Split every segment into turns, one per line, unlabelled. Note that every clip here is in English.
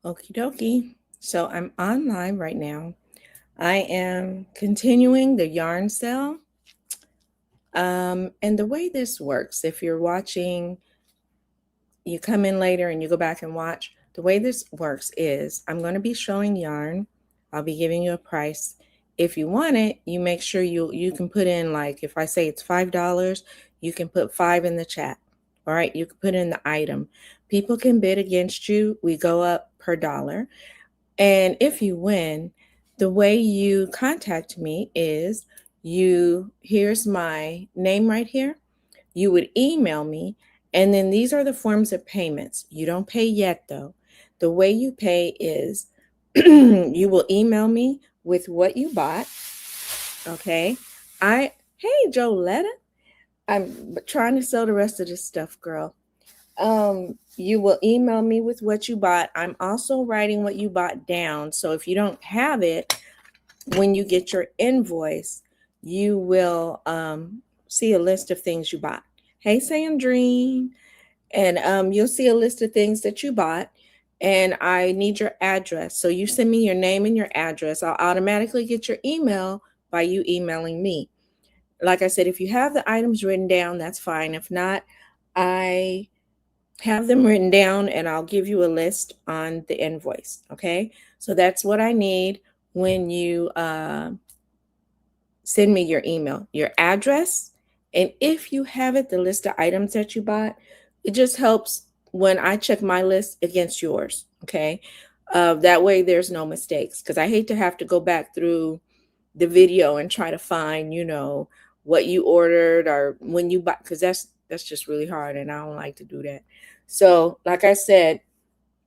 Okie dokie. So I'm online right now. I am continuing the yarn sale. And the way this works, if you're watching, you come in later and you go back and watch. The way this works is I'm going to be showing yarn. I'll be giving you a price. If you want it, you make sure you can put in, like, if I say it's $5, you can put 5 in the chat. All right, you can put in the item. People can bid against you. We go up per dollar. And if you win, the way you contact me is here's my name right here. You would email me, and then these are the forms of payments. You don't pay yet though. The way you pay is you will email me with what you bought. Okay. Hey Joletta, I'm trying to sell the rest of this stuff, girl. You will email me with what you bought. I'm also writing what you bought down. So if you don't have it, when you get your invoice, you will see a list of things you bought. Hey, Sandrine. And you'll see a list of things that you bought. And I need your address. So you send me your name and your address. I'll automatically get your email by you emailing me. Like I said, if you have the items written down, that's fine. If not, I have them written down and I'll give you a list on the invoice. Okay. So that's what I need when you send me your email, your address. And if you have it, the list of items that you bought, it just helps when I check my list against yours. Okay. That way there's no mistakes, because I hate to have to go back through the video and try to find, what you ordered or when you bought, because that's just really hard and I don't like to do that. So, like I said,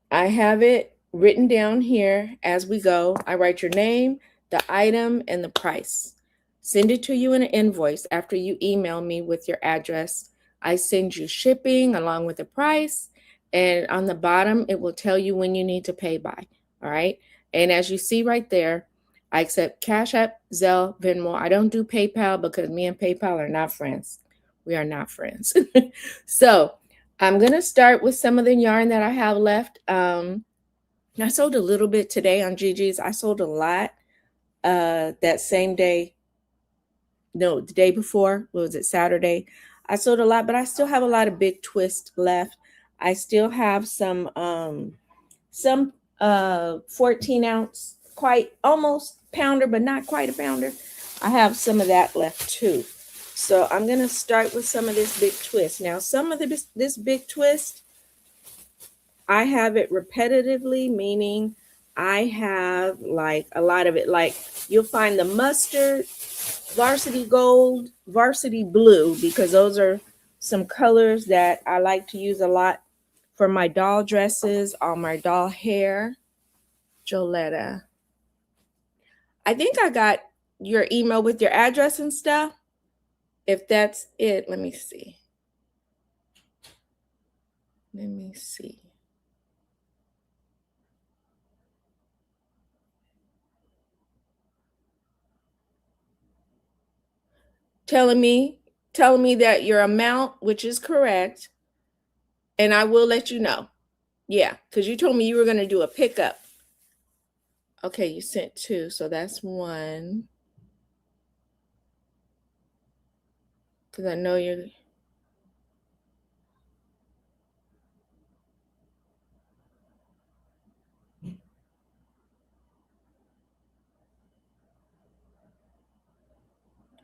I have it written down here as we go. I write your name, the item, and the price. Send it to you in an invoice after you email me with your address. I send you shipping along with the price. And on the bottom, it will tell you when you need to pay by. All right. And as you see right there, I accept Cash App, Zelle, Venmo. I don't do PayPal because me and PayPal are not friends. We are not friends. So I'm going to start with some of the yarn that I have left. I sold a little bit today on Gigi's. I sold a lot that same day. No, the day before. What was it? Saturday. I sold a lot, but I still have a lot of big twist left. I still have some 14 ounce, quite almost pounder, but not quite a pounder. I have some of that left too. So I'm going to start with some of this big twist. Now, some of this big twist, I have it repetitively, meaning I have like a lot of it. Like you'll find the mustard, varsity gold, varsity blue, because those are some colors that I like to use a lot for my doll dresses, all my doll hair. Joletta, I think I got your email with your address and stuff. If that's it, let me see. Let me see. Telling me that your amount, which is correct, and I will let you know. Yeah, because you told me you were going to do a pickup. Okay, you sent 2, so that's 1. Because I know you're...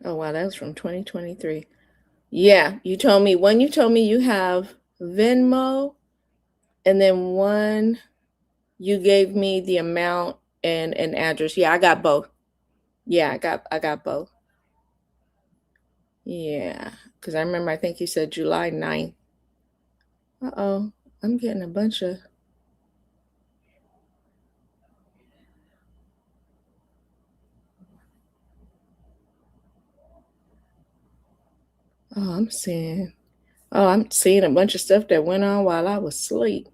Oh, wow, that was from 2023. Yeah, you told me you have Venmo, and then one you gave me the amount and an address. Yeah, I got both. Yeah, I got both. Yeah, because I remember, I think you said July 9th. Uh-oh, I'm getting a bunch of... Oh, I'm seeing a bunch of stuff that went on while I was asleep.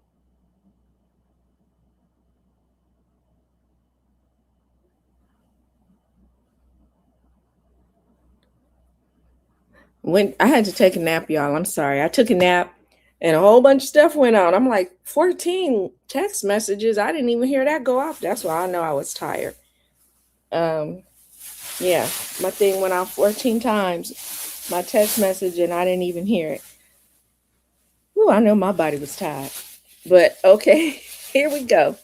When I had to take a nap, y'all. I'm sorry. I took a nap And a whole bunch of stuff went on. I'm like, 14 text messages. I didn't even hear that go off. That's why I know I was tired. Yeah, my thing went off 14 times, my text message, and I didn't even hear it. Ooh, I know my body was tired. But okay, here we go.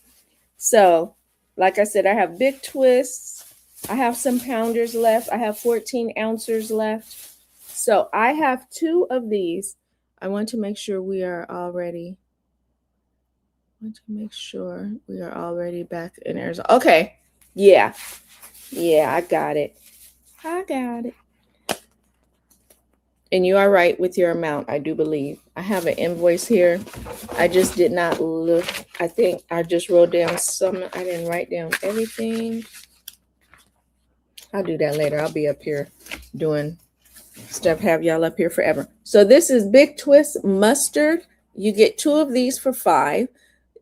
So, like I said, I have big twists. I have some pounders left. I have 14 ounces left. So I have 2 of these. I want to make sure we are already. Back in Arizona. Okay. Yeah. Yeah, I got it. And you are right with your amount, I do believe. I have an invoice here. I just did not look. I think I just wrote down some. I didn't write down everything. I'll do that later. I'll be up here doing stuff, have y'all up here forever. So this is Big Twist mustard. You get 2 of these for $5.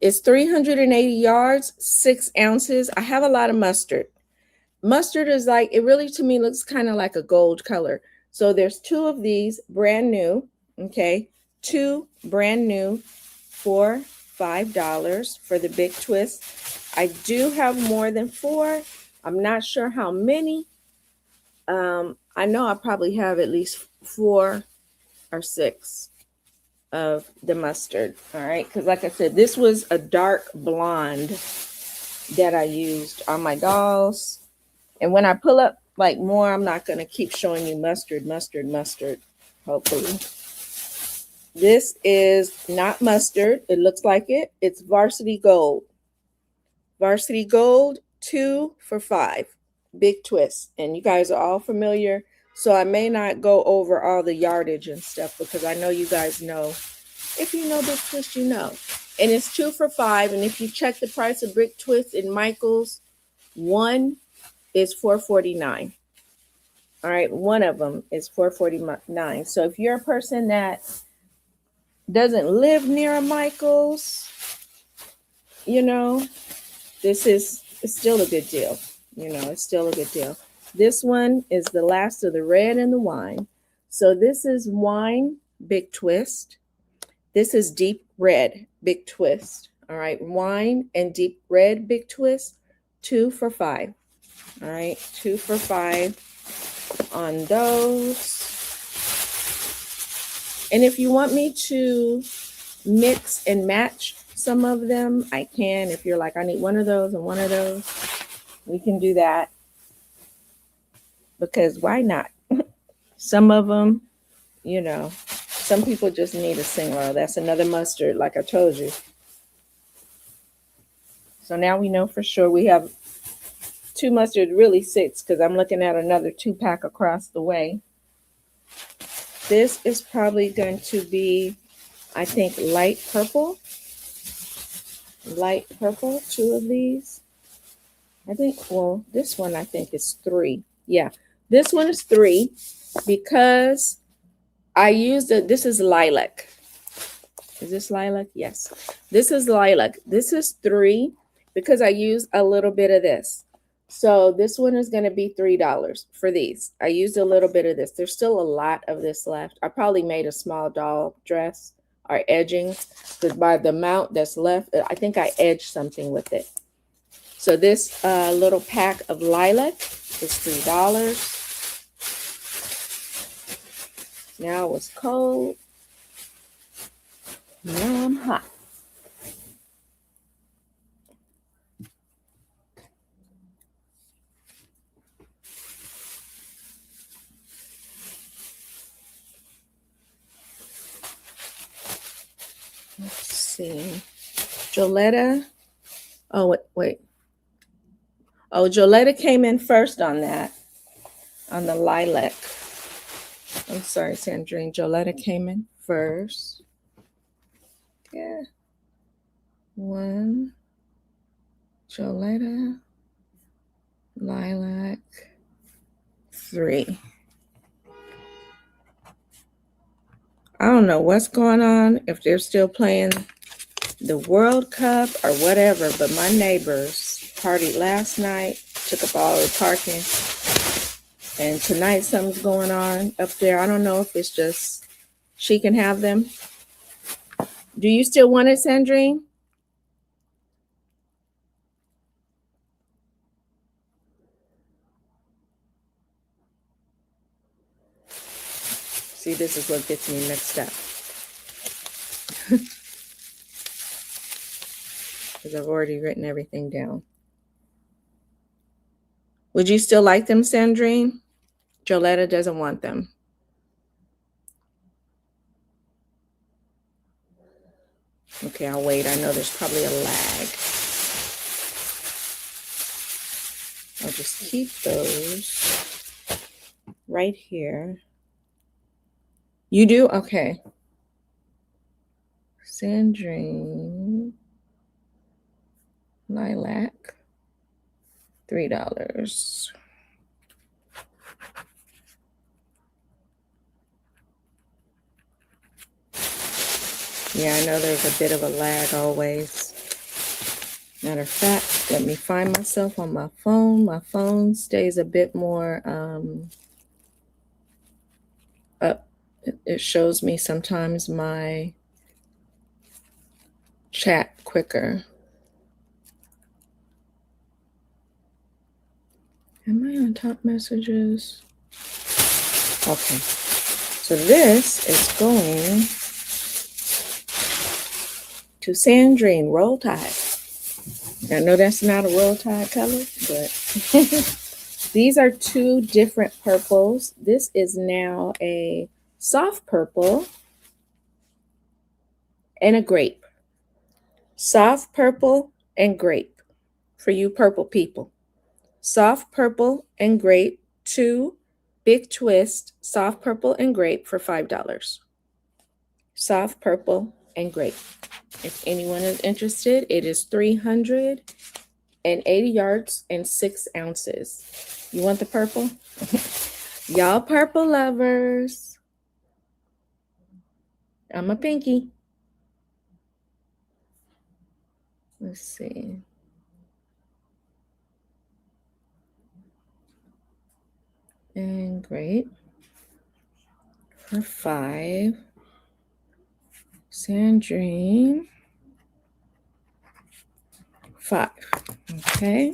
It's 380 yards, 6 ounces. I have a lot of mustard. Mustard is like, it really to me looks kind of like a gold color. So there's 2 of these brand new. Okay. 2 brand new for $5 for the Big Twist. I do have more than 4. I'm not sure how many. I know I probably have at least 4 or 6 of the mustard. All right. Because like I said, this was a dark blonde that I used on my dolls. And when I pull up like more, I'm not going to keep showing you mustard, hopefully. This is not mustard. It looks like it. It's Varsity Gold. Varsity Gold, 2 for $5. Big Twist. And you guys are all familiar. So I may not go over all the yardage and stuff because I know you guys know. If you know Big Twist, you know. And it's 2 for $5. And if you check the price of Big Twist in Michael's, one is $4.49. All right, one of them is $4.49. So if you're a person that doesn't live near a Michael's, you know, it's still a good deal. You know, it's still a good deal. This one is the last of the red and the wine. So this is wine Big Twist. This is deep red Big Twist. All right, wine and deep red Big Twist, 2 for $5. All right, 2 for $5 on those. And if you want me to mix and match some of them, I can. If you're like, I need one of those and one of those, we can do that. Because why not? Some of them, you know, some people just need a single. That's another mustard, like I told you. So now we know for sure we have 2 mustard, really 6, because I'm looking at another 2-pack across the way. This is probably going to be, I think, light purple. Light purple, 2 of these. I think, well, this one I think is 3. Yeah, this one is 3 because I used it. This is lilac. Is this lilac? Yes. This is lilac. This is 3 because I used a little bit of this. So this one is going to be $3 for these. I used a little bit of this. There's still a lot of this left. I probably made a small doll dress or edging, because by the amount that's left, I think I edged something with it. So this little pack of lilac is $3. Now it was cold. Now I'm hot. Let's see. Joletta. Oh, wait. Oh, Joletta came in first on that, on the lilac. I'm sorry, Sandrine. Joletta came in first. Yeah. 1. Joletta. Lilac. 3. I don't know what's going on, if they're still playing the World Cup or whatever, but my neighbors partied last night, took up all the parking, and tonight something's going on up there. I don't know if it's just she can have them Do you still want it, Sandrine? See, this is what gets me mixed up. Because I've already written everything down. Would you still like them, Sandrine? Joletta doesn't want them. Okay, I'll wait. I know there's probably a lag. I'll just keep those right here. You do? Okay. Sandrine. Lilac. $3. Yeah, I know there's a bit of a lag always. Matter of fact, let me find myself on my phone. My phone stays a bit more up. It shows me sometimes my chat quicker. Am I on top messages? Okay. So this is going to Sandrine, Roll Tide. I know that's not a Roll Tide color, but these are two different purples. This is now a soft purple and a grape. Soft purple and grape for you purple people. Soft purple and grape, 2 big twist, soft purple and grape for $5. Soft purple and grape. If anyone is interested, it is 380 yards and 6 ounces. You want the purple? Y'all purple lovers. I'm a pinky. Let's see. And grape for $5. Sandrine, $5. Okay.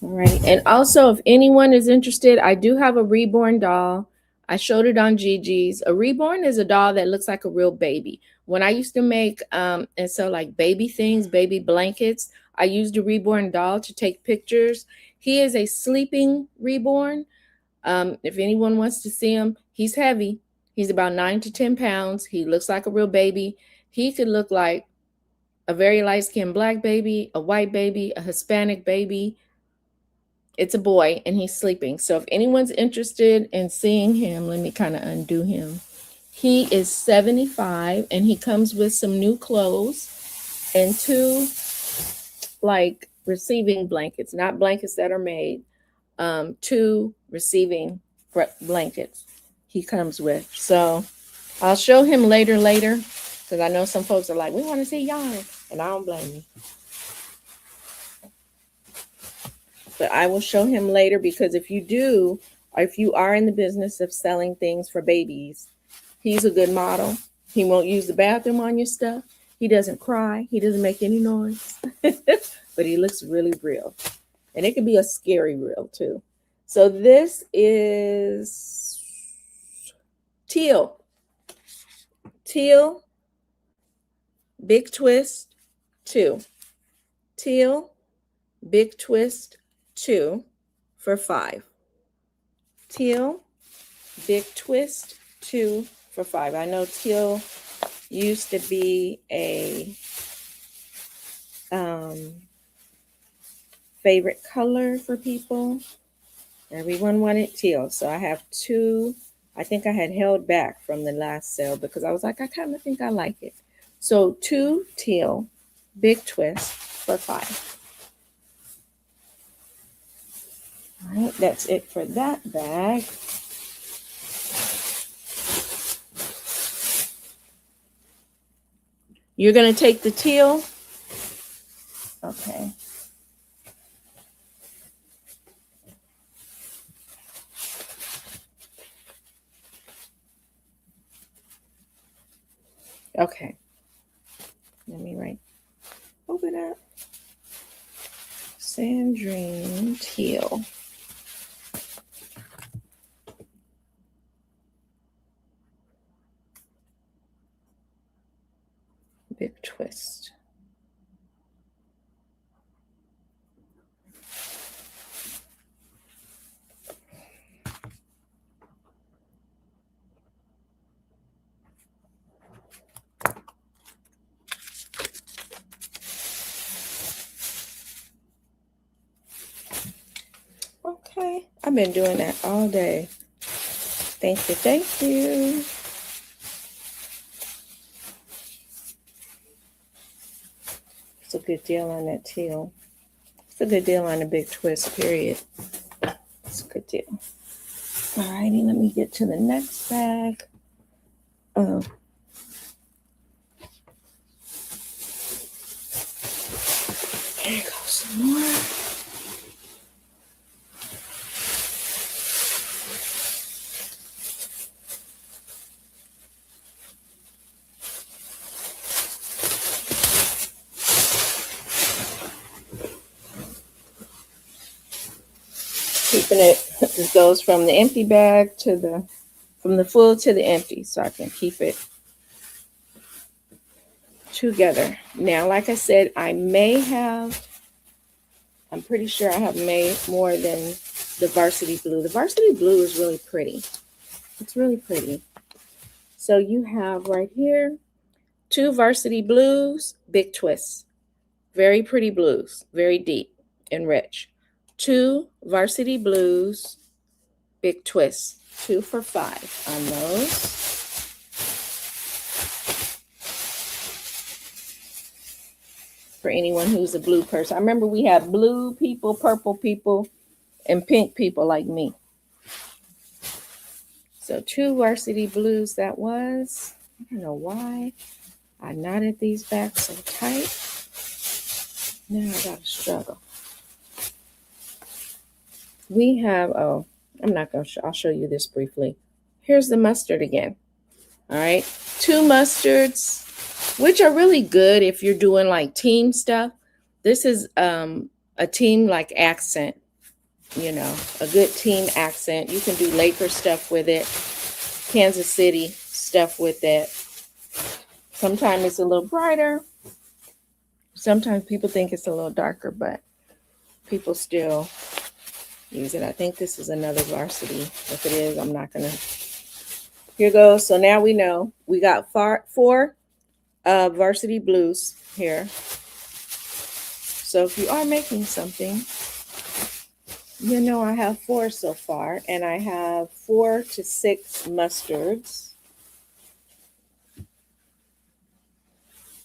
All right. And also, if anyone is interested, I do have a reborn doll. I showed it on Gigi's. A reborn is a doll that looks like a real baby. When I used to make and sell like baby things, baby blankets, I used a reborn doll to take pictures. He is a sleeping reborn. If anyone wants to see him, he's heavy. He's about 9 to 10 pounds. He looks like a real baby. He could look like a very light-skinned black baby, a white baby, a Hispanic baby. It's a boy and he's sleeping. So if anyone's interested in seeing him, let me kind of undo him. He is 75 and he comes with some new clothes and 2 like receiving blankets, not blankets that are made, 2 receiving blankets he comes with. So I'll show him later because I know some folks are like, we want to see yarn, and I don't blame you. But I will show him later because if you do, or if you are in the business of selling things for babies, he's a good model. He won't use the bathroom on your stuff. He doesn't cry. He doesn't make any noise. But he looks really real. And it can be a scary real too. So this is teal. Teal, big twist, 2. Teal, big twist, 2 for $5. Teal, big twist, 2 for $5. I know teal used to be a favorite color for people. Everyone wanted teal. So I have 2. I think I had held back from the last sale because I was like, I kind of think I like it. So 2 teal, big twist for $5. All right, that's it for that bag. You're going to take the teal. Okay. Okay. Let me open up. Sandrine teal. Big twist. Okay, I've been doing that all day. Thank you, thank you. It's a good deal on that teal. It's a good deal on the big twist, period. It's a good deal. Alrighty, let me get to the next bag. Oh. There goes some more. Keeping it, this goes from the empty bag to from the full to the empty, so I can keep it together. Now, like I said, I'm pretty sure I have made more than the varsity blue. The varsity blue is really pretty. It's really pretty. So you have right here 2 varsity blues, big twists. Very pretty blues, very deep and rich. 2 varsity blues, big twists. 2 for $5 on those. For anyone who's a blue person. I remember we had blue people, purple people, and pink people like me. So 2 varsity blues that was. I don't know why I knotted these back so tight. Now I gotta struggle. We have, oh, I'm not gonna I'll show you this briefly. Here's the mustard again. All right, 2 mustards, which are really good if you're doing like team stuff. This is a team like accent, you know, a good team accent. You can do Lakers stuff with it, Kansas City stuff with it. Sometimes it's a little brighter. Sometimes people think it's a little darker, but people still use it. I think this is another varsity. If it is, I'm not gonna. Here goes. So now we know we got 4 varsity blues here. So if you are making something, you know I have 4 so far, and I have 4 to 6 mustards.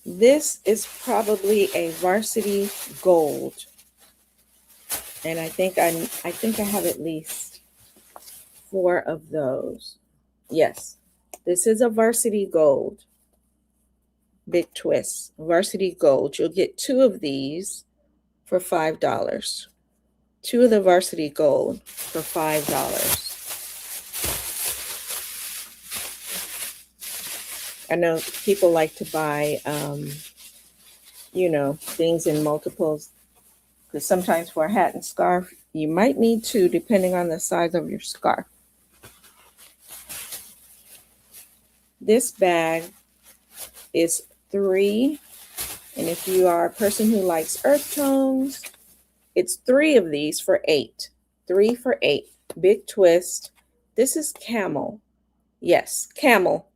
This is probably a varsity gold, and I think I have at least 4 of those. Yes, this is a varsity gold. Big twist, varsity gold. You'll get 2 of these for $5. 2 of the varsity gold for $5. I know people like to buy, you know, things in multiples, because sometimes for a hat and scarf, you might need 2 depending on the size of your scarf. This bag is 3, and if you are a person who likes earth tones, it's 3 of these for $8. 3 for $8. Big twist. This is camel. Yes, camel.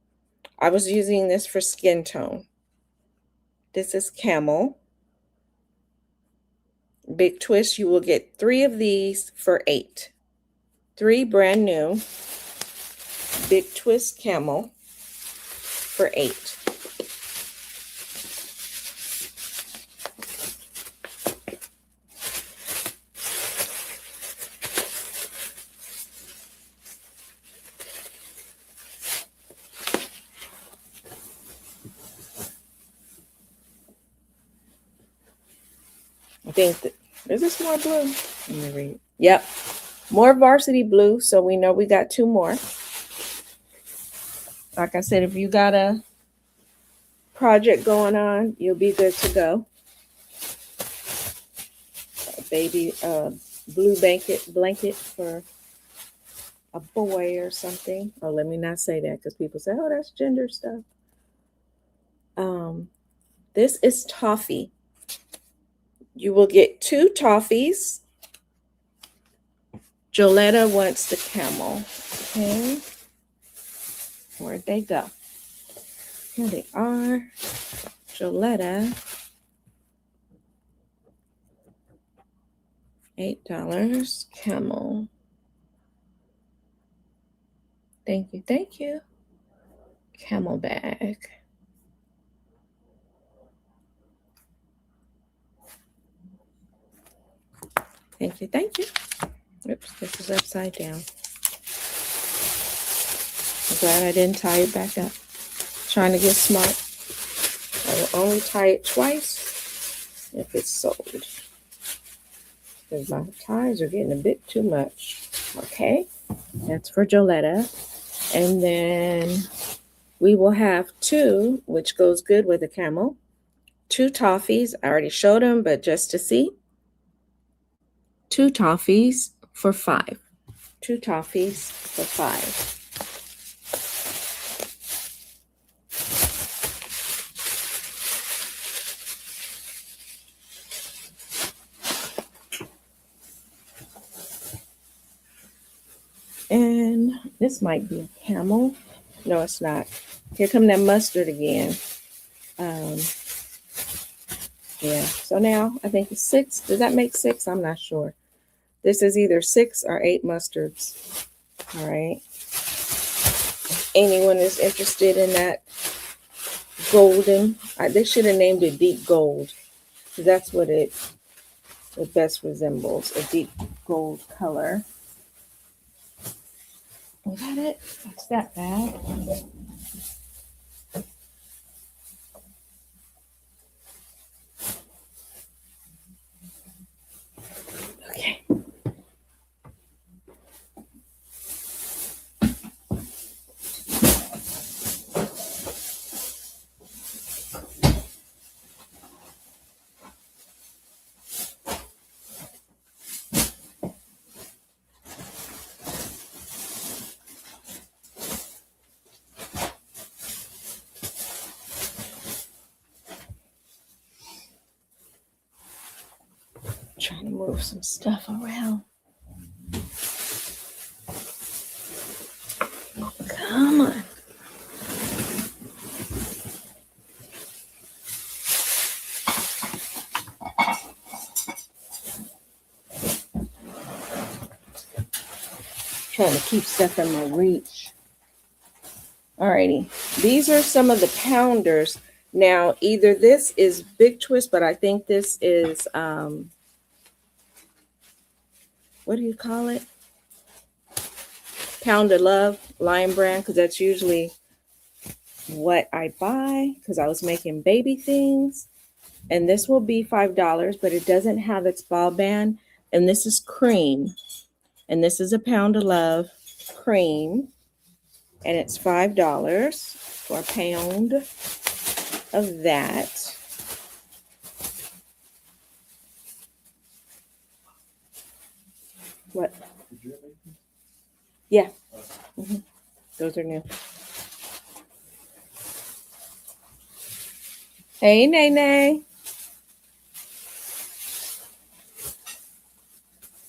I was using this for skin tone. This is camel. Big twist. You will get 3 of these for $8. 3 brand new. Big twist camel for $8. I think that, is this more blue? Let me read. Yep, more varsity blue. So we know we got 2 more. Like I said, if you got a project going on, you'll be good to go. A baby blue blanket for a boy or something. Oh, let me not say that because people say, oh, that's gender stuff. This is toffee. You will get 2 toffees. Joletta wants the camel. Okay. Where'd they go? Here they are. Joletta. $8. Camel. Thank you. Thank you. Camel bag. Thank you. Thank you. Oops, this is upside down. I'm glad I didn't tie it back up. Trying to get smart. I will only tie it twice if it's sold. Because my ties are getting a bit too much. Okay, that's for Joletta. And then we will have 2, which goes good with a camel. 2 toffees. I already showed them, but just to see. 2 toffees for $5. 2 toffees for $5. And this might be a camel. No, it's not. Here come that mustard again. Yeah, so now I think it's 6. Does that make 6? I'm not sure. This is either 6 or 8 mustards. All right. If anyone is interested in that golden, they should have named it deep gold. Because that's what it best resembles, a deep gold color. Is that it? What's that bag? Okay. Trying to move some stuff around. Come on. Trying to keep stuff in my reach. Alrighty. These are some of the pounders. Now, either this is Big Twist, but I think this is what do you call it? Pound of Love, Lion Brand, because that's usually what I buy because I was making baby things. And this will be $5, but it doesn't have its ball band. And this is cream. And this is a Pound of Love cream. And it's $5 for a pound of that. What? Yeah. Mm-hmm. Those are new. Hey, Nene.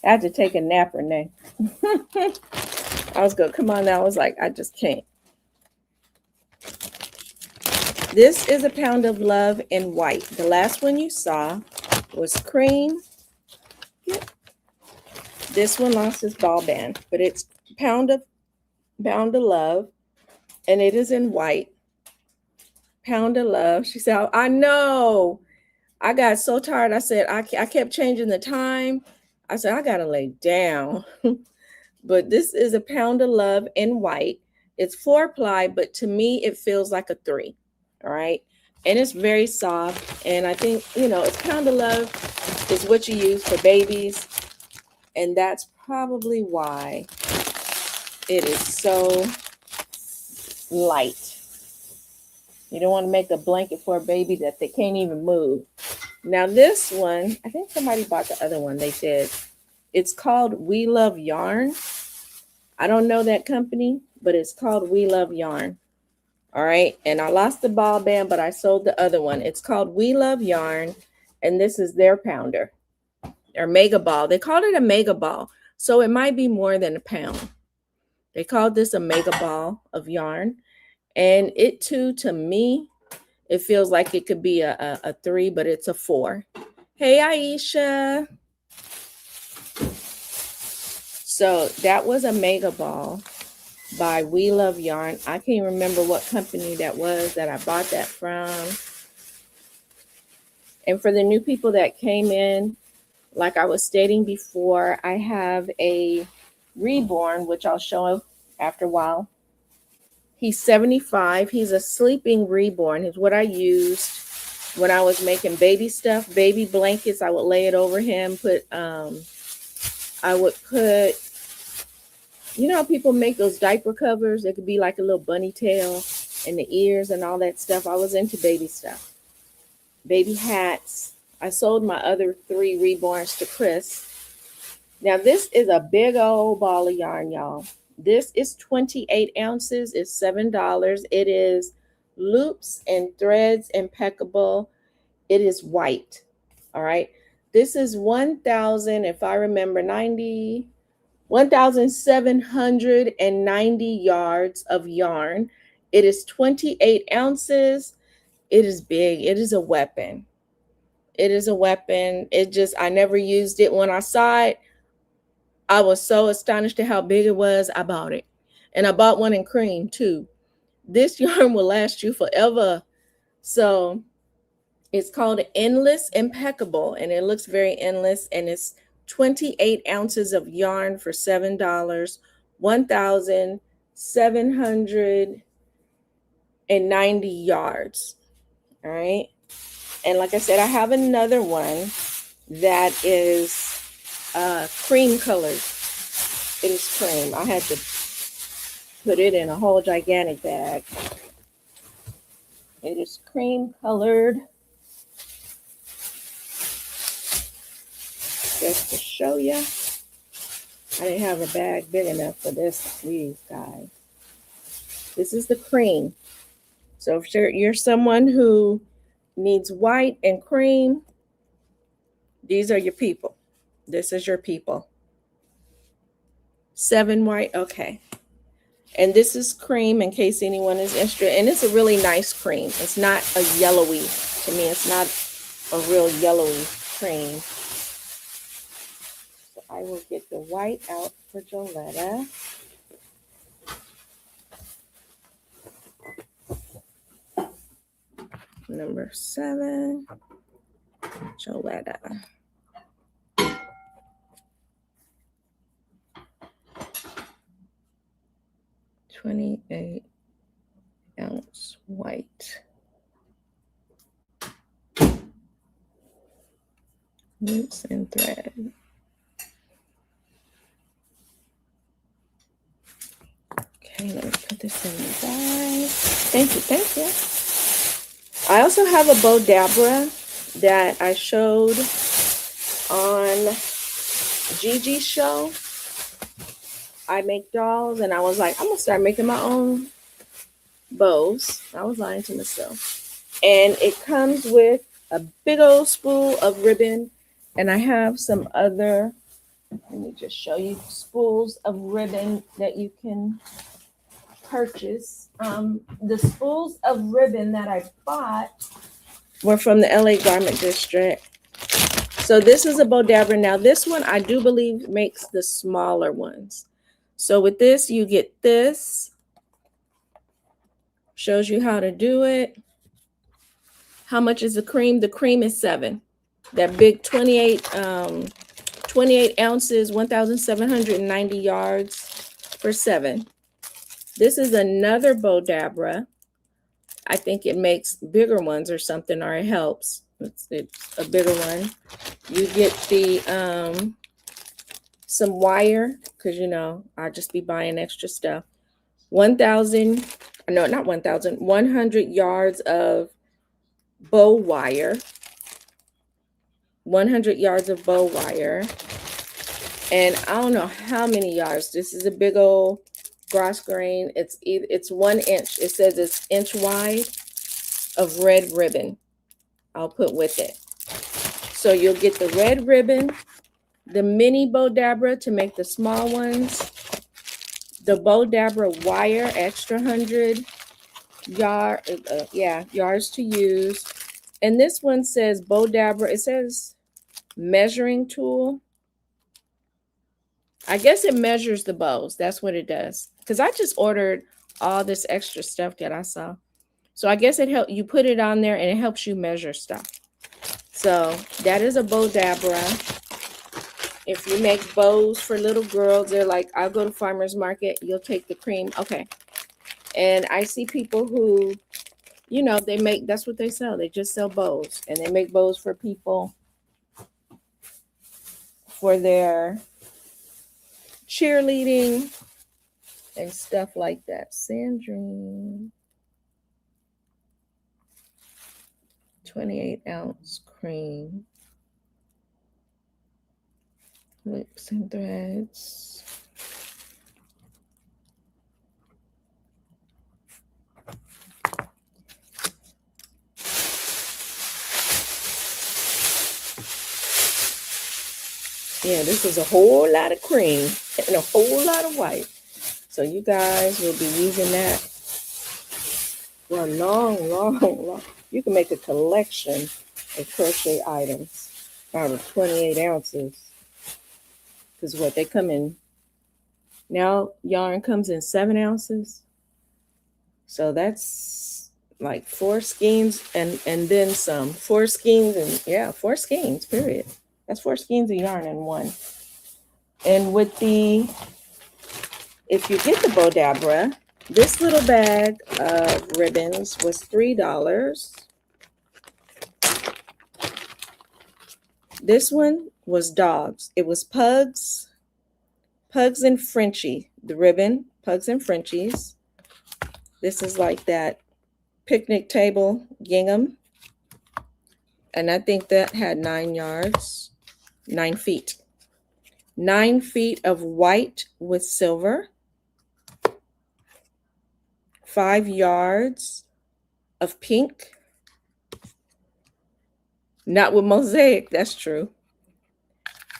I had to take a nap, Renee. I was going to come on now. I was like, I just can't. This is a Pound of Love in white. The last one you saw was cream. Yep. This one lost its ball band, but it's Pound of Love, and it is in white. Pound of Love. She said, I know. I got so tired. I said, I kept changing the time. I said, I got to lay down. But this is a Pound of Love in white. It's 4-ply, but to me, it feels like a 3. All right. And it's very soft. And I think, it's Pound of Love is what you use for babies. And that's probably why it is so light. You don't want to make a blanket for a baby that they can't even move. Now this one, I think somebody bought the other one. They did. It's called We Love Yarn. I don't know that company, but it's called We Love Yarn. All right. And I lost the ball band, but I sold the other one. It's called We Love Yarn. And this is their pounder or mega ball. They called it a mega ball. So it might be more than a pound. They called this a mega ball of yarn. And it too, to me, it feels like it could be a 3, but it's a 4. Hey, Aisha. So that was a mega ball by We Love Yarn. I can't remember what company that was that I bought that from. And for the new people that came in, like I was stating before, I have a reborn, which I'll show after a while. He's 75. He's a sleeping reborn. It's what I used when I was making baby stuff, baby blankets. I would lay it over him. I would put, you know, people make those diaper covers. It could be like a little bunny tail and the ears and all that stuff. I was into baby stuff, baby hats. I sold my other 3 reborns to Chris. Now this is a big old ball of yarn, y'all. This is 28 ounces. It's $7. It is loops and threads impeccable. It is white. All right. This is 1,000, if I remember, 1,790 yards of yarn. It is 28 ounces. It is big. It is a weapon. It is a weapon. I never used it. When I saw it, I was so astonished at how big it was. I bought it. And I bought one in cream too. This yarn will last you forever. So it's called Endless Impeccable, and it looks very endless. And it's 28 ounces of yarn for $7, 1,790 yards. All right. And like I said, I have another one that is cream colored. It is cream. I had to put it in a whole gigantic bag. It is cream colored. Just to show you. I didn't have a bag big enough for these guys. This is the cream. So if you're someone who needs white and cream, these are your people. This is your people. 7 white, okay. And this is cream in case anyone is interested. And it's a really nice cream. It's not a yellowy, to me, it's not a real yellowy cream. So I will get the white out for Joletta. Number 7, Joletta. $28 ounce white. Loops and thread. Okay, let me put this in the bag. Thank you, thank you. I also have a bowdabra that I showed on Gigi's show. I make dolls, and I was like, I'm gonna start making my own bows. I was lying to myself. And it comes with a big old spool of ribbon, and I have some other, let me just show you, spools of ribbon that you can purchase. The spools of ribbon that I bought were from the LA Garment District. So this is a bowdabra. Now this one I do believe makes the smaller ones. So with this, you get this. Shows you how to do it. How much is the cream? The cream is 7. That big 28 ounces, 1,790 yards for 7. This is another bowdabra. I think it makes bigger ones or something, or it helps. It's a bigger one. You get the some wire, because you know I just be buying extra stuff. 1,000. no, not 1,000, 100 yards of bow wire. 100 yards of bow wire. And I don't know how many yards. This is a big old grass grain. It's 1 inch. It says it's inch wide of red ribbon. I'll put with it. So you'll get the red ribbon, the mini bowdabra to make the small ones, the bowdabra wire, extra 100 yards to use. And this one says bowdabra. It says measuring tool. I guess it measures the bows. That's what it does. Because I just ordered all this extra stuff that I saw. So I guess it helps you put it on there and it helps you measure stuff. So that is a bowdabra. If you make bows for little girls, they're like, I'll go to farmer's market, you'll take the cream. Okay. And I see people who, you know, they make, that's what they sell. They just sell bows. And they make bows for people for their cheerleading and stuff like that. Sandrine. 28-ounce cream. Hooks and threads. Yeah, this is a whole lot of cream and a whole lot of white. So you guys will be using that for a long. You can make a collection of crochet items out of 28 ounces. Because what they come in, now yarn comes in 7 ounces. So that's like 4 skeins and then some. 4 skeins and 4 skeins, period. That's 4 skeins of yarn in one. And with if you get the bowdabra, this little bag of ribbons was $3. This one was dogs. It was Pugs and Frenchie. The ribbon, Pugs and Frenchies. This is like that picnic table gingham. And I think that had 9 yards, 9 feet. 9 feet of white with silver. 5 yards of pink. Not with mosaic, that's true.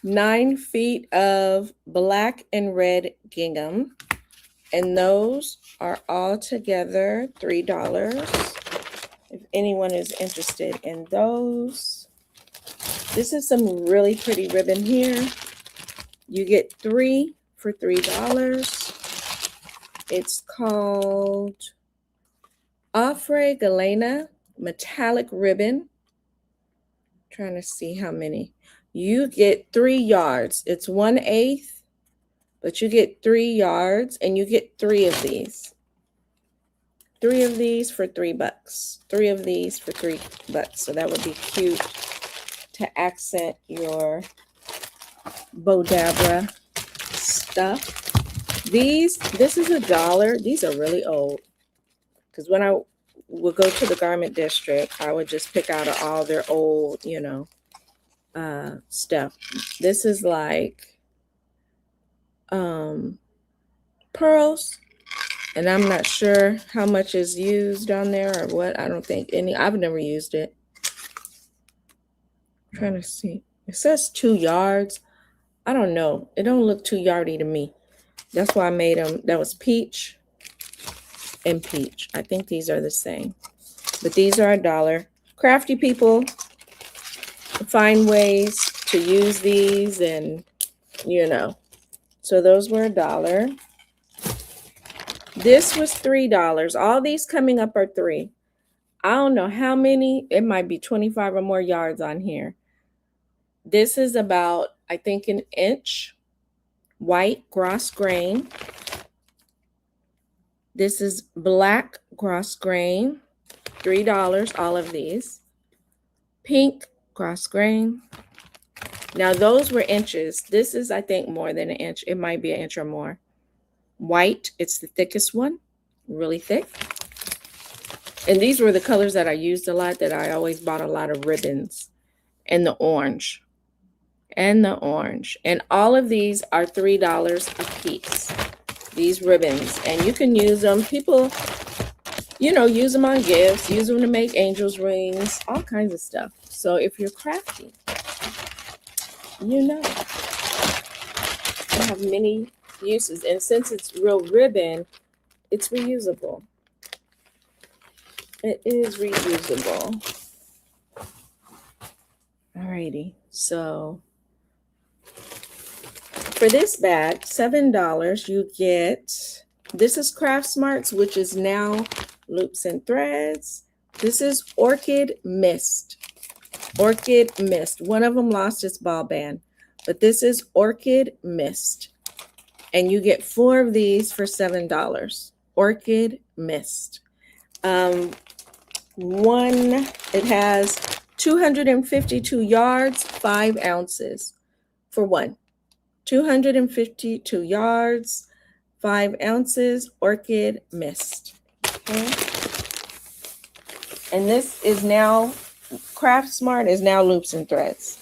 9 feet of black and red gingham. And those are all together $3. If anyone is interested in those. This is some really pretty ribbon here. You get 3 for $3. It's called Afre Galena metallic ribbon. Trying to see how many. You get 3 yards. It's 1/8, but you get 3 yards and you get 3 of these. 3 of these for $3. 3 of these for $3. So that would be cute to accent your bowdabra stuff. This is $1. These are really old. Because when I would go to the garment district, I would just pick out all their old, stuff. This is like pearls. And I'm not sure how much is used on there or what. I don't think any. I've never used it. I'm trying to see. It says 2 yards. I don't know. It don't look 2 yardy to me. That's why I made them. That was peach and peach. I think these are the same. But these are $1. Crafty people find ways to use these and, So those were $1. This was $3. All these coming up are $3. I don't know how many. It might be 25 or more yards on here. This is about, I think, 1 inch. White gross grain. This is black gross grain. $3, all of these. Pink gross grain. Now those were inches. This is, I think, more than 1 inch. It might be 1 inch or more. White, it's the thickest one, really thick. And these were the colors that I used a lot, that I always bought a lot of ribbons. And the orange. And the orange. And all of these are $3 a piece. These ribbons. And you can use them. People, you know, use them on gifts. Use them to make angels rings. All kinds of stuff. So if you're crafty, you know, they have many uses. And since it's real ribbon, it's reusable. It is reusable. Alrighty, so for this bag, $7, you get, this is Craft Smarts, which is now Loops and Threads. This is Orchid Mist. Orchid Mist. One of them lost its ball band, but this is Orchid Mist. And you get 4 of these for $7. Orchid Mist. One, it has 252 yards, 5 ounces for one. 252 yards, 5 ounces, Orchid Mist. Okay. And this is now, Craft Smart is now Loops and Threads.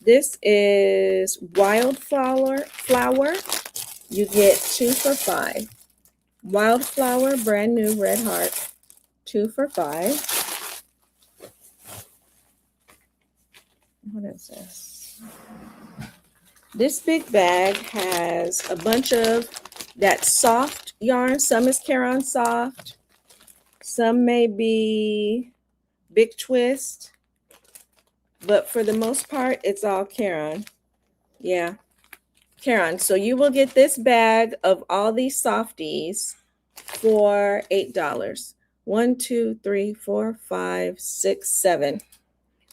This is Wildflower. You get 2 for $5. Wildflower, brand new red heart, 2 for $5. What is this? This big bag has a bunch of that soft yarn. Some is Caron Soft. Some may be Big Twist. But for the most part, it's all Caron. Yeah, Caron. So you will get this bag of all these softies for $8. 1, 2, 3, 4, 5, 6, 7.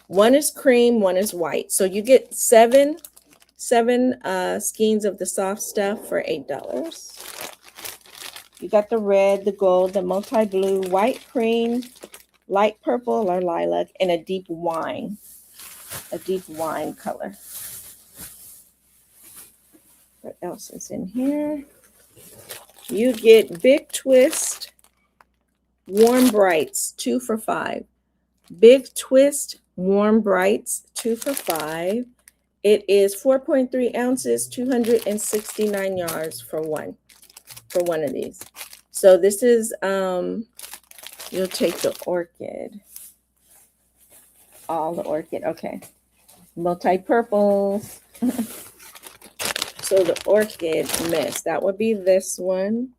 One is cream, one is white. So you get seven skeins of the soft stuff for $8. You got the red, the gold, the multi-blue, white cream, light purple or lilac, and a deep wine color. What else is in here? You get Big Twist Warm Brights, 2 for $5. Big Twist Warm Brights, 2 for $5. It is 4.3 ounces, 269 yards for one of these. So this is, you'll take the orchid, all the orchid, okay. Multi-purples. So the Orchid Mist, that would be this one.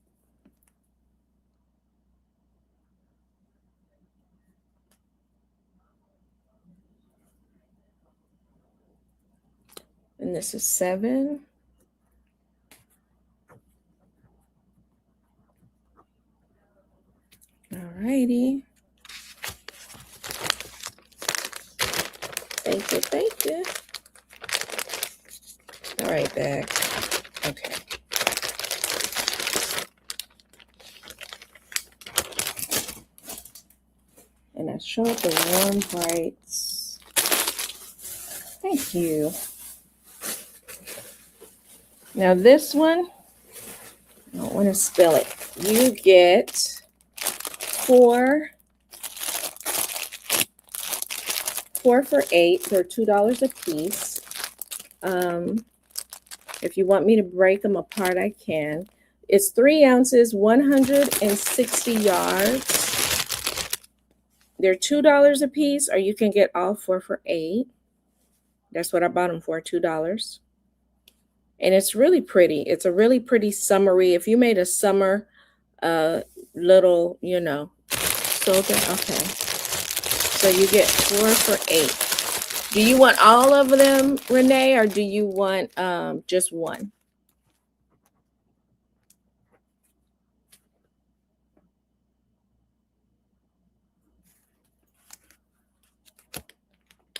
And this is 7. Alrighty. Thank you. All right, bag. Okay. And I showed the warm brights. Thank you. Now this one, I don't want to spill it. You get 4 for $8. They're $2 a piece. If you want me to break them apart, I can. It's 3 ounces, 160 yards. They're $2 a piece, or you can get all 4 for $8. That's what I bought them for, $2. And it's really pretty. It's a really pretty summery. If you made a summer little, you know, soldier, okay. So you get 4 for $8. Do you want all of them, Renee, or do you want just one?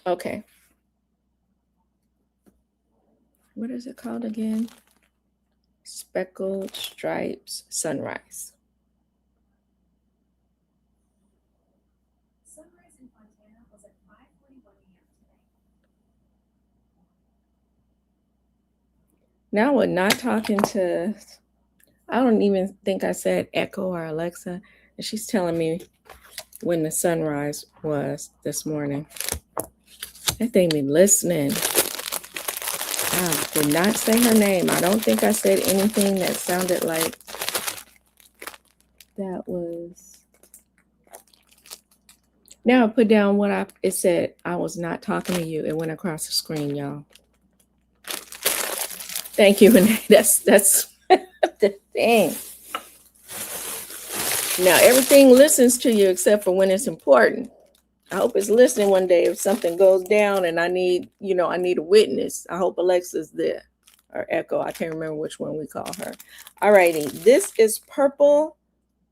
Okay. What is it called again? Speckled Stripes Sunrise. Now we're not talking to, I don't even think I said Echo or Alexa. And she's telling me when the sunrise was this morning. That thing be listening. I did not say her name. I don't think I said anything that sounded like that was. Now I put down what it said. I was not talking to you. It went across the screen, y'all. Thank you, Renee. That's the thing. Now everything listens to you except for when it's important. I hope it's listening one day if something goes down and I need a witness. I hope Alexa's there, or Echo. I can't remember which one we call her. All righty. This is purple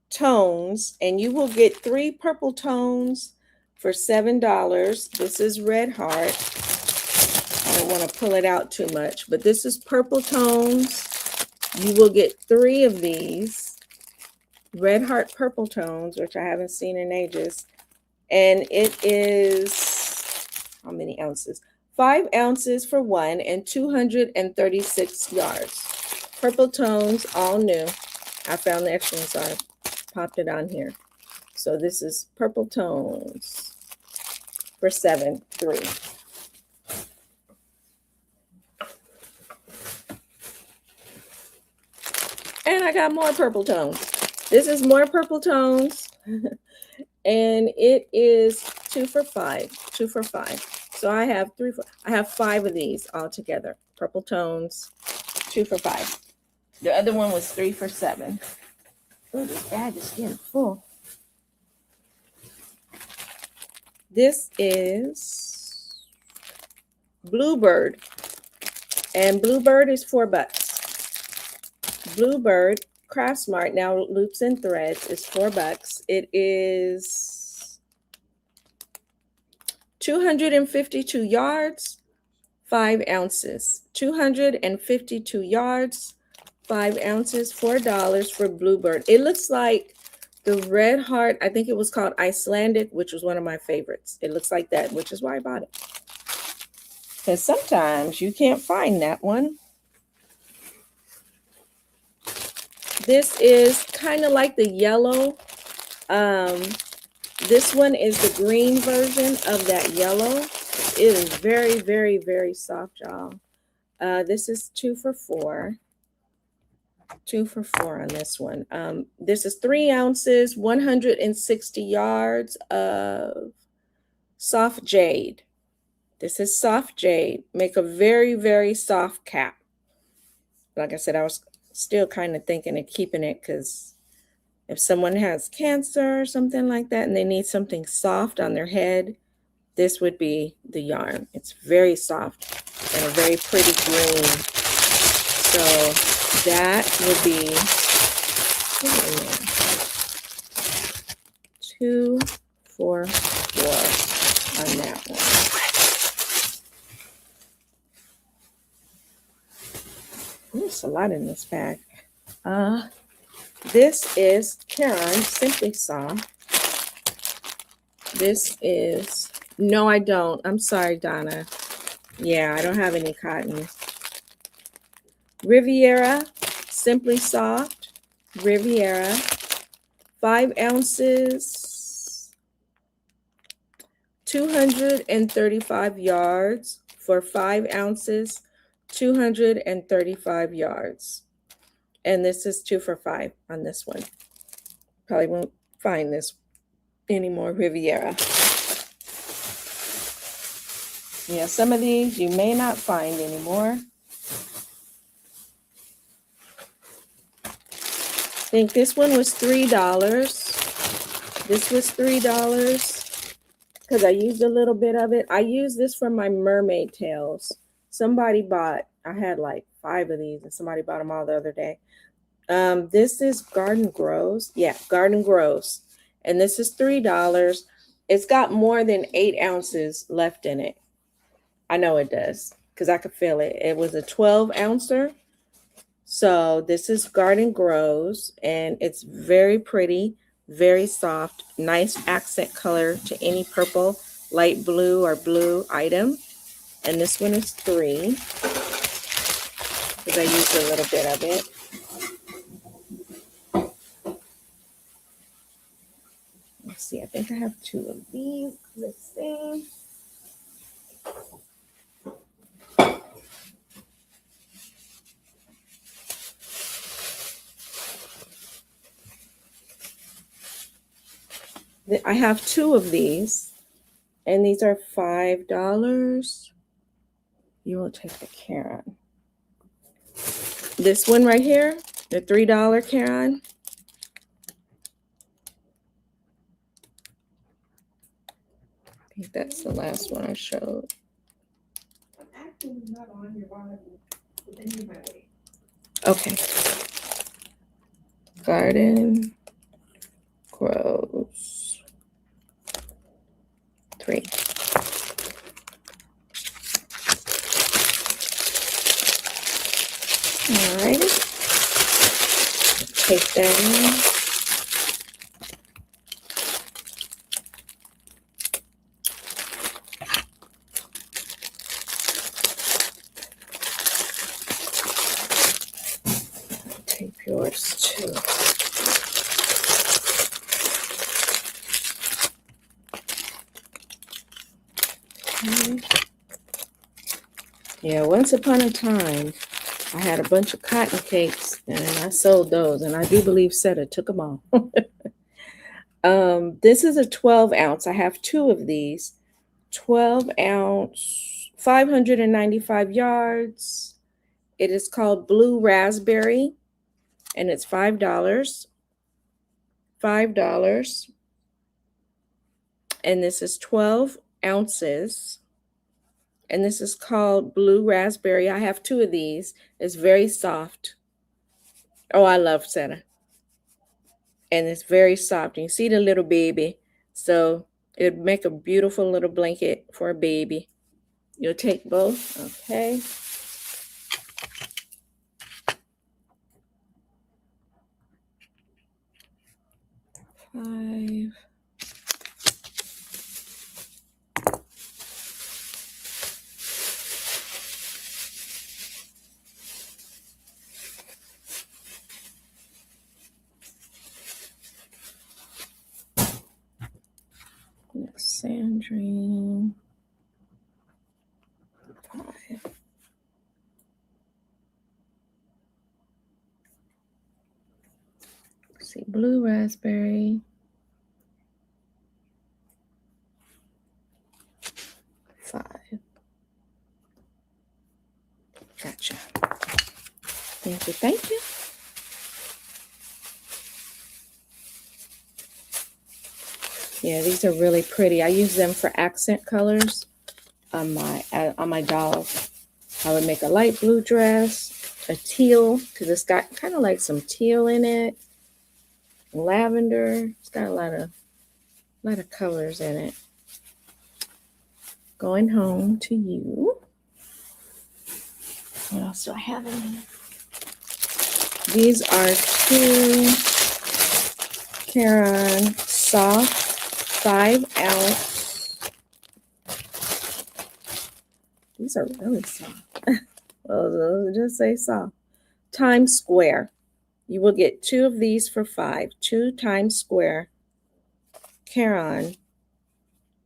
tones, and you will get 3 purple tones for $7. This is Red Heart. I don't want to pull it out too much, but this is purple tones. You will get 3 of these Red Heart purple tones, which I haven't seen in ages. And it is, how many ounces? 5 ounces for 1 and 236 yards. Purple tones, all new. I found the extra one, so I popped it on here. So this is purple tones for $7.3. And I got more purple tones. This is more purple tones. And it is 2 for $5. 2 for $5. So I have 5 of these all together. Purple tones, 2 for $5. The other one was 3 for $7. Oh, this bag is getting full. This is Bluebird. And Bluebird is $4. Bluebird Craft Smart, now loops and threads, is $4. It is 252 yards, 5 ounces. 252 yards, 5 ounces, $4 for Bluebird. It looks like the Red Heart. I think it was called Icelandic, which was one of my favorites. It looks like that, which is why I bought it. Because sometimes you can't find that one. This is kind of like the yellow. This one is the green version of that yellow. It is very, very, very soft, y'all. This is 2 for $4. 2 for $4 on this one. This is 3 ounces, 160 yards of soft jade. This is soft jade. Make a very, very soft cap. Like I said, I was still kind of thinking of keeping it because if someone has cancer or something like that and they need something soft on their head, this would be the yarn. It's very soft and a very pretty green. So that would be 2 for $4 on that one. There's a lot in this bag. This is Caron Simply Soft. This is, no, I don't. I'm sorry, Donna. Yeah, I don't have any cotton. Riviera Simply Soft. Riviera. 5 ounces. 235 yards for 5 ounces. 235 yards. And this is 2 for $5 on this one. Probably won't find this anymore, Riviera. Yeah, some of these you may not find anymore. I think this one was $3. This was $3 because I used a little bit of it. I used this for my mermaid tails. Somebody bought, I had like 5 of these and somebody bought them all the other day. This is Garden Grows. Yeah, Garden Grows. And this is $3. It's got more than 8 ounces left in it. I know it does because I could feel it. It was a 12 ouncer. So this is Garden Grows and it's very pretty, very soft, nice accent color to any purple, light blue or blue item. And this one is $3 because I used a little bit of it. see. I think I have 2 of these. Let's see. I have 2 of these, and these are $5. You will take the Karen. This one right here, the $3 Karen. I think that's the last one I showed. Okay. Garden grows 3. All right. Take that in. Tape yours too. Okay. Yeah, once upon a time, I had a bunch of cotton cakes, and I sold those, and I do believe Seta took them all. This is a 12 ounce. I have 2 of these. 12 ounce, 595 yards. It is called Blue Raspberry, and it's $5. $5. And this is 12 ounces. And this is called Blue Raspberry. I have 2 of these. It's very soft. Oh, I love Seta. And it's very soft. You see the little baby. So it'd make a beautiful little blanket for a baby. You'll take both. Okay. $5. Sandrine. 5. Let's see, Blue Raspberry. 5. Gotcha. Thank you. Thank you. Yeah, these are really pretty. I use them for accent colors on my dolls. I would make a light blue dress, a teal, because it's got kind of like some teal in it, lavender. It's got a lot of colors in it. Going home to you. What else do I have in here? These are 2 Caron soft 5 ounce. These are really soft. Well, just say soft. Times Square. You will get 2 of these for $5. 2 Times Square Caron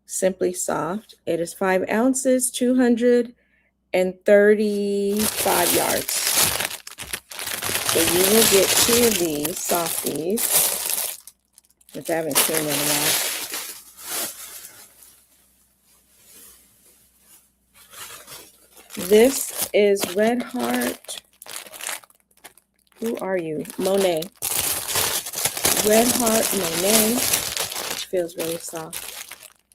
Simply Soft. It is 5 ounces, 235 yards. So you will get 2 of these softies, which I haven't seen in a while. This is Red Heart. Who are you? Monet. Red Heart Monet, which feels really soft.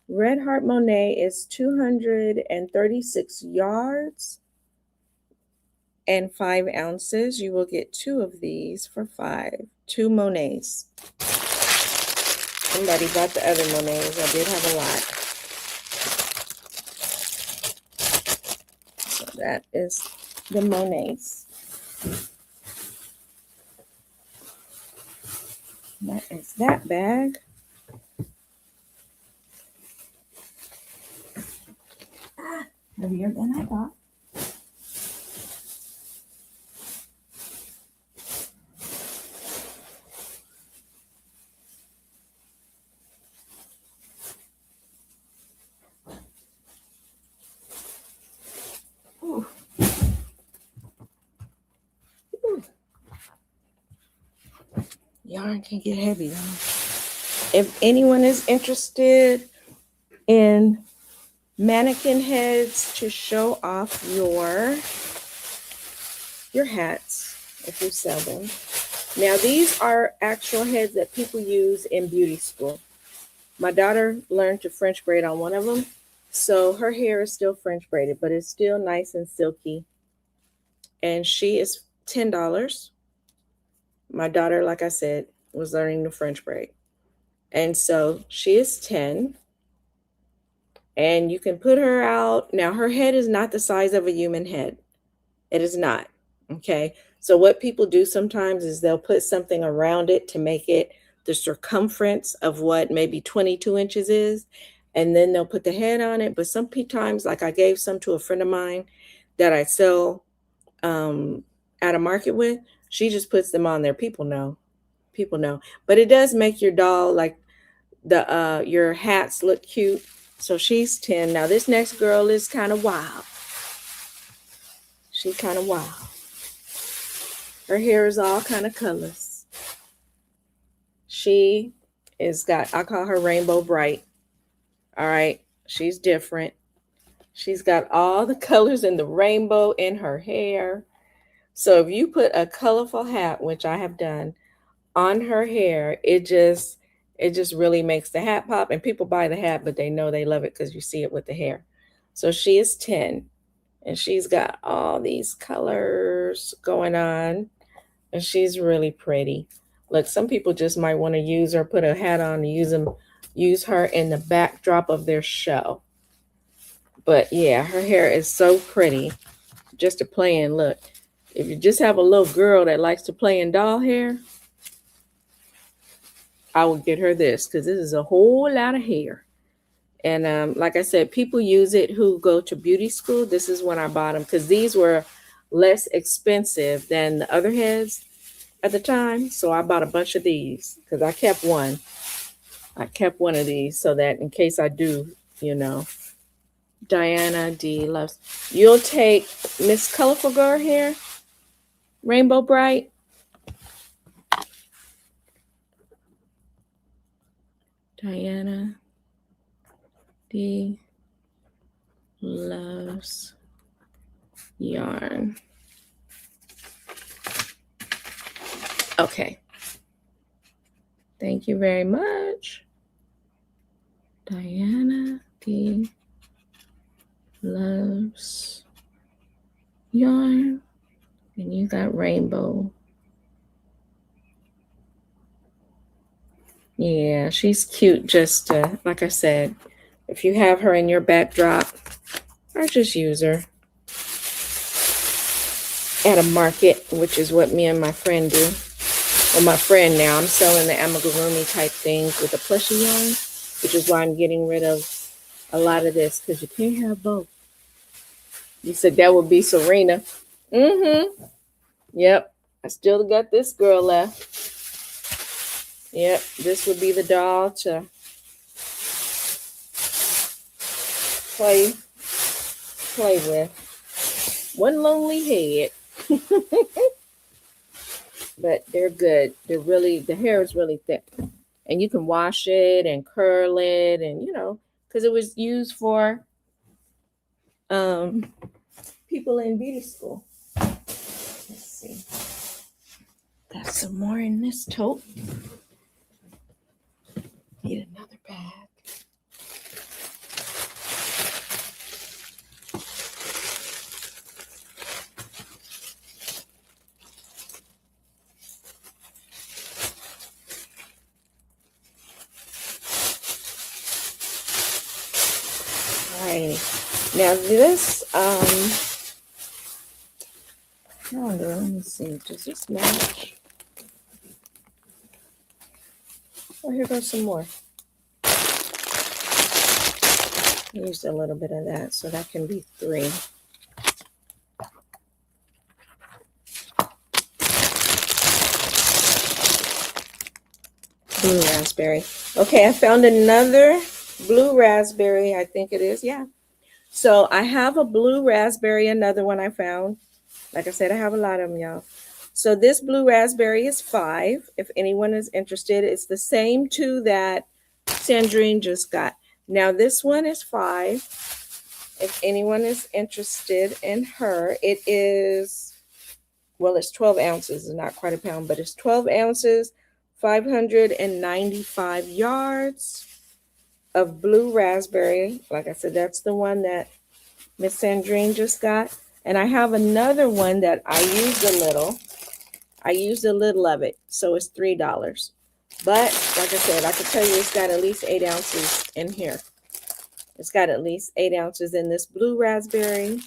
Red Heart Monet is 236 yards and 5 ounces. You will get 2 of these for $5. 2 Monets. Somebody bought the other Monets. I did have a lot. So that is the Monets. That is that bag. Heavier than I thought. yarn can get heavy though. If anyone is interested in mannequin heads to show off your hats, if you sell them. Now these are actual heads that people use in beauty school. My daughter learned to French braid on one of them, so her hair is still French braided, but it's still nice and silky. And she is $10. My daughter, like I said, was learning the French braid. And so she is 10. And you can put her out. Now, her head is not the size of a human head. It is not. Okay. So what people do sometimes is they'll put something around it to make it the circumference of what maybe 22 inches is. And then they'll put the head on it. But sometimes, like I gave some to a friend of mine that I sell at a market with, she just puts them on there. People know. But it does make your doll, like your hats, look cute. So she's 10. Now this next girl is kind of wild. She's kind of wild. Her hair is all kind of colors. She is got, I call her Rainbow Bright. All right. She's different. She's got all the colors in the rainbow in her hair. So if you put a colorful hat, which I have done, on her hair, it just really makes the hat pop. And people buy the hat, but they know they love it because you see it with the hair. So she is 10, and she's got all these colors going on, and she's really pretty. Look, some people just might want to use her, put a hat on, and use her in the backdrop of their show. But yeah, her hair is so pretty. Just to play in. Look, if you just have a little girl that likes to play in doll hair, I will get her this, because this is a whole lot of hair. And like I said, people use it who go to beauty school. This is when I bought them, because these were less expensive than the other heads at the time. So I bought a bunch of these because I kept one. I kept one of these so that in case I do, Diana D loves. You'll take Miss Colorful Girl hair, Rainbow Bright. Diana D loves yarn. Okay. Thank you very much. Diana D loves yarn. And you got Rainbow. Yeah, she's cute. Just like I said, if you have her in your backdrop, or just use her at a market, which is what me and my friend do. Well, my friend now, I'm selling the amigurumi type things with the plushie yarn, which is why I'm getting rid of a lot of this, because you can't have both. You said that would be Serena. Yep, I still got this girl left. Yep, this would be the doll to play with. One lonely head. But they're good. The hair is really thick. And you can wash it and curl it, and because it was used for people in beauty school. Let's see. Got some more in this tote. Need another bag. Now this calendar, let me see, does this match? Oh, here goes some more. Used a little bit of that, so that can be 3. Blue raspberry. Okay, I found another blue raspberry, I think it is, yeah. So I have a blue raspberry, another one I found. Like I said, I have a lot of them, y'all. So this blue raspberry is $5. If anyone is interested, it's the same two that Sandrine just got. Now this one is $5. If anyone is interested in her, it is, well, it's 12 ounces. It's not quite a pound, but it's 12 ounces, 595 yards of blue raspberry. Like I said, that's the one that Miss Sandrine just got. And I have another one that I used a little. I used a little of it, so it's $3. But like I said, I can tell you it's got at least 8 ounces in here. It's got at least 8 ounces in this blue raspberry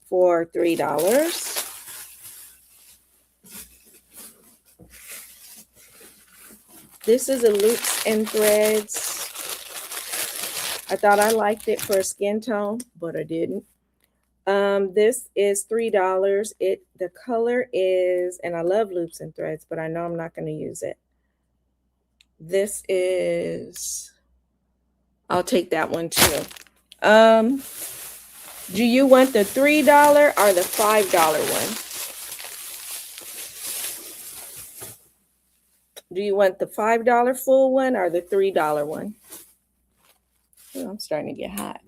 for $3. This is a loops and threads. I thought I liked it for a skin tone, but I didn't. This is $3. The color is, and I love loops and threads, but I know I'm not going to use it. This is, I'll take that one too. Do you want the $3 or the $5 one? Do you want the $5 full one or the $3 one? Oh, I'm starting to get hot.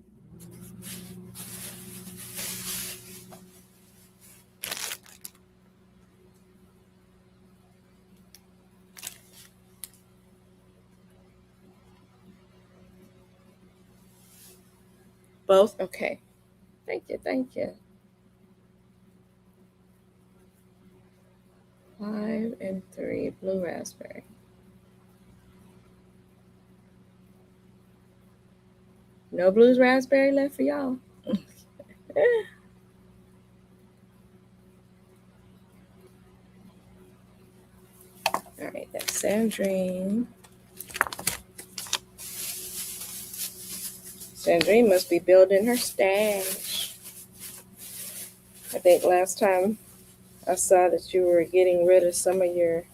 Both? Okay. Thank you. Thank you. 5 and 3 blue raspberry. No blues raspberry left for y'all. All right, that's Sandrine. Sandrine must be building her stash. I think last time I saw that you were getting rid of some of your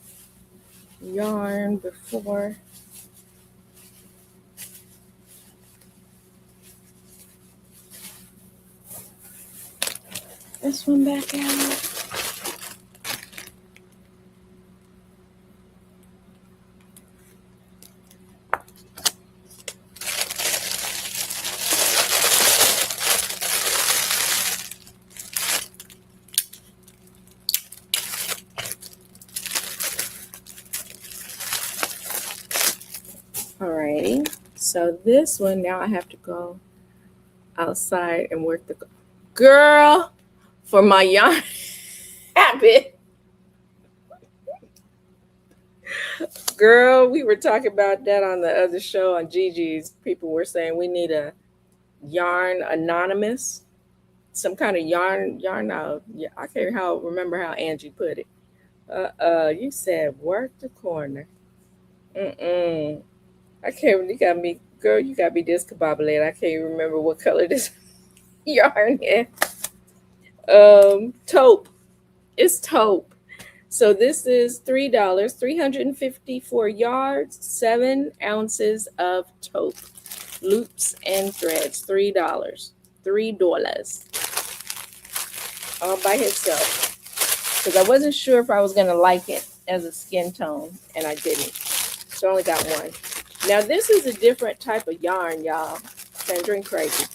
yarn before. This one back out. Alrighty, so this one, now I have to go outside and work the girl for my yarn habit. Girl, we were talking about that on the other show on Gigi's. People were saying we need a yarn anonymous, some kind of yarn out. Yeah, I can't remember how Angie put it. You said work the corner. I can't. You got me, girl. You got me discombobulated. I can't remember what color this yarn is. Taupe. It's taupe. So this is $3, 354 yards, 7 ounces of taupe, loops and threads. $3, $3, all by itself. Because I wasn't sure if I was gonna like it as a skin tone, and I didn't. So I only got one. Now this is a different type of yarn, y'all. Sandrine crazy.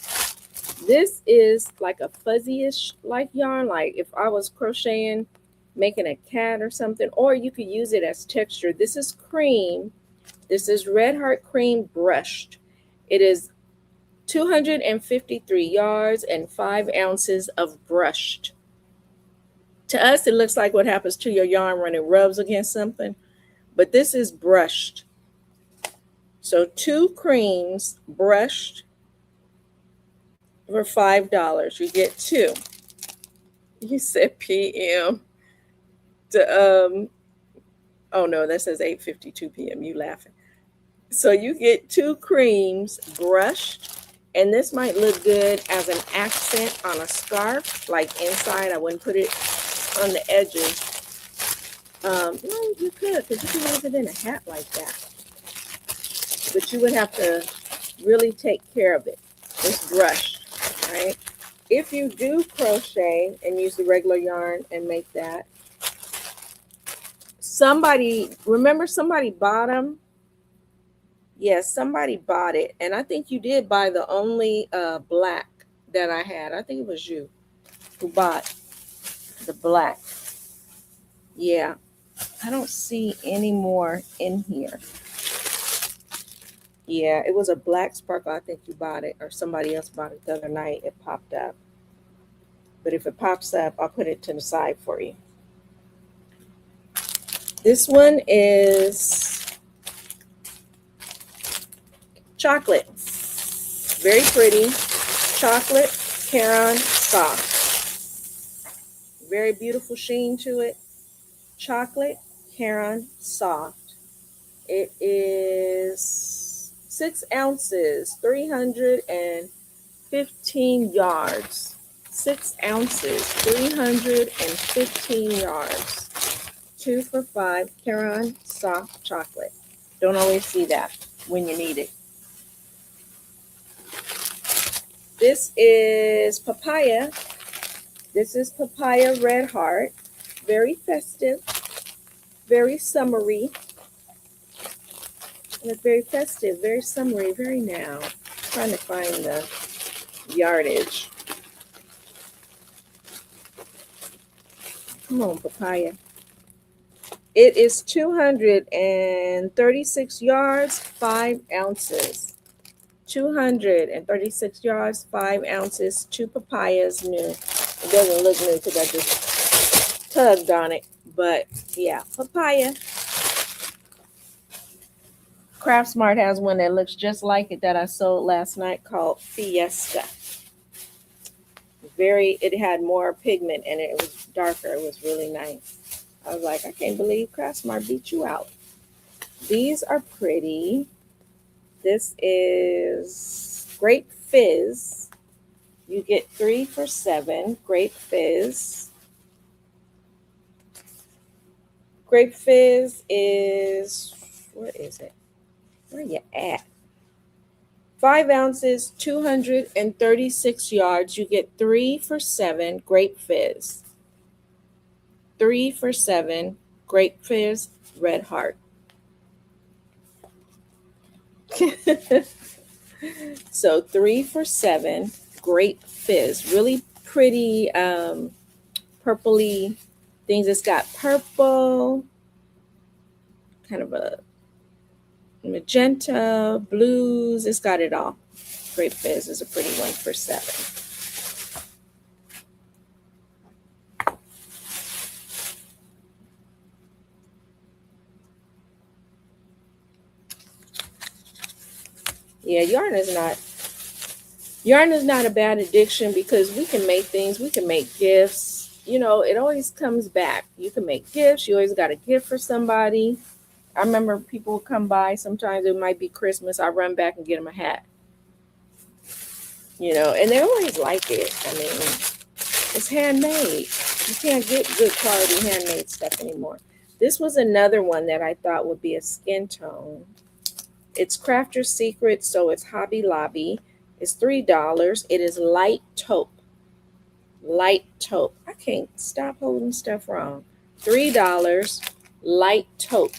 This is like a fuzzy-ish like yarn, like if I was crocheting, making a cat or something, or you could use it as texture. This is cream. This is Red Heart Cream brushed. It is 253 yards and 5 ounces of brushed. To us, it looks like what happens to your yarn when it rubs against something, but this is brushed. So 2 creams brushed for $5. You get 2. You said PM. Oh no, that says 8:52 p.m. You laughing. So you get 2 creams brushed, and this might look good as an accent on a scarf, like inside. I wouldn't put it on the edges. No, you could, because you can use it in a hat like that. But you would have to really take care of it. It's brushed, right? If you do crochet and use the regular yarn and make that, remember somebody bought them? Yes, somebody bought it. And I think you did buy the only black that I had. I think it was you who bought the black. Yeah, I don't see any more in here. Yeah, it was a black sparkle. I think you bought it or somebody else bought it the other night. It popped up. But if it pops up, I'll put it to the side for you. This one is chocolate. Very pretty. Chocolate, Caron soft. Very beautiful sheen to it. Chocolate, Caron soft. It is 6 ounces, 315 yards. 6 ounces, 315 yards. 2 for $5, Caron soft chocolate. Don't always see that when you need it. This is papaya. This is papaya red heart. Very festive, very summery. And it's very festive, very summery, very now. I'm trying to find the yardage. Come on, papaya. It is 236 yards, 5 ounces. 236 yards, 5 ounces, 2 papayas new. It doesn't look new because I just tugged on it. But yeah, papaya. Craftsmart has one that looks just like it that I sold last night called Fiesta. It had more pigment and it was darker. It was really nice. I was like, I can't believe Craftsmart beat you out. These are pretty. This is Grape Fizz. You get 3 for $7. Grape Fizz. Grape Fizz is, what is it? Where you at? 5 ounces, 236 yards. You get 3 for $7. Grape Fizz. 3 for $7. Grape Fizz, red heart. So 3 for $7. Grape Fizz. Really pretty purpley things. It's got purple, kind of a magenta, blues. It's got it all. Grape Fizz is a pretty one for $7. Yeah, yarn is not a bad addiction because we can make things, we can make gifts. You know, it always comes back. You can make gifts. You always got a gift for somebody. I remember people would come by. Sometimes it might be Christmas. I run back and get them a hat. You know, and they always like it. I mean, it's handmade. You can't get good quality handmade stuff anymore. This was another one that I thought would be a skin tone. It's Crafter's Secret, so it's Hobby Lobby. It's $3. It is light taupe. Light taupe. I can't stop holding stuff wrong. $3, light taupe.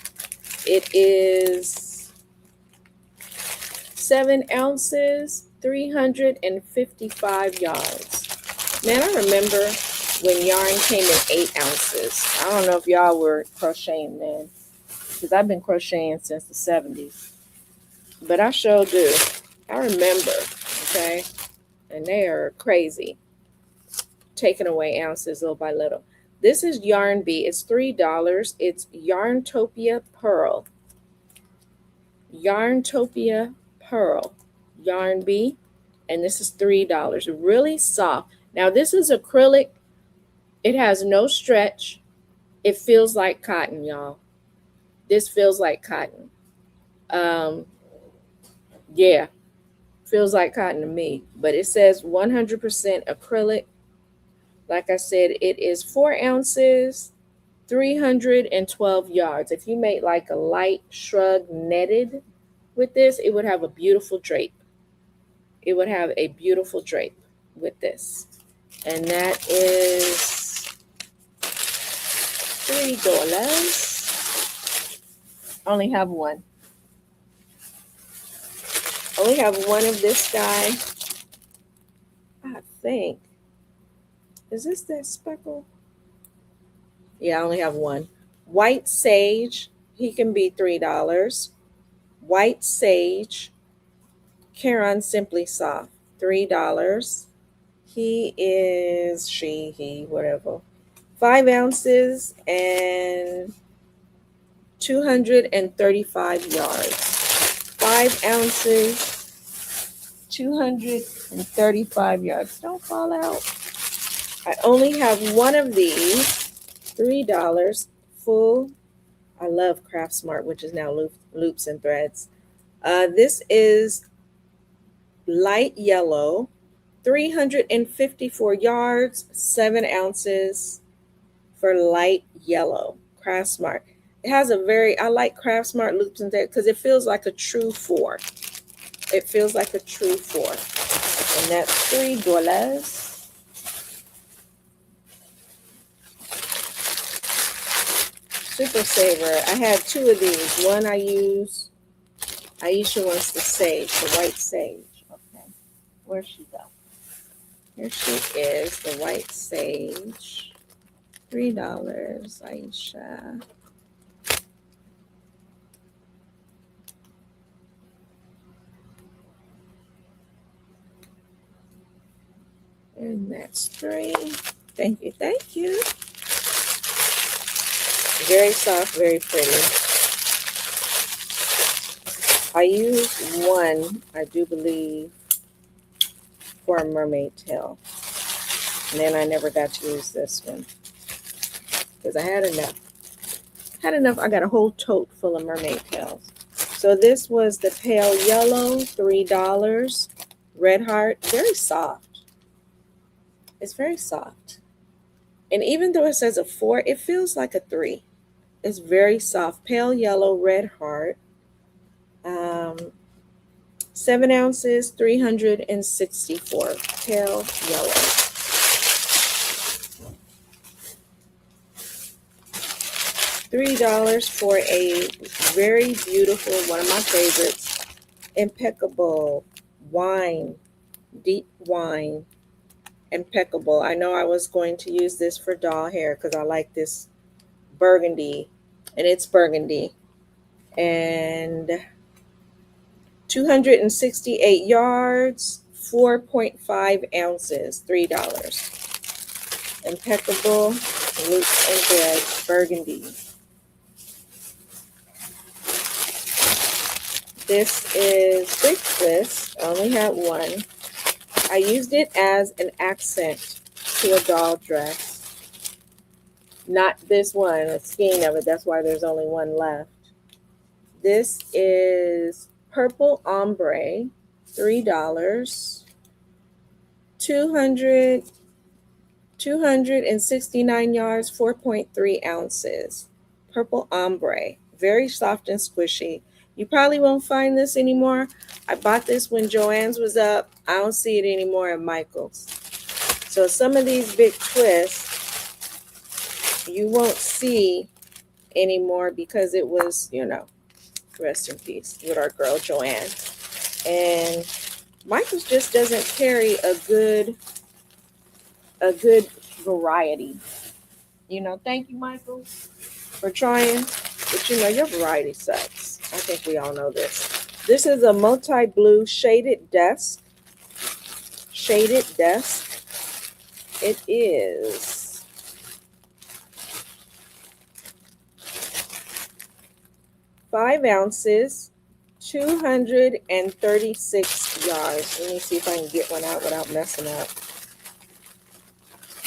It is 7 ounces, 355 yards. Man, I remember when yarn came in 8 ounces. I don't know if y'all were crocheting then, because I've been crocheting since the 70s. But I sure do. I remember, okay? And they are crazy. Taking away ounces little by little. This is Yarn Bee. It's $3. It's Yarntopia Pearl. Yarntopia Pearl. Yarn Bee. And this is $3. Really soft. Now, this is acrylic. It has no stretch. It feels like cotton, y'all. This feels like cotton. Yeah, feels like cotton to me, but it says 100% acrylic. Like I said, it is 4 ounces, 312 yards. If you made like a light shrug netted with this, it would have a beautiful drape. It would have a beautiful drape with this. And that is $3. Only have one. Only have one of this guy. I think. Is this that speckle? Yeah, I only have one. White sage. He can be $3. White sage. Caron Simply Soft. $3. He, whatever. 5 ounces and 235 yards. 5 ounces, 235 yards. Don't fall out. I only have one of these. $3. Full. I love Craft Smart, which is now Loops and Threads. This is light yellow. 354 yards, 7 ounces for light yellow. Craft Smart. It has I like Craft Smart Loops and Threads because it feels like a true 4. It feels like a true 4. And that's $3. Super Saver. I had 2 of these. One I use. Aisha wants the sage, the white sage. Okay. Where'd she go? Here she is, the white sage. $3, Aisha. And that's 3. Thank you, thank you. Very soft, very pretty. I used one, I do believe, for a mermaid tail. And then I never got to use this one because I had enough. I got a whole tote full of mermaid tails. So this was the pale yellow, $3. Red heart, very soft. It's very soft. And even though it says a 4, it feels like a 3. It's very soft. Pale yellow, red heart. 7 ounces, 364. Pale yellow. $3 for a very beautiful, one of my favorites, impeccable wine, deep wine, impeccable. I know I was going to use this for doll hair because I like this burgundy, and it's burgundy. And 268 yards, 4.5 ounces, $3. Impeccable loops and threads, burgundy. This is Big Twist. I only had one. I used it as an accent to a doll dress. Not this one, a skein of it. That's why there's only one left. This is Purple Ombre, $3. 269 yards, 4.3 ounces. Purple Ombre, very soft and squishy. You probably won't find this anymore. I bought this when Joann's was up. I don't see it anymore at Michael's. So some of these big twists you won't see anymore because it was, rest in peace with our girl Joanne. And Michael's just doesn't carry a good variety. Thank you, Michael, for trying. But your variety sucks. I think we all know this. This is a multi-blue shaded desk. Shaded desk. It is five ounces, 236 yards. Let me see if I can get one out without messing up.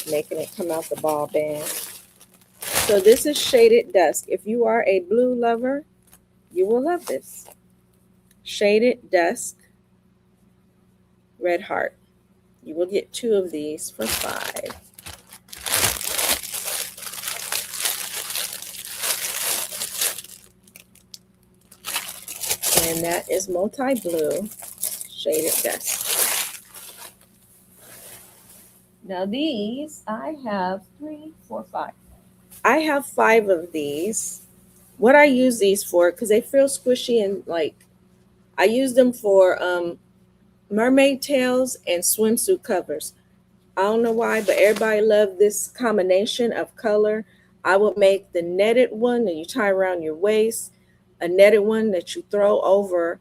Making it come out the ball band. So this is shaded dusk. If you are a blue lover, you will love this. Shaded dusk, red heart. You will get 2 of these for $5. And that is multi-blue, shaded dusk. Now these, I have 3, 4, 5. I have 5 of these. what I use these for, because they feel squishy, and like I use them for mermaid tails and swimsuit covers. I don't know why, but everybody loved this combination of color. I would make the netted one that you tie around your waist, a netted one that you throw over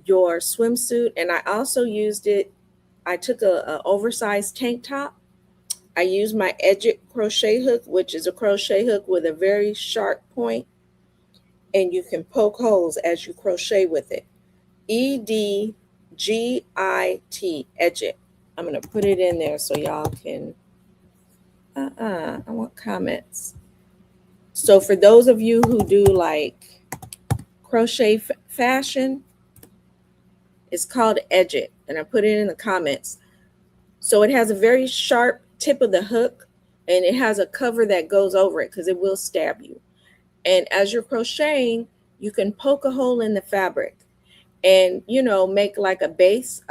your swimsuit. And I also used it, I took a oversized tank top. I used my edget crochet hook, which is a crochet hook with a very sharp point, and you can poke holes as you crochet with it. EDGIT, edget. I'm going to put it in there so y'all can, I want comments. So for those of you who do like crochet fashion, it's called edget, and I put it in the comments. So it has a very sharp tip of the hook, and it has a cover that goes over it because it will stab you. And as you're crocheting, you can poke a hole in the fabric and, you know, make like a base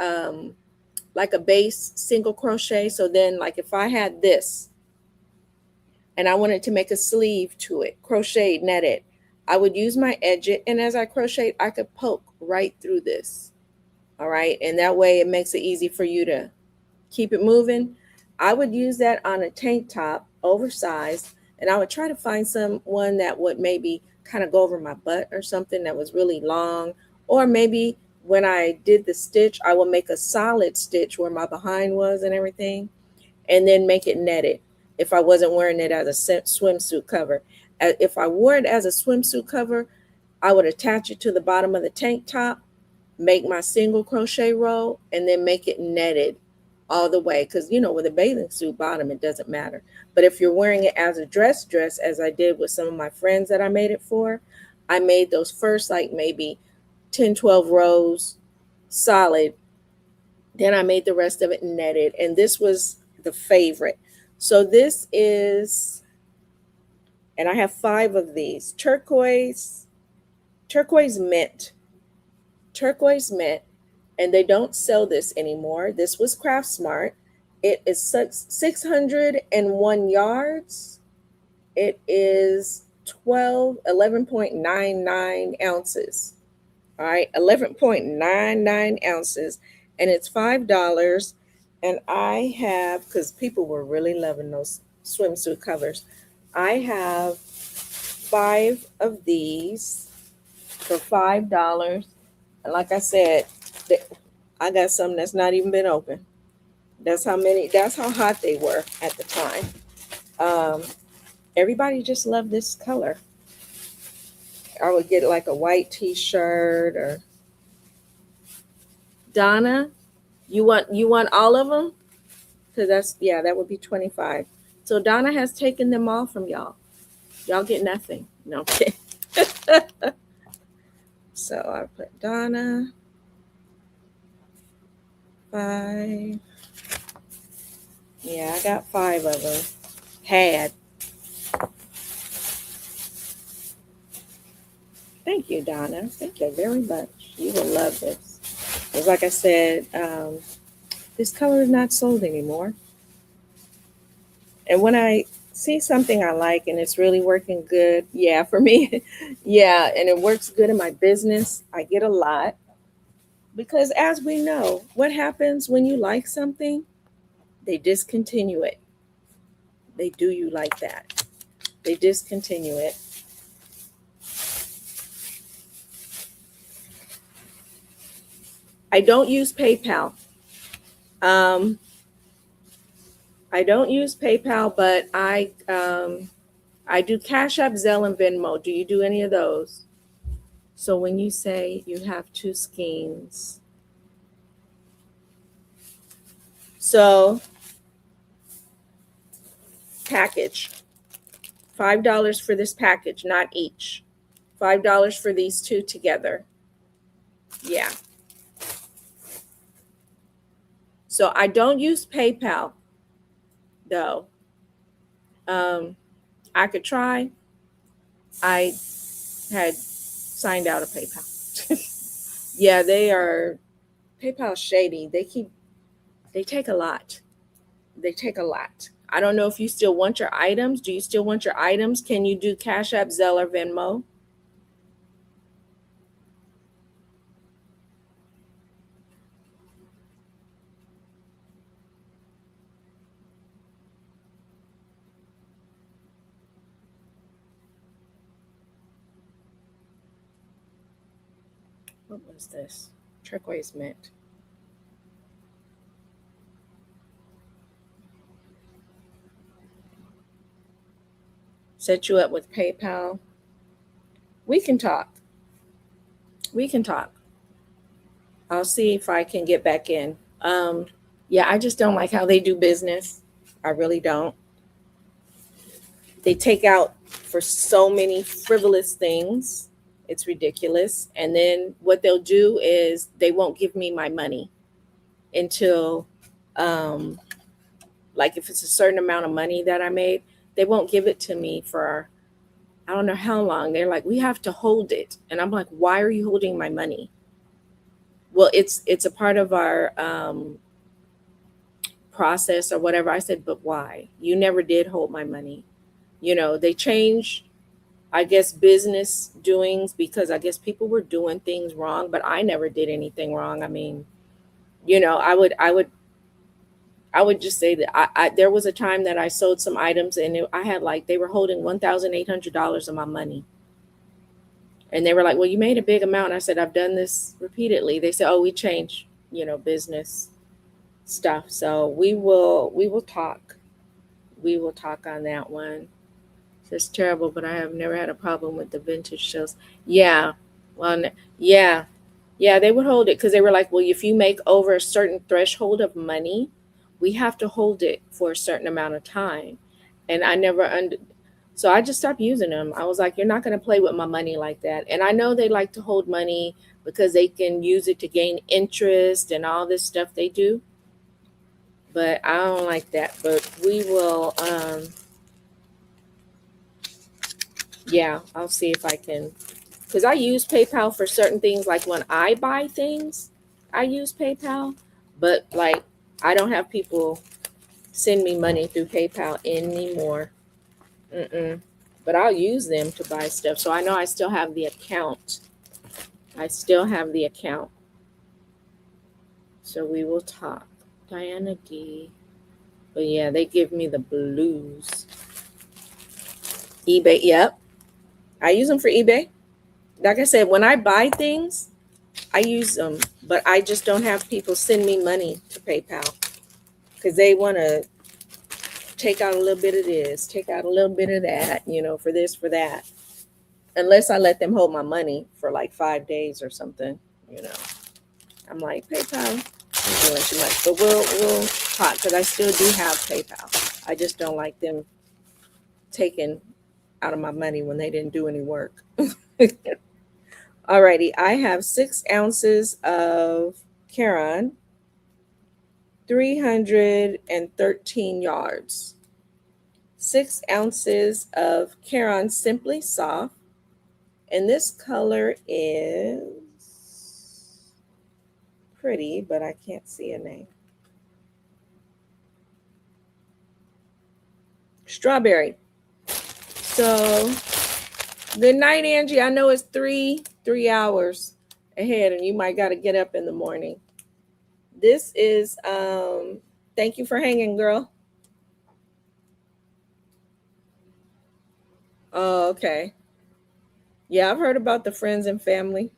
single crochet. So then, like if I had this and I wanted to make a sleeve to it, crochet netted, I would use my edget, and as I crochet, I could poke right through this. All right, and that way it makes it easy for you to keep it moving. I would use that on a tank top, oversized, and I would try to find someone that would maybe kind of go over my butt or something that was really long. Or maybe when I did the stitch, I would make a solid stitch where my behind was and everything, and then make it netted if I wasn't wearing it as a swimsuit cover. If I wore it as a swimsuit cover, I would attach it to the bottom of the tank top, make my single crochet row, and then make it netted all the way, because you know, with a bathing suit bottom it doesn't matter. But if you're wearing it as a dress, as I did with some of my friends that I made it for, I made those first like maybe 10-12 rows solid, then I made the rest of it netted, and this was the favorite. So this is, and I have 5 of these, turquoise mint, and they don't sell this anymore. This was Craft Smart. It is 601 yards. It is 11.99 ounces. All right, 11.99 ounces, and it's $5. And I have, because people were really loving those swimsuit covers, I have 5 of these for $5. And like I said, I got some that's not even been open. That's how hot they were at the time. Everybody just loved this color. I would get like a white t-shirt. Or Donna, you want all of them? Because that would be 25. So Donna has taken them all from y'all. Y'all get nothing. No, okay. So I put Donna 5. Yeah, I got 5 of them. Thank you, Donna. Thank you very much. You will love this. Because like I said, this color is not sold anymore. And when I see something I like and it's really working good, yeah, for me, yeah, and it works good in my business, I get a lot. Because as we know, what happens when you like something? They discontinue it. They do you like that. They discontinue it. I don't use PayPal. But I do Cash App, Zelle, and Venmo. Do you do any of those? So when you say you have 2 skeins, so package, $5 for this package, not each. $5 for these 2 together. Yeah. So I don't use PayPal, though. I could try. I had signed out of PayPal. Yeah, PayPal shady. They take a lot. I don't know if you still want your items. Do you still want your items? Can you do Cash App, Zelle, or Venmo? What was this? Turquoise mint. Set you up with PayPal. We can talk. We can talk. I'll see if I can get back in. Yeah, I just don't like how they do business. I really don't. They take out for so many frivolous things. It's ridiculous. And then what they'll do is they won't give me my money until, um, like, if it's a certain amount of money that I made, they won't give it to me for I don't know how long. They're like, we have to hold it. And I'm like, why are you holding my money? Well, it's a part of our process or whatever. I said, but why? You never did hold my money. They change, I guess, business doings because I guess people were doing things wrong, but I never did anything wrong. I mean, I would just say that there was a time that I sold some items and I had like they were holding $1,800 of my money, and they were like, "Well, you made a big amount." I said, "I've done this repeatedly." They said, "Oh, we change, business stuff." So we will talk. We will talk on that one. It's terrible, but I have never had a problem with the vintage shows. Yeah, well, yeah, yeah, they would hold it because they were like, well, if you make over a certain threshold of money, we have to hold it for a certain amount of time. And I never under, so I just stopped using them. I was like, you're not going to play with my money like that. And I know they like to hold money because they can use it to gain interest and all this stuff they do, but I don't like that. But we will. Yeah, I'll see if I can, because I use PayPal for certain things. Like when I buy things, I use PayPal, but like I don't have people send me money through PayPal anymore. Mm-mm. But I'll use them to buy stuff. So I know I still have the account. I still have the account. So we will talk. Diana D. But yeah, they give me the blues. eBay. Yep. I use them for eBay. Like I said, when I buy things, I use them, but I just don't have people send me money to PayPal because they want to take out a little bit of this, take out a little bit of that, for this, for that. Unless I let them hold my money for like 5 days or something, you know. I'm like, PayPal, you're doing too much. But we'll talk because I still do have PayPal. I just don't like them taking out of my money when they didn't do any work. Alrighty, I have 6 ounces of Caron, 313 yards. 6 ounces of Caron Simply Soft, and this color is pretty, but I can't see a name. Strawberry. So, good night, Angie. I know it's three hours ahead, and you might got to get up in the morning. This is thank you for hanging, girl. Oh, okay. Yeah, I've heard about the friends and family.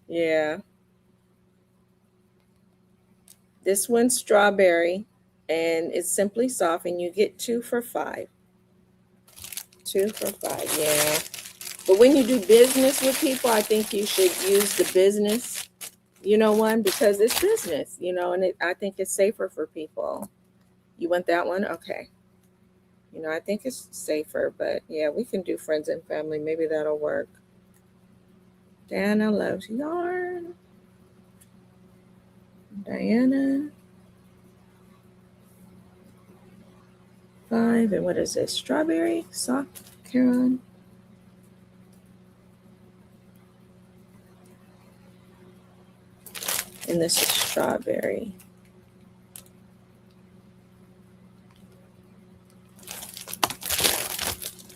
Yeah. This one's strawberry, and it's Simply Soft, and you get 2 for $5. 2 for $5, yeah. But when you do business with people, I think you should use the business, one, because it's business, and I think it's safer for people. You want that one? Okay. I think it's safer, but yeah, we can do friends and family. Maybe that'll work. Diana loves yarn. Diana. 5, and what is this? Strawberry? Soft Caron? And this is strawberry.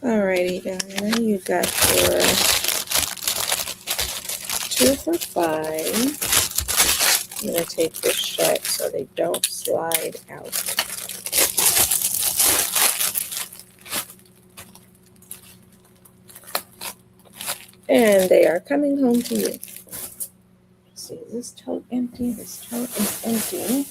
Alrighty, Diana, you got your 2 for $5. I'm going to take this shut so they don't slide out. And they are coming home to you. this tote empty? This tote is empty.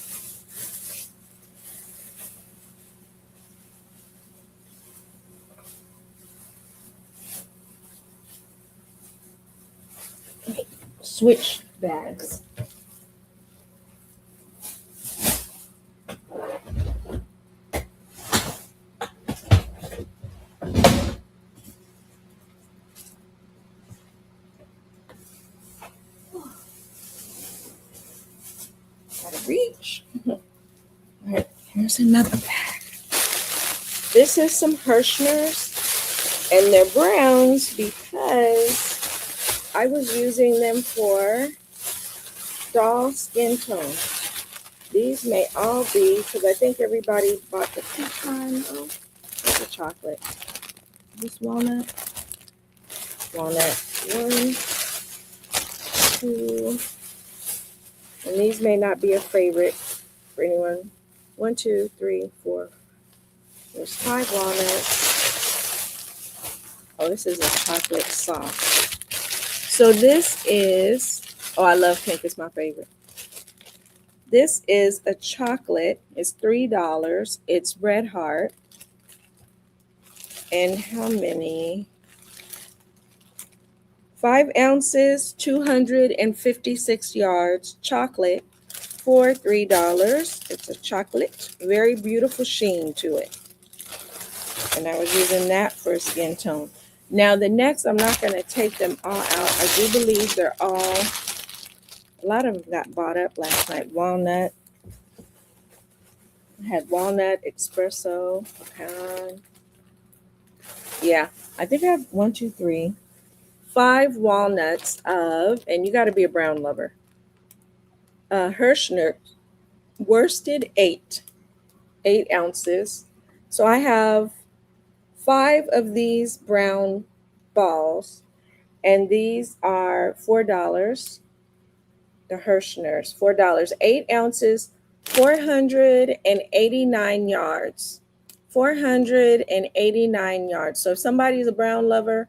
Switch bags. Gotta reach. All right, here's another bag. This is some Hirschners, and they're browns because I was using them for doll skin tone. These may all be, because I think everybody bought the pecan. Oh, there's a chocolate. This walnut. Walnut 1, 2, and these may not be a favorite for anyone. 1, 2, 3, 4. There's 5 walnuts. Oh, this is a chocolate sauce. So this is, oh, I love pink. It's my favorite. This is a chocolate. It's $3. It's Red Heart. And how many? 5 ounces, 256 yards, chocolate for $3. It's a chocolate, very beautiful sheen to it. And I was using that for skin tone. Now the next, I'm not going to take them all out. I do believe they're all, a lot of them got bought up last night. Walnut. I had walnut, espresso, pecan. Yeah, I think I have 1, 2, 3, 5 walnuts of, and you got to be a brown lover. Hirschner worsted 8 ounces. So I have 5 of these brown balls, and these are $4. The Hirschners, $4, 8 ounces, 489 yards. 489 yards. So if somebody's a brown lover,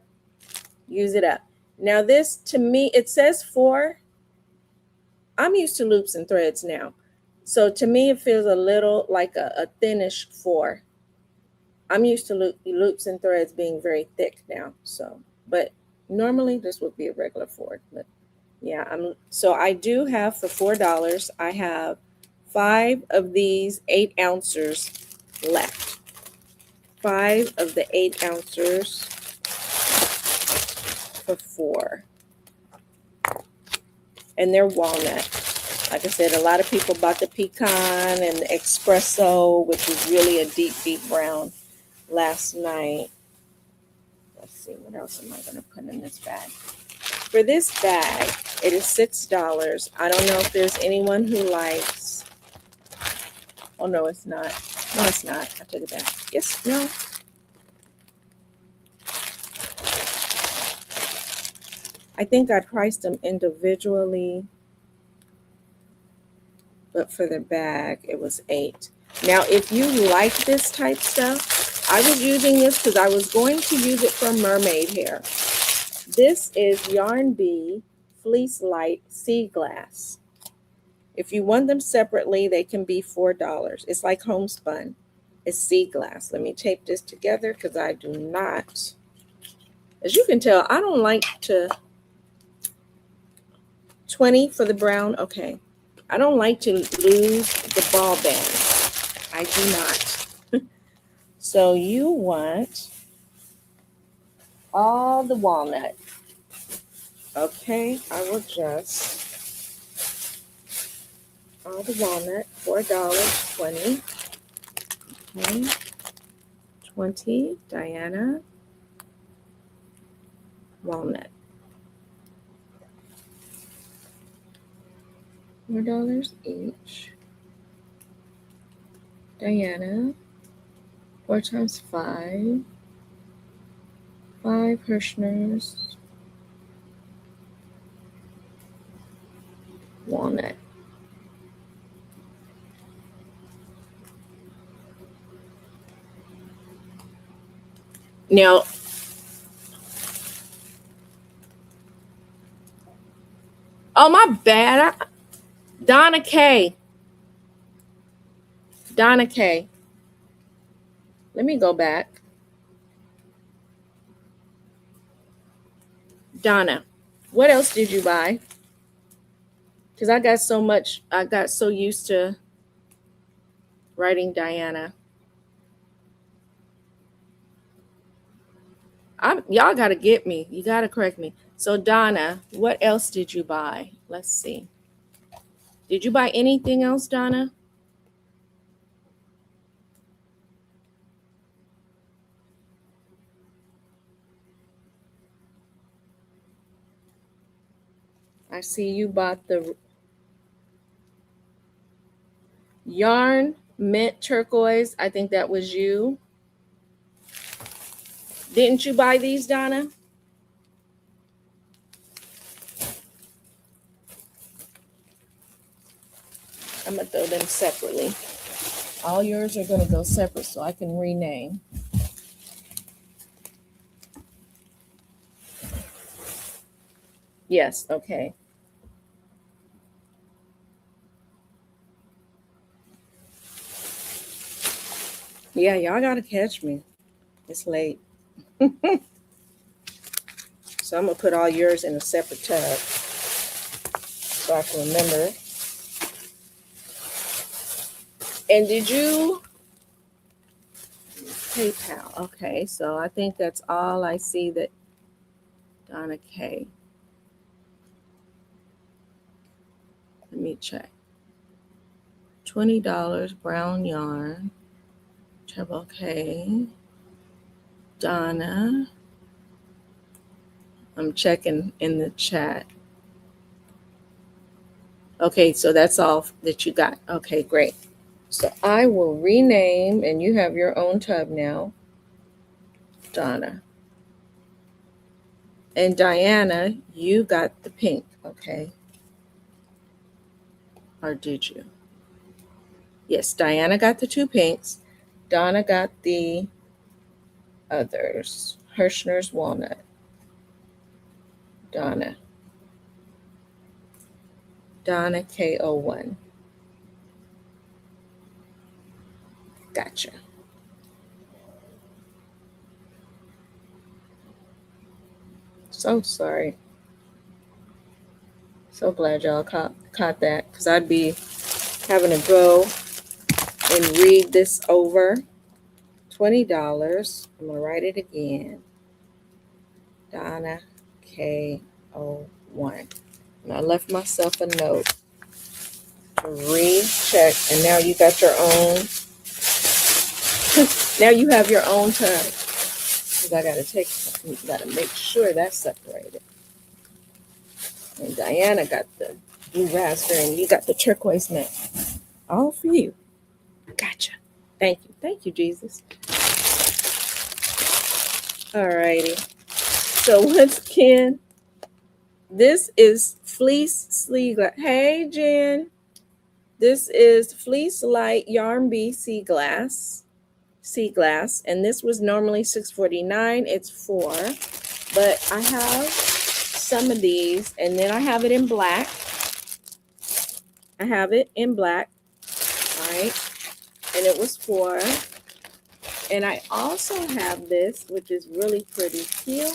use it up. Now this, to me, it says 4. I'm used to loops and threads now. So to me, it feels a little like a thinnish 4. I'm used to loops and threads being very thick now. So, but normally this would be a regular 4. But yeah, so I do have for $4, I have 5 of these 8 ounces left. 5 of the 8 ounces for $4. And they're walnut. Like I said, a lot of people bought the pecan and the espresso, which is really a deep, deep brown, last night. Let's see, what else am I going to put in this bag? For this bag, it is $6. I don't know if there's anyone who likes, oh no, it's not. No, it's not. I took it back. Yes, no. I think I priced them individually, but for the bag, it was $8. Now, if you like this type stuff, I was using this because I was going to use it for mermaid hair. This is Yarn Bee Fleece Light Sea Glass. If you want them separately, they can be $4. It's like homespun. It's sea glass. Let me tape this together because I do not, as you can tell, I don't like to, 20 for the brown. Okay. I don't like to lose the ball band. I do not. So you want all the walnut. Okay, I will just all the walnut, $4.20. Okay, 20 Diana walnut. $4 each. Diana, 4 times 5. 5 Hirschners. Walnut. Now, Oh, my bad. Donna K. Donna K. Let me go back. Donna, what else did you buy? Because I got so used to writing Diana. Y'all got to get me. You got to correct me. So, Donna, what else did you buy? Let's see. Did you buy anything else, Donna? I see you bought the yarn mint turquoise. I think that was you. Didn't you buy these, Donna? I'm going to throw them separately. All yours are going to go separate so I can rename. Yes, okay. Yeah, y'all got to catch me. It's late. So I'm going to put all yours in a separate tub so I can remember. And did you PayPal? Okay, so I think that's all I see that Donna K. Let me check. $20 brown yarn. Treble K. Donna. I'm checking in the chat. Okay, so that's all that you got. Okay, great. So I will rename, and you have your own tub now, Donna. And Diana, you got the pink, okay? Or did you? Yes, Diana got the 2 pinks. Donna got the others. Hirschner's walnut. Donna. Donna K01. Gotcha. So sorry. So glad y'all caught that, because I'd be having to go and read this over. $20. I'm going to write it again. Donna K01. And I left myself a note to recheck. And now you got your own. Now you have your own tub. Because I got to make sure that's separated. And Diana got the blue raspberry, and you got the turquoise mint. All for you. Gotcha. Thank you. Thank you, Jesus. All righty. So once again, this is fleece sleeve glass. Hey, Jen. This is fleece light yarn bee sea glass. And this was normally $6.49. It's $4, but I have some of these, and then I have it in black. All right, and it was $4. And I also have this, which is really pretty, teal.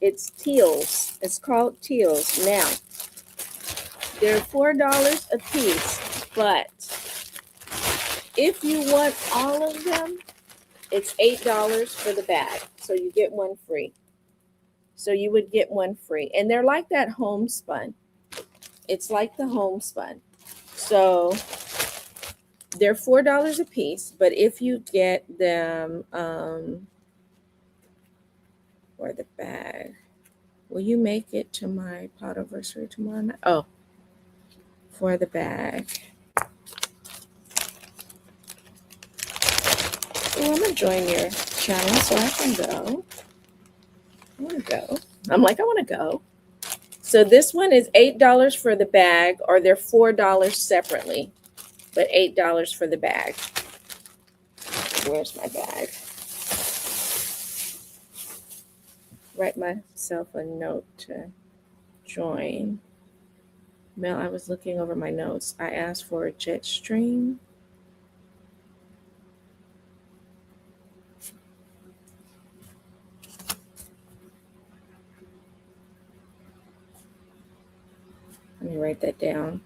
It's teals. It's called teals. Now, they're $4 a piece, but if you want all of them, it's $8 for the bag. So you get one free. So you would get one free. And they're like that homespun. It's like the homespun. So they're $4 a piece, but if you get them for the bag, will you make it to my potiversary tomorrow night? Oh, for the bag. Oh, I'm going to join your channel so I can go. I want to go. I'm like, I want to go. So this one is $8 for the bag, or they're $4 separately, but $8 for the bag. Where's my bag? Write myself a note to join. Mel, I was looking over my notes. I asked for a jet stream. Let me write that down.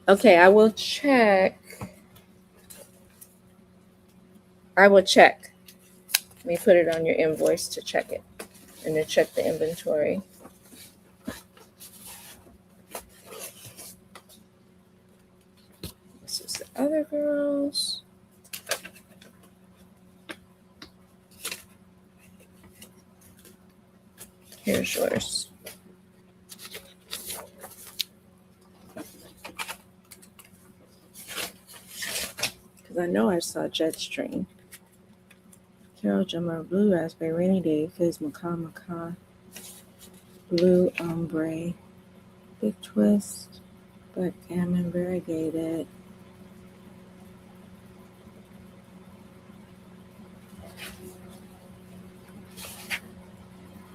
Okay, I will check. Let me put it on your invoice to check it and to check the inventory. This is the other girls. Here's yours. Because I know I saw Jetstream. Carol Jummer, Blue Raspberry, Rainy Day, Fizz, Macaw, Blue Ombre, Big Twist, Backgammon, Variegated.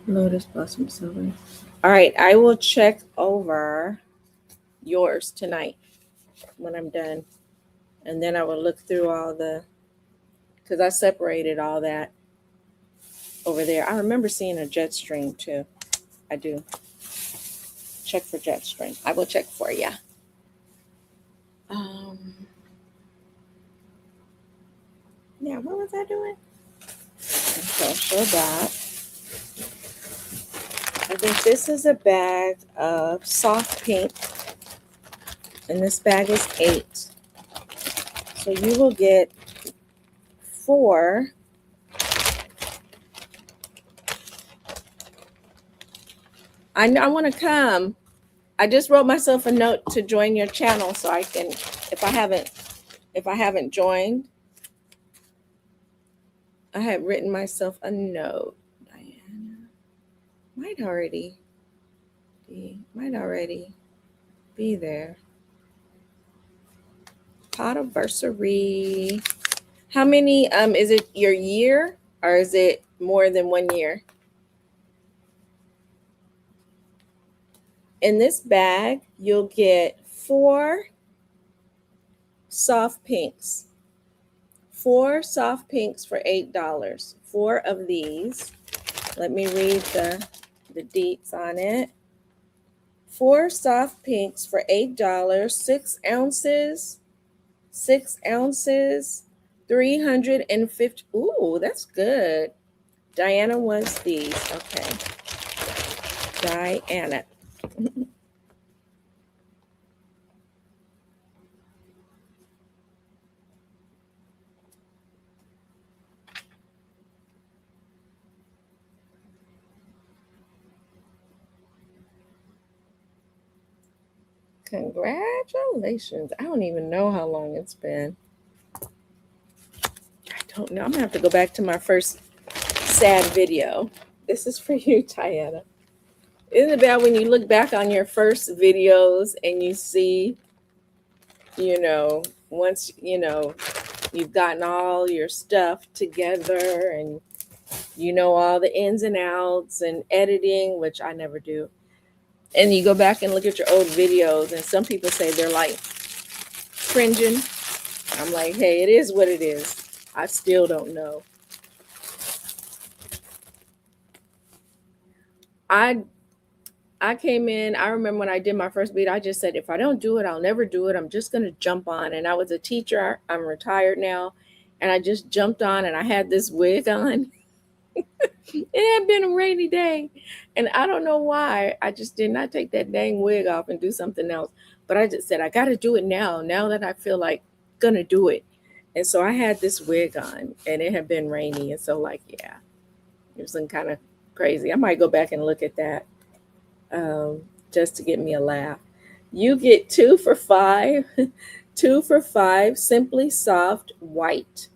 Lotus Blossom Silver. All right, I will check over yours tonight when I'm done. And then I will look through all the, because I separated all that over there. I remember seeing a jet stream too. I do. Check for jet stream. I will check for you. Yeah, what was I doing? Okay, show that. I think this is a bag of soft pink. And this bag is 8. So you will get 4. I want to come. I just wrote myself a note to join your channel so I can, if I haven't joined, I had written myself a note. Diana might already be there. Potiversary. How many, is it your year or is it more than 1 year? In this bag, you'll get 4 soft pinks. 4 soft pinks for $8. 4 of these. Let me read the deets on it. 4 soft pinks for $8. 6 ounces. 6 ounces. 350. Ooh, that's good. Diana wants these. Okay. Diana. Congratulations. I don't even know how long it's been. I don't know. I'm going to have to go back to my first sad video. This is for you, Diana. Isn't it bad when you look back on your first videos and you see, once, you've gotten all your stuff together and all the ins and outs and editing, which I never do. And you go back and look at your old videos and some people say they're like cringing. I'm like, hey, it is what it is. I still don't know. I came in, I remember when I did my first video, I just said, if I don't do it, I'll never do it. I'm just going to jump on. And I was a teacher. I'm retired now. And I just jumped on and I had this wig on. It had been a rainy day. And I don't know why. I just did not take that dang wig off and do something else. But I just said, I got to do it now that I feel like going to do it. And so I had this wig on and it had been rainy. And so yeah, it was kind of crazy. I might go back and look at that. Just to get me a laugh. You get 2 for $5. 2 for $5. Simply Soft White.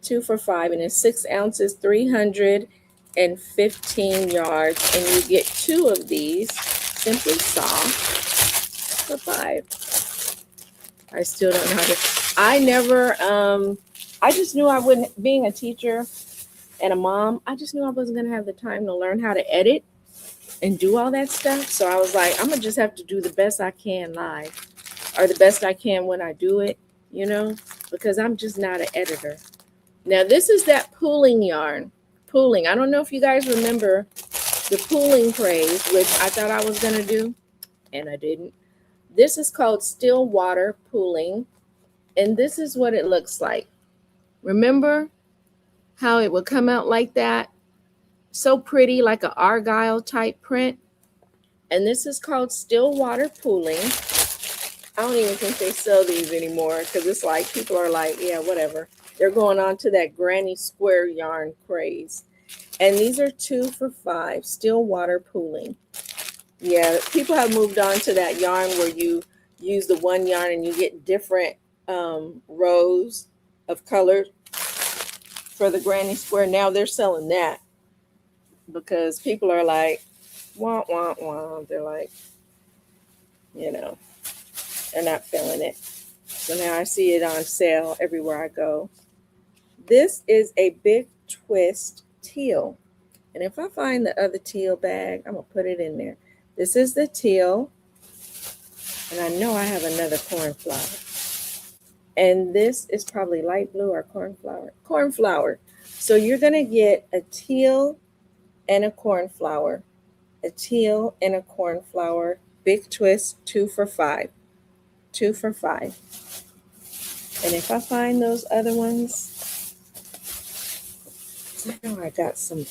2 for $5. And it's 6 ounces, 315 yards. And you get 2 of these. Simply Soft for $5. I still don't know how to. I never. I just knew I wouldn't. Being a teacher, and a mom, I just knew I wasn't going to have the time to learn how to edit and do all that stuff. So I was like, I'm going to just have to do the best I can live, or the best I can when I do it, you know, because I'm just not an editor. Now, this is that pooling yarn. Pooling. I don't know if you guys remember the pooling craze, which I thought I was going to do, and I didn't. This is called still water pooling, and this is what it looks like. Remember how it would come out like that? So pretty, like an argyle type print. And this is called still water pooling. I don't even think they sell these anymore, because it's like people are like, yeah, whatever. They're going on to that granny square yarn craze. And these are 2 for $5, still water pooling. Yeah, people have moved on to that yarn where you use the one yarn and you get different rows of color for the granny square. Now they're selling that because people are like, wah, wah, wah. They're like, you know, they're not feeling it. So now I see it on sale everywhere I go. This is a big twist teal. And if I find the other teal bag, I'm going to put it in there. This is the teal. And I know I have another cornflower. And this is probably light blue or cornflower. Cornflower. So you're going to get a teal and a cornflower. A teal and a cornflower. Big twist, 2 for $5. 2 for $5. And if I find those other ones, I know I got some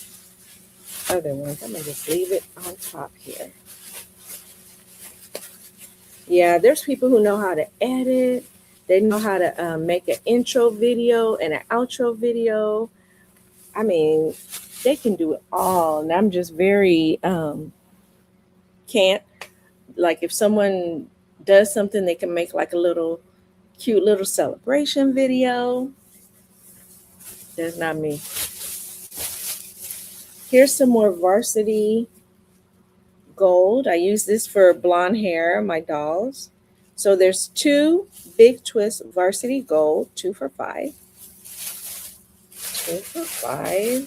other ones. I'm going to just leave it on top here. Yeah, there's people who know how to edit. They know how to make an intro video and an outro video. I mean, they can do it all. And I'm just very can't. Like if someone does something, they can make like a little cute little celebration video. That's not me. Here's some more varsity gold. I use this for blonde hair, my dolls. So there's 2 big twist varsity gold, 2 for $5. 2 for $5.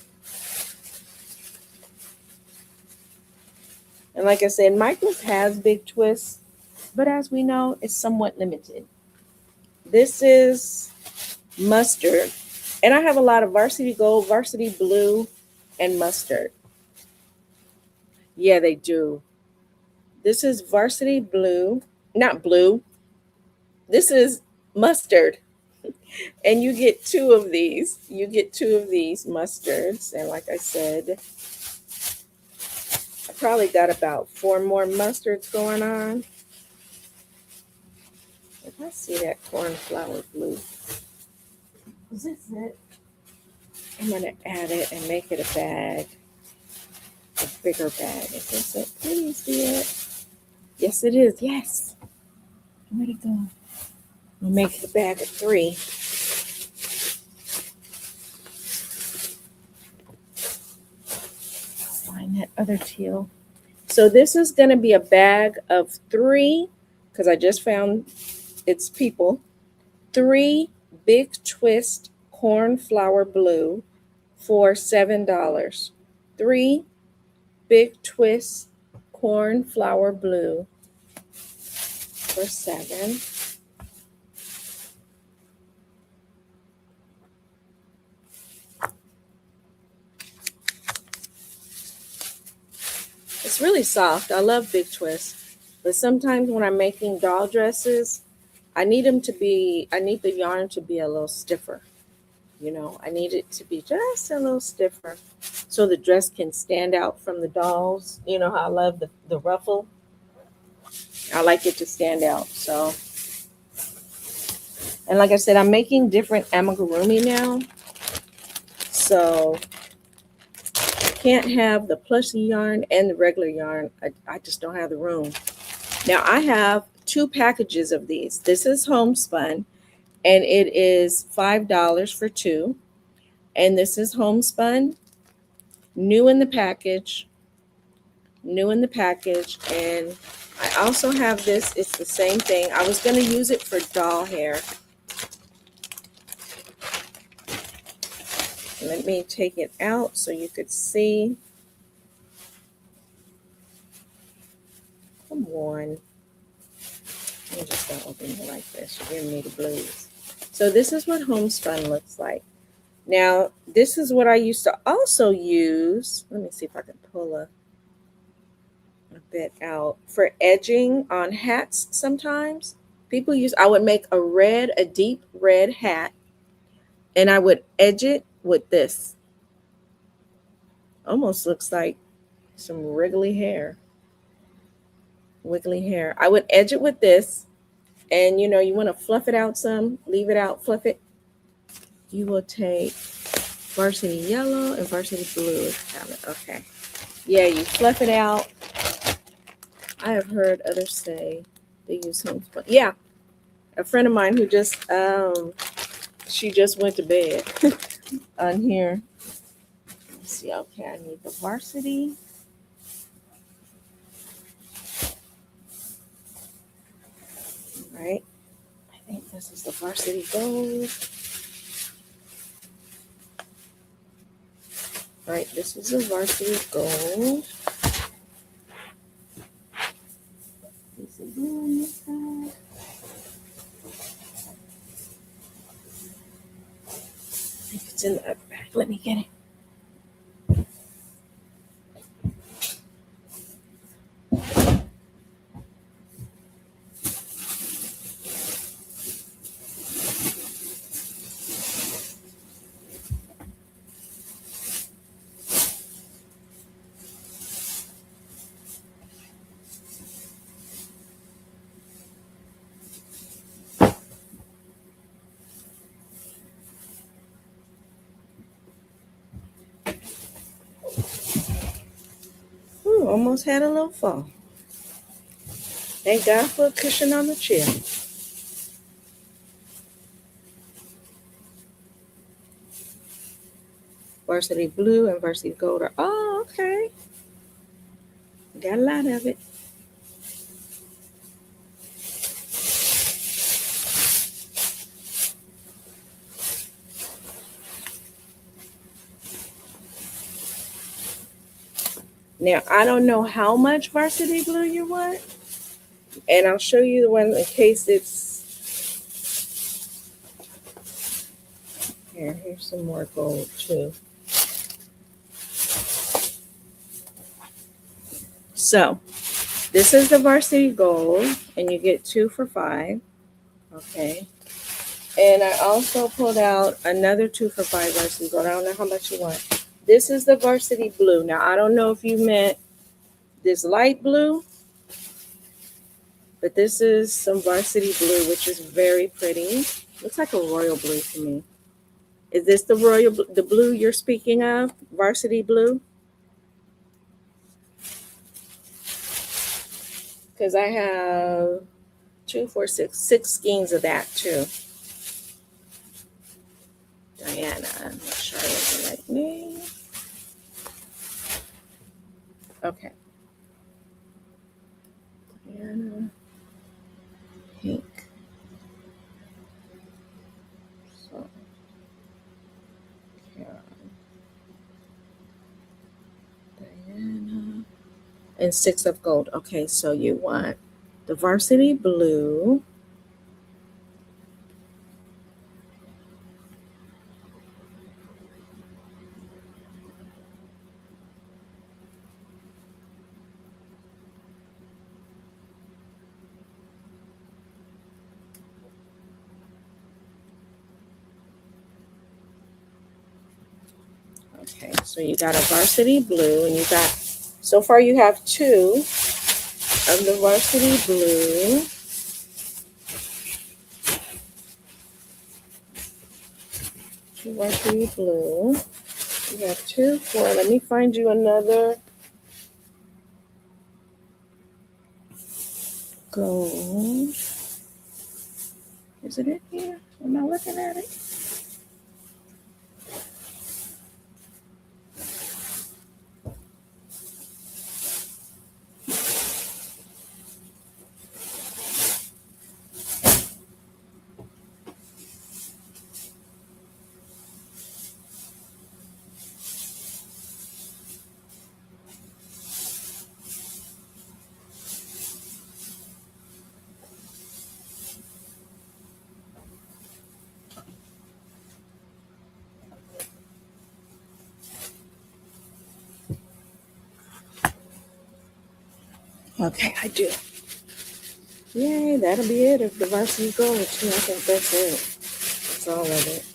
And like I said, Michaels has big twists, but as we know, it's somewhat limited. This is mustard. And I have a lot of varsity gold, varsity blue, and mustard. Yeah, they do. This is varsity blue, not blue. This is mustard. And you get 2 of these. You get 2 of these mustards. And like I said, I probably got about 4 more mustards going on. If I see that cornflower blue, is this it? I'm going to add it and make it a bag. A bigger bag. Is this it? Please be it. Yes, it is. Yes. Where'd it go? I'll make it a bag of 3. Find that other teal. So this is going to be a bag of 3, because I just found it's people. 3 big twist cornflower blue for $7. 3 big twist cornflower blue for $7. It's really soft. I love big twists, but sometimes when I'm making doll dresses, I need the yarn to be a little stiffer. You know, I need it to be just a little stiffer so the dress can stand out from the dolls. You know how I love the ruffle? I like it to stand out. So, and like I said, I'm making different amigurumi now. So I can't have the plushy yarn and the regular yarn. I just don't have the room. Now I have 2 packages of these. This is homespun, and it is $5 for 2. And this is homespun, new in the package. And I also have this. It's the same thing. I was going to use it for doll hair. Let me take it out so you could see. Come on. I'm just going to open it like this. You're giving me the blues. So this is what homespun looks like. Now, this is what I used to also use. Let me see if I can pull a bit out. For edging on hats sometimes. I would make a deep red hat, and I would edge it with this. Almost looks like some wiggly hair. I would edge it with this, and you want to fluff it out some, leave it out, fluff it. You will take varsity yellow and varsity blue. Okay. Yeah, you fluff it out. I have heard others say they use homespun. Yeah, a friend of mine who she just went to bed on here. Let's see. Okay, I need the varsity. All right. I think this is the varsity gold. All right, this is the varsity gold. This is blue on this side. I think it's in the upper back. Let me get it. Ooh, almost had a little fall. Thank God for a cushion on the chair. Varsity blue and varsity gold are, oh, okay. Got a lot of it. Now, I don't know how much varsity blue you want, and I'll show you the one in case it's, here's some more gold too. So, this is the varsity gold, and you get 2 for $5, okay? And I also pulled out another 2 for $5 varsity gold. I don't know how much you want. This is the varsity blue. Now, I don't know if you meant this light blue, but this is some varsity blue, which is very pretty. Looks like a royal blue to me. Is this the blue you're speaking of? Varsity blue? Because I have 2, 4, 6 skeins of that too. Diana, I'm not sure looking like me. Okay. Diana, pink. So, Diana. And 6 of gold. Okay, so you want the varsity blue. Okay, so you got a varsity blue, and you got, so far you have 2 of the varsity blue. Varsity blue. You have 2, 4. Let me find you another gold. Is it in here? Am I looking at it? Okay, I do. Yay, that'll be it of the varsity gold too. I think that's it. That's all of it.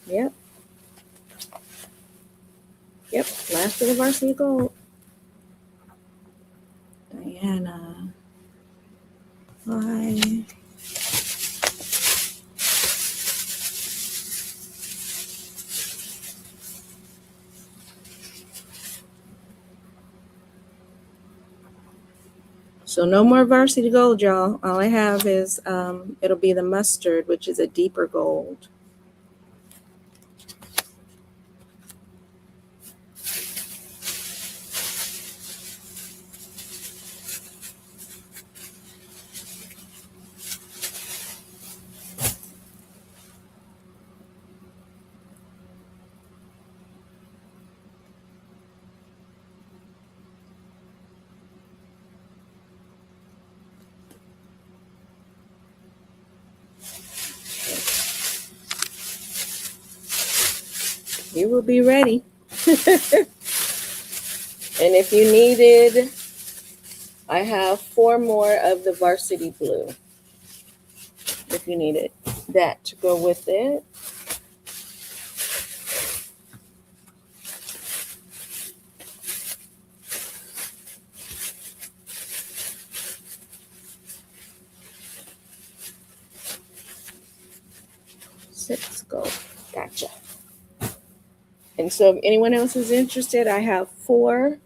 Yep. Yep. Last of the varsity gold. Diana. Why? So no more varsity gold, y'all. All I have is it'll be the mustard, which is a deeper gold. You will be ready. And if you needed, I have 4 more of the varsity blue. If you needed that to go with it. Six gold. Gotcha. And so if anyone else is interested, I have 4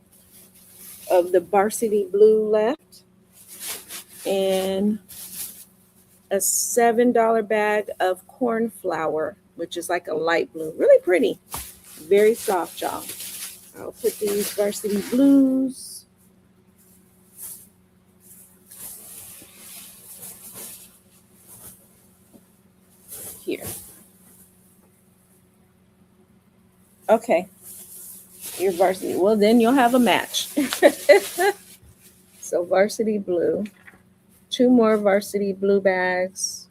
of the varsity blue left. And a $7 bag of corn flour, which is like a light blue. Really pretty. Very soft, y'all. I'll put these varsity blues here. Okay. Your varsity. Well, then you'll have a match. So varsity blue. 2 more varsity blue bags.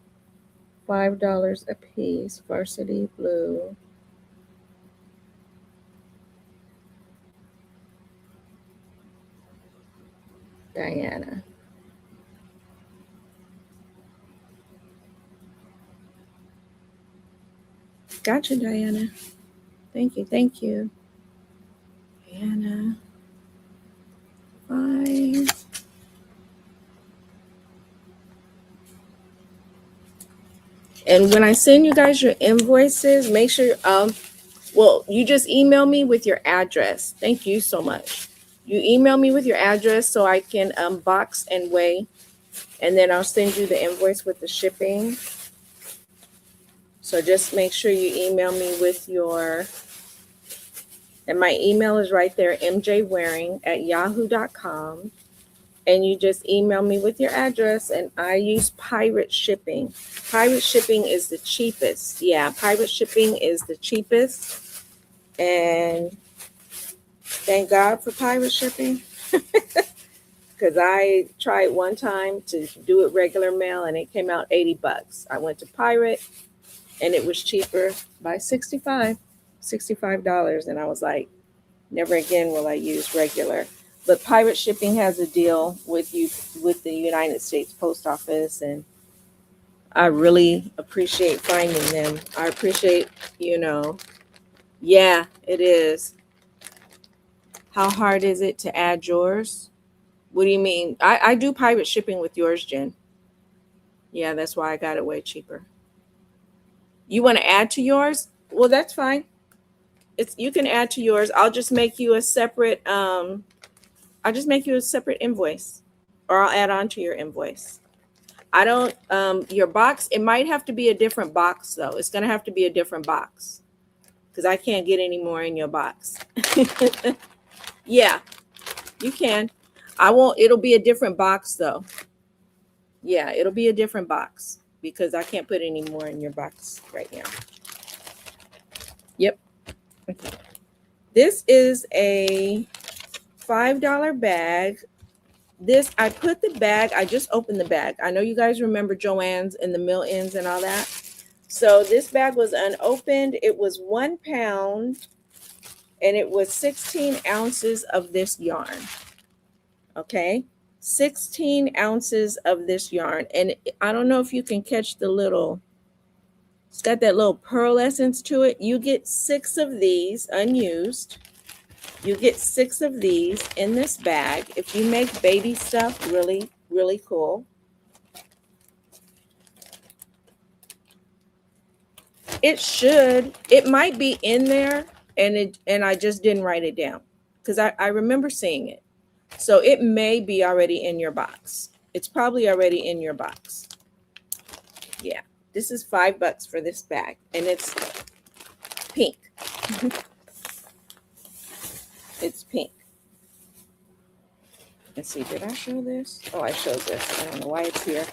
$5 a piece. Varsity blue. Diana. Gotcha, Diana. Thank you. Thank you. Diana. 5. And when I send you guys your invoices, make sure, well, you just email me with your address. Thank you so much. You email me with your address so I can box and weigh, and then I'll send you the invoice with the shipping. So just make sure you email me with your, and my email is right there, mjwaring@yahoo.com. And you just email me with your address, and I use pirate shipping. Pirate shipping is the cheapest. Yeah, pirate shipping is the cheapest. And thank God for pirate shipping. Because I tried one time to do it regular mail, and it came out $80. I went to pirate, and it was cheaper by $65. And I was like, never again will I use regular. But pirate shipping has a deal with you with the United States Post Office, and I really appreciate finding them. I appreciate, yeah, it is. How hard is it to add yours? What do you mean? I do pirate shipping with yours, Jen. Yeah, that's why I got it way cheaper. You want to add to yours? Well, that's fine. You can add to yours. I'll just make you a separate invoice, or I'll add on to your invoice. I don't, your box, it might have to be a different box though. It's going to have to be a different box because I can't get any more in your box. Yeah, you can. It'll be a different box though. Yeah, it'll be a different box because I can't put any more in your box right now. Yep. Okay. This is a $5 bag. I put the bag, I just opened the bag. I know you guys remember Joann's and the Mill-Ins and all that. So this bag was unopened. It was 1 pound, and it was 16 ounces of this yarn. Okay, 16 ounces of this yarn. And I don't know if you can catch the little, it's got that little pearl essence to it. You get 6 of these unused. You get 6 of these in this bag. If you make baby stuff, really, really cool. It might be in there, and I just didn't write it down because I remember seeing it. So it may be already in your box. It's probably already in your box. Yeah, this is $5 for this bag, and it's pink. It's pink. Let's see, did I show this? Oh, I showed this. I don't know why it's here.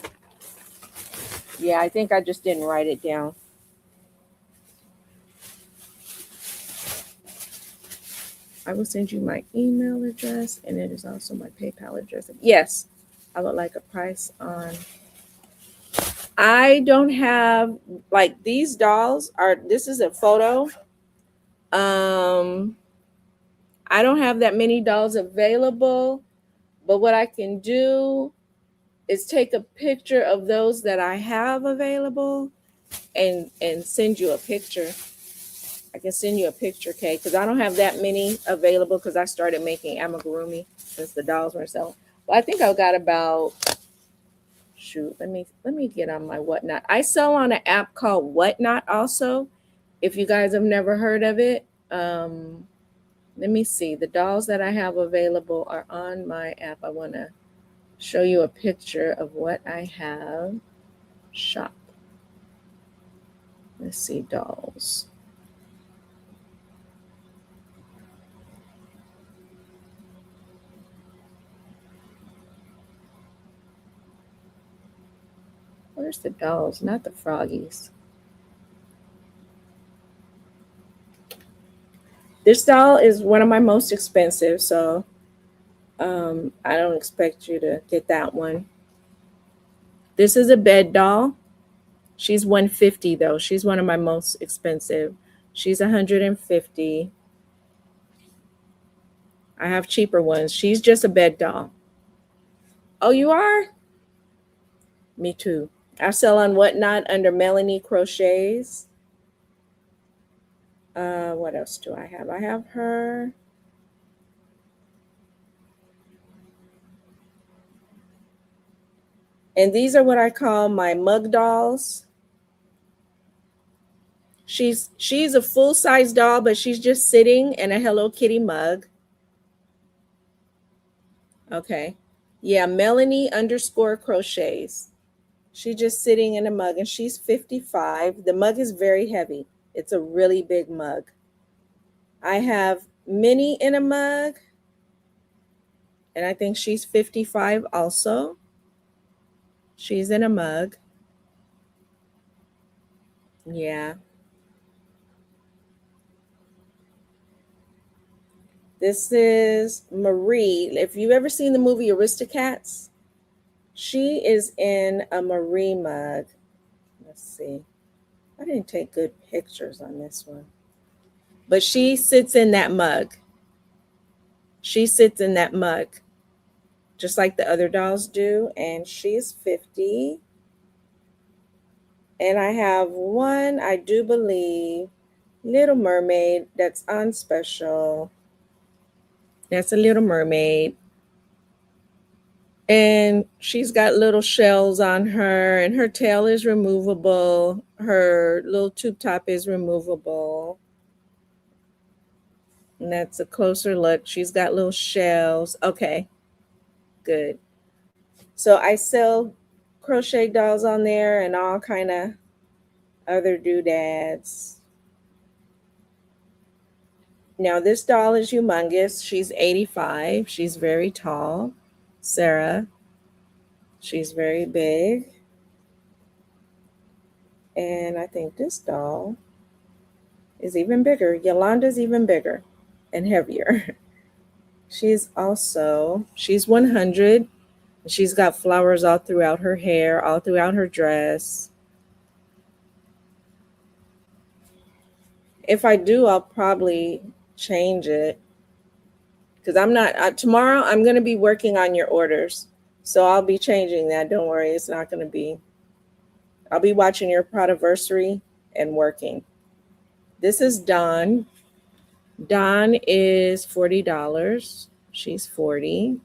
Yeah, I think I just didn't write it down. I will send you my email address, and it is also my PayPal address. Yes, I would like a price on. I don't have, like, these dolls are, this is a photo. I don't have that many dolls available, but what I can do is take a picture of those that I have available and send you a picture. I can send you a picture, Kay, because I don't have that many available because I started making amigurumi since the dolls were selling. Well, I think I got about, shoot, let me get on my Whatnot. I sell on an app called Whatnot also. If you guys have never heard of it, let me see. The dolls that I have available are on my app. I want to show you a picture of what I have. Shop. Let's see, dolls. Where's the dolls? Not the froggies. This doll is one of my most expensive, so I don't expect you to get that one. This is a bed doll. She's 150 though. She's one of my most expensive. She's 150. I have cheaper ones. She's just a bed doll. Oh, you are? Me too. I sell on Whatnot under Melanie Crochets. What else do I have? I have her. And these are what I call my mug dolls. She's a full-size doll, but she's just sitting in a Hello Kitty mug. Okay. Yeah, Melanie underscore crochets. She's just sitting in a mug and she's 55. The mug is very heavy. It's a really big mug. I have Minnie in a mug, and I think she's 55 also. She's in a mug. Yeah. This is Marie. If you've ever seen the movie Aristocats, she is in a Marie mug. Let's see. I didn't take good pictures on this one. But she sits in that mug. She sits in that mug, just like the other dolls do. And she's 50. And I have one, I do believe, Little Mermaid that's on special. That's a Little Mermaid. And she's got little shells on her, and her tail is removable. Her little tube top is removable. And that's a closer look. She's got little shells. Okay, good. So I sell crochet dolls on there and all kind of other doodads. Now this doll is humongous. She's 85. She's very tall. Sarah. She's very big. And I think this doll is even bigger. Yolanda's even bigger and heavier. She's 100. She's got flowers all throughout her hair, all throughout her dress. If I do, I'll probably change it. because I'm not, tomorrow I'm going to be working on your orders. So I'll be changing that. Don't worry. It's not going to be, I'll be watching your Podiversary and working. This is Dawn. Dawn is $40. She's 40.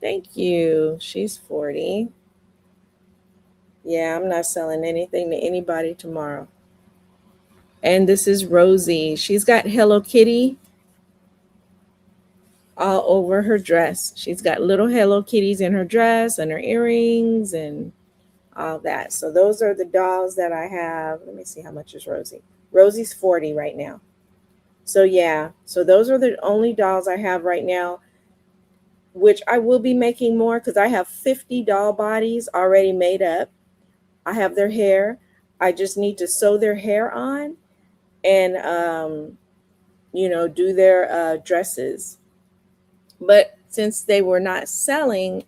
Thank you. She's 40. Yeah, I'm not selling anything to anybody tomorrow. And this is Rosie. She's got Hello Kitty all over her dress. She's got little Hello Kitties in her dress and her earrings and all that. So those are the dolls that I have. Let me see, how much is Rosie? Rosie's 40 right now. So yeah, so those are the only dolls I have right now, which I will be making more because I have 50 doll bodies already made up. I have their hair. I just need to sew their hair on and, do their dresses. But since they were not selling,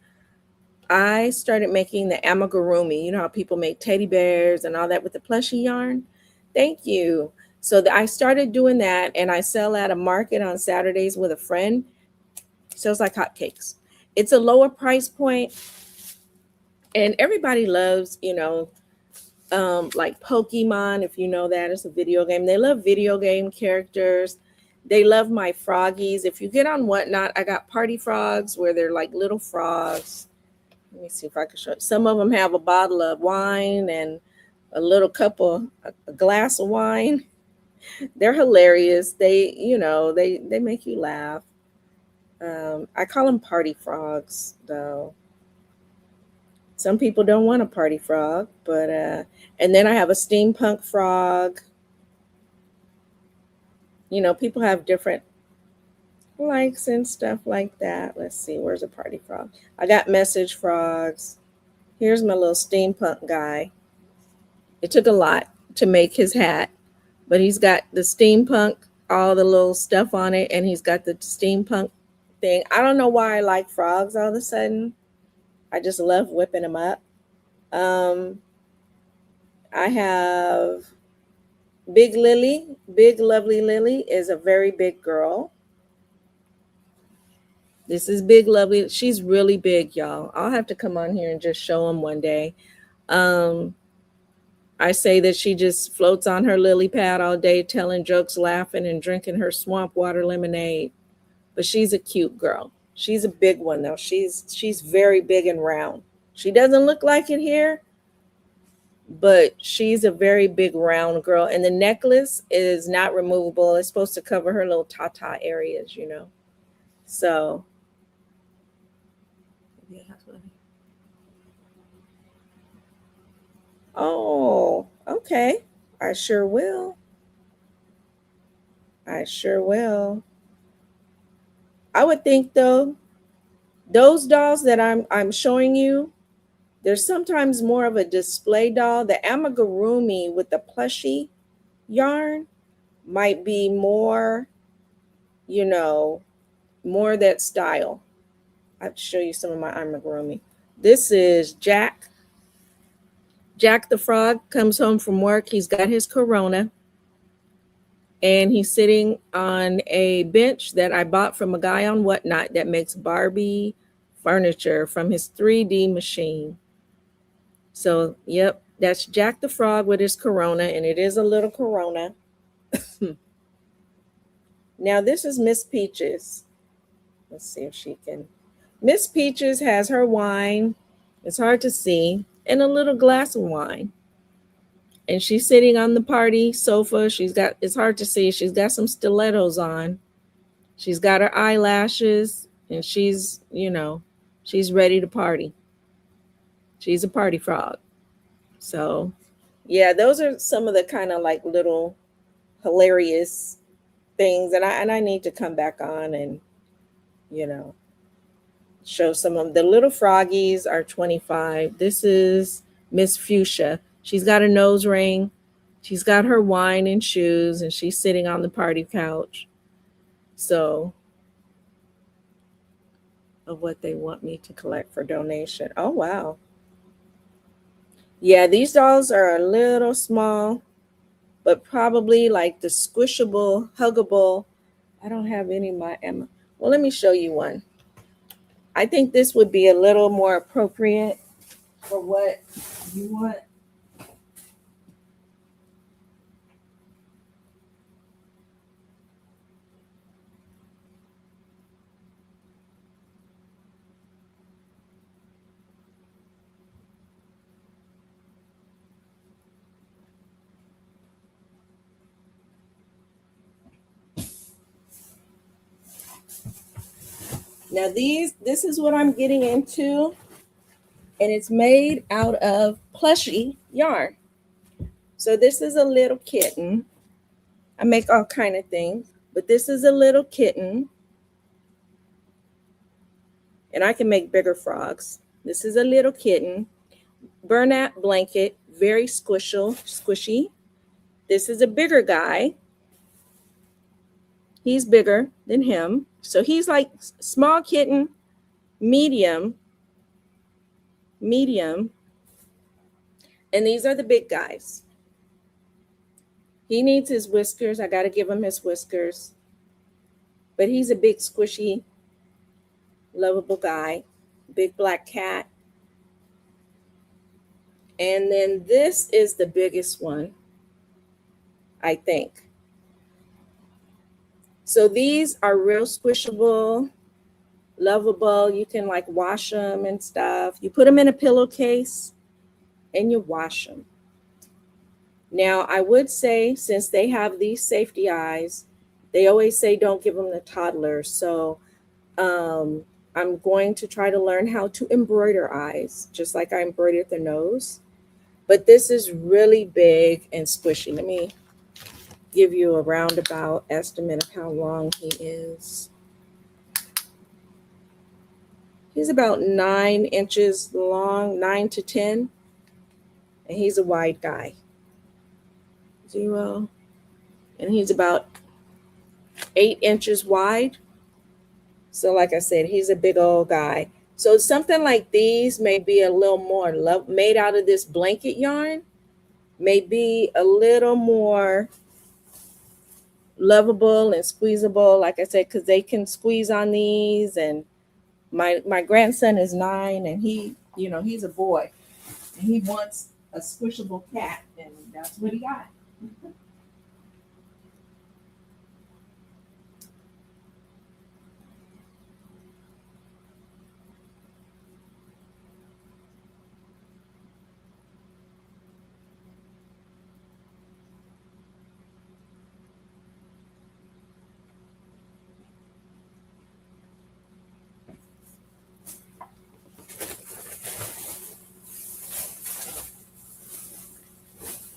I started making the amigurumi. You know how people make teddy bears and all that with the plushie yarn? Thank you. So I started doing that, and I sell at a market on Saturdays with a friend. Sells like hotcakes. It's a lower price point, and everybody loves, like Pokemon, if you know that, it's a video game. They love video game characters. They love my froggies. If you get on Whatnot, I got party frogs where they're like little frogs. Let me see if I can show you. Some of them have a bottle of wine and a little cup of a glass of wine. They're hilarious. They make you laugh. I call them party frogs, though. Some people don't want a party frog, but and then I have a steampunk frog. People have different likes and stuff like that. Let's see, where's a party frog? I got message frogs. Here's my little steampunk guy. It took a lot to make his hat, but he's got the steampunk, all the little stuff on it, and he's got the steampunk thing. I don't know why I like frogs all of a sudden. I just love whipping them up. I have Big Lily. Big Lovely Lily is a very big girl. This is Big Lovely. She's really big, y'all. I'll have to come on here and just show them one day. I say that she just floats on her lily pad all day, telling jokes, laughing, and drinking her swamp water lemonade. But she's a cute girl. She's a big one, though. She's very big and round. She doesn't look like it here, but she's a very big round girl. And the necklace is not removable. It's supposed to cover her little tata areas, So, oh, okay. I sure will. I sure will. I would think, though, those dolls that I'm showing you, there's sometimes more of a display doll. The amigurumi with the plushie yarn might be more, more that style. I have to show you some of my amigurumi. This is Jack. Jack the Frog comes home from work. He's got his Corona, and he's sitting on a bench that I bought from a guy on Whatnot that makes Barbie furniture from his 3D machine. So, yep, that's Jack the Frog with his Corona, and it is a little Corona. Now, this is Miss Peaches. Let's see if she can. Miss Peaches has her wine. It's hard to see. And a little glass of wine. And she's sitting on the party sofa. It's hard to see. She's got some stilettos on. She's got her eyelashes, and she's ready to party. She's a party frog. So, yeah, those are some of the kind of like little hilarious things. And I need to come back on and, show some of them. The little froggies are 25. This is Miss Fuchsia. She's got a nose ring. She's got her wine and shoes, and she's sitting on the party couch. So, of what they want me to collect for donation. Oh, wow. Yeah, these dolls are a little small, but probably like the squishable, huggable. I don't have any of my Emma. Well, let me show you one. I think this would be a little more appropriate for what you want. Now this is what I'm getting into, and it's made out of plushy yarn. So this is a little kitten. I make all kind of things, but this is a little kitten, and I can make bigger frogs. This is a little kitten. Bernat blanket, very squishy. This is a bigger guy. He's bigger than him. So he's like small kitten, medium, and these are the big guys. He needs his whiskers. I got to give him his whiskers. But he's a big, squishy, lovable guy. Big black cat. And then this is the biggest one, I think. So these are real squishable, lovable. You can like wash them and stuff. You put them in a pillowcase and you wash them. Now, I would say, since they have these safety eyes, they always say don't give them to toddlers. So I'm going to try to learn how to embroider eyes, just like I embroidered the nose. But this is really big and squishy. Let me give you a roundabout estimate of how long he is. He's about 9 inches long, 9 to 10. And he's a wide guy. 0. And he's about 8 inches wide. So like I said, he's a big old guy. So something like these may be a little more made out of this blanket yarn, may be a little more lovable and squeezable, like I said, because they can squeeze on these. And my grandson is 9, and he's a boy, and he wants a squishable cat, and that's what he got.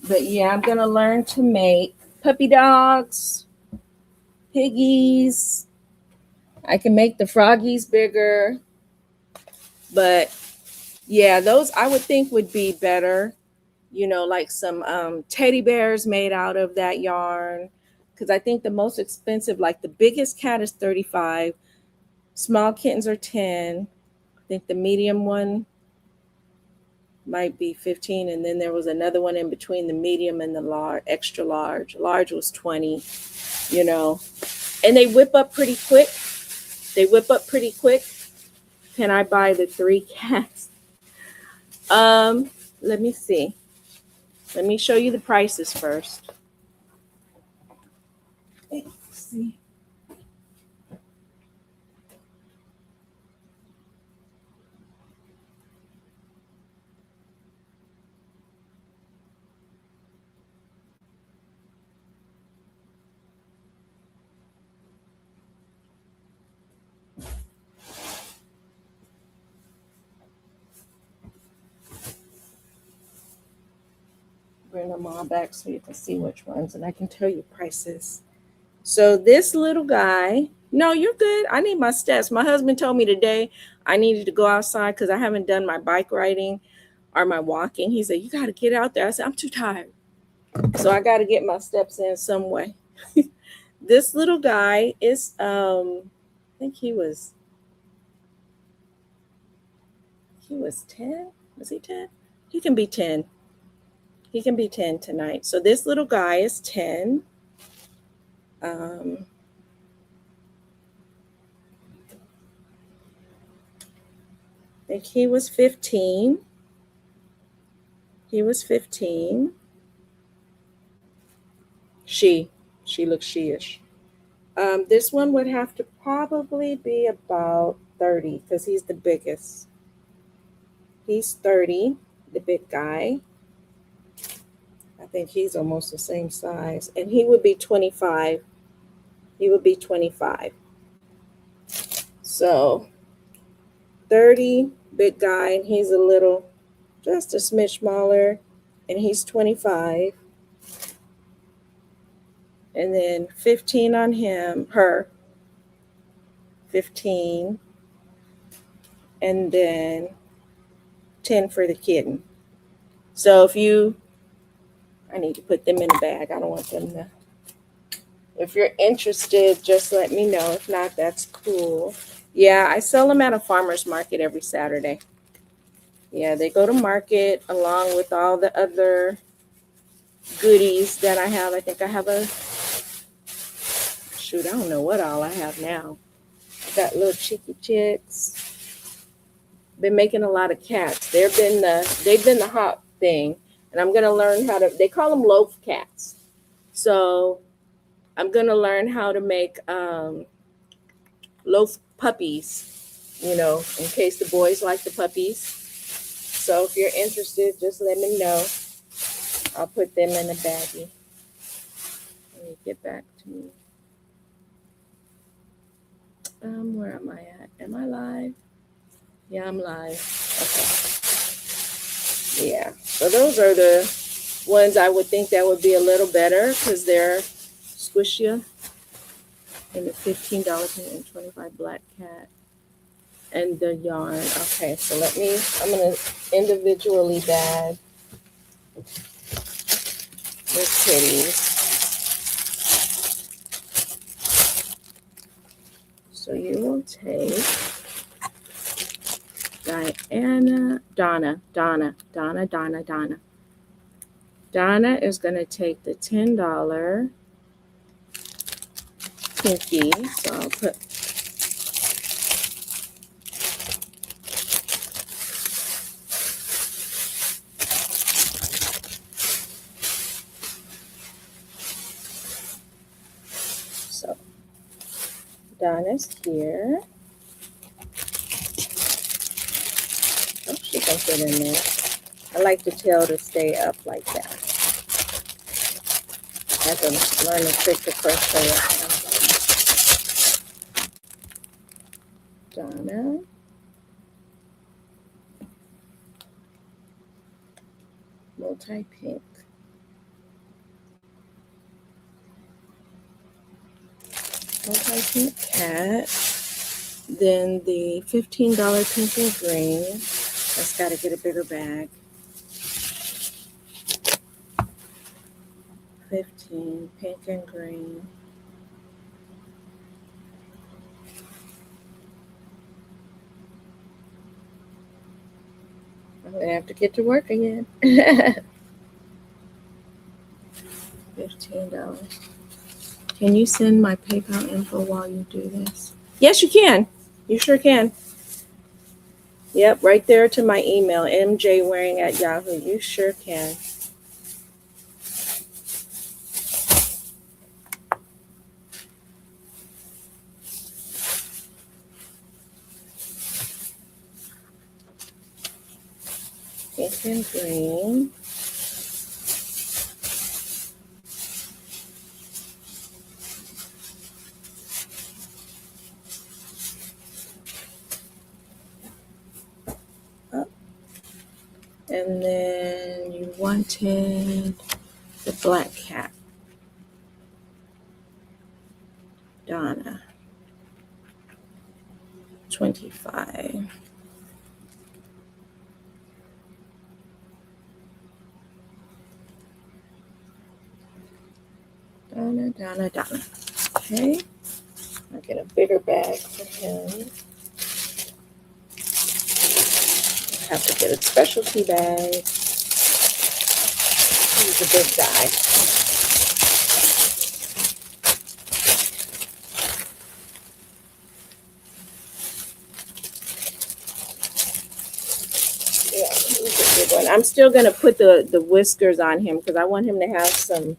But yeah, I'm gonna learn to make puppy dogs, piggies. I can make the froggies bigger, but yeah, those I would think would be better. Like some teddy bears made out of that yarn. Because I think the most expensive, like the biggest cat is 35, small kittens are 10. I think the medium one might be 15, and then there was another one in between the medium and the large, extra large. Large was 20, and they whip up pretty quick. Can I buy the 3 cats? Let me see. Let me show you the prices first. Let's see. Bring them all back so you can see which ones, and I can tell you prices. So this little guy, no, you're good. I need my steps. My husband told me today I needed to go outside because I haven't done my bike riding or my walking. He said, you got to get out there. I said, I'm too tired. So I got to get my steps in some way. This little guy is, I think he was 10. Was he 10? He can be 10. He can be 10 tonight. So this little guy is 10. I think he was 15. He was 15. She looks she-ish. This one would have to probably be about 30 because he's the biggest. He's 30, the big guy. I think he's almost the same size. And he would be 25. He would be 25. So 30, big guy, and he's a little, just a smidge smaller, and he's 25. And then 15 on him, her, 15. And then 10 for the kitten. So I need to put them in a bag. I don't want them to. If you're interested, just let me know. If not, that's cool. Yeah, I sell them at a farmer's market every Saturday. Yeah, they go to market along with all the other goodies that I have. I think I have I don't know what all I have now. I got little cheeky chicks. Been making a lot of cats. They've been the hot thing. And I'm going to learn they call them loaf cats. So I'm going to learn how to make loaf puppies, in case the boys like the puppies. So if you're interested, just let me know. I'll put them in a baggie. Let me get back to me. Where am I at? Am I live? Yeah, I'm live. Okay. Yeah. So those are the ones I would think that would be a little better because they're squishier. And the $15 and 25 black cat. And the yarn. Okay, so I'm going to individually bag the kitties. So you will take Donna. Donna is going to take the $10 pinky. So I'll put Donna's here. Oh, she can fit in there. I like the tail to stay up like that. I have to learn the trick to crochet it. Donna. Multi-pink. Multi-pink cat. Then the $15 pink and green. That's got to get a bigger bag. 15 pink and green. I'm going to have to get to work again. $15. Can you send my PayPal info while you do this? Yes, you can. You sure can. Yep, right there to my email, mjwaring@yahoo. You sure can. Pink and green. And then you wanted the black cat. Donna. 25. Donna. Okay. I'll get a bigger bag for him. Have to get a specialty bag. He's a big guy. I'm still going to put the whiskers on him because I want him to have some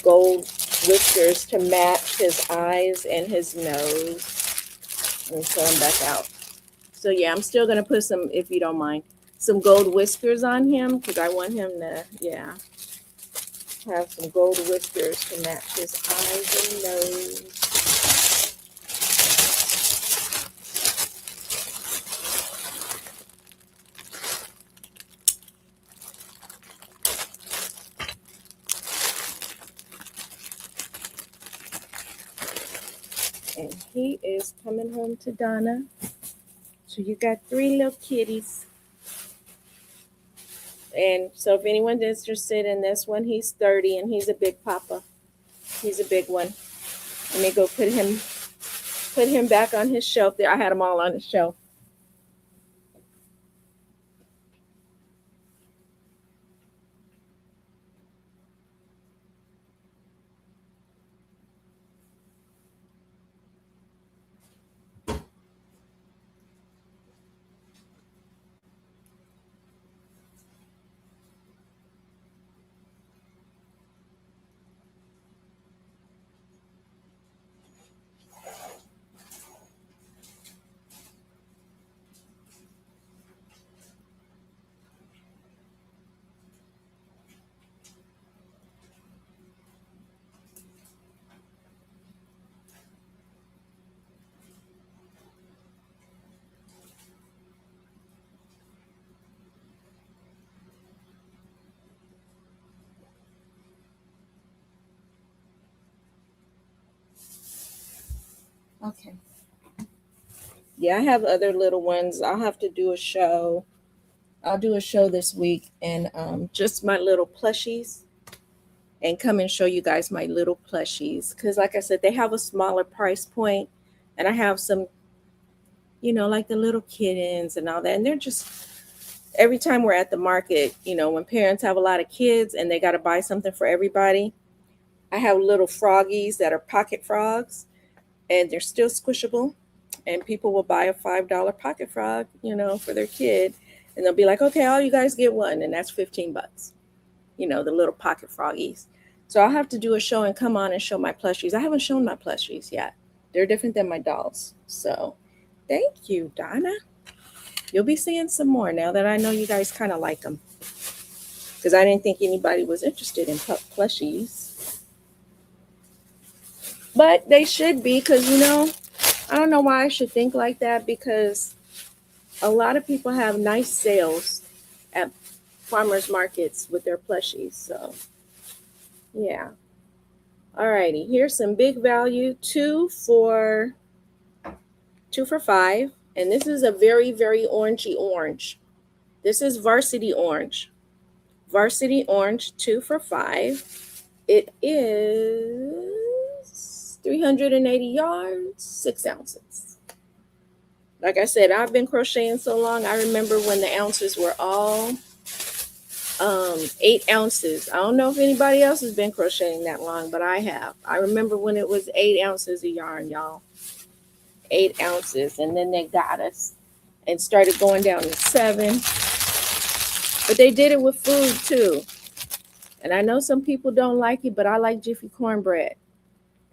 gold whiskers to match his eyes and his nose. Let me pull him back out. So yeah, I'm still going to put some, if you don't mind, some gold whiskers on him because I want him to, yeah, have some gold whiskers to match his eyes and nose. And he is coming home to Donna. So you got 3 little kitties. And so if anyone's interested in this one, he's 30 and he's a big papa. He's a big one. Let me go put him back on his shelf there. I had them all on the shelf. Okay. Yeah, I have other little ones. I'll have to do a show. I'll do a show this week and just my little plushies and come and show you guys my little plushies. Because like I said, they have a smaller price point and I have some, like the little kittens and all that. And they're just, every time we're at the market, when parents have a lot of kids and they got to buy something for everybody, I have little froggies that are pocket frogs and they're still squishable. And people will buy a $5 pocket frog, for their kid. And they'll be like, okay, all you guys get one. And that's $15, the little pocket froggies. So I'll have to do a show and come on and show my plushies. I haven't shown my plushies yet. They're different than my dolls. So thank you, Donna. You'll be seeing some more now that I know you guys kind of like them. Because I didn't think anybody was interested in plushies. But they should be because, I don't know why I should think like that because a lot of people have nice sales at farmers markets with their plushies. So, yeah. Alrighty, here's some big value, 2 for $5. And this is a very, very orangey orange. This is varsity orange. Varsity orange, 2 for $5. It is 380 yards, 6 ounces. Like I said, I've been crocheting so long. I remember when the ounces were all 8 ounces. I don't know if anybody else has been crocheting that long, but I have. I remember when it was 8 ounces of yarn, y'all. 8 ounces. And then they got us and started going down to 7. But they did it with food too. And I know some people don't like it, but I like Jiffy cornbread.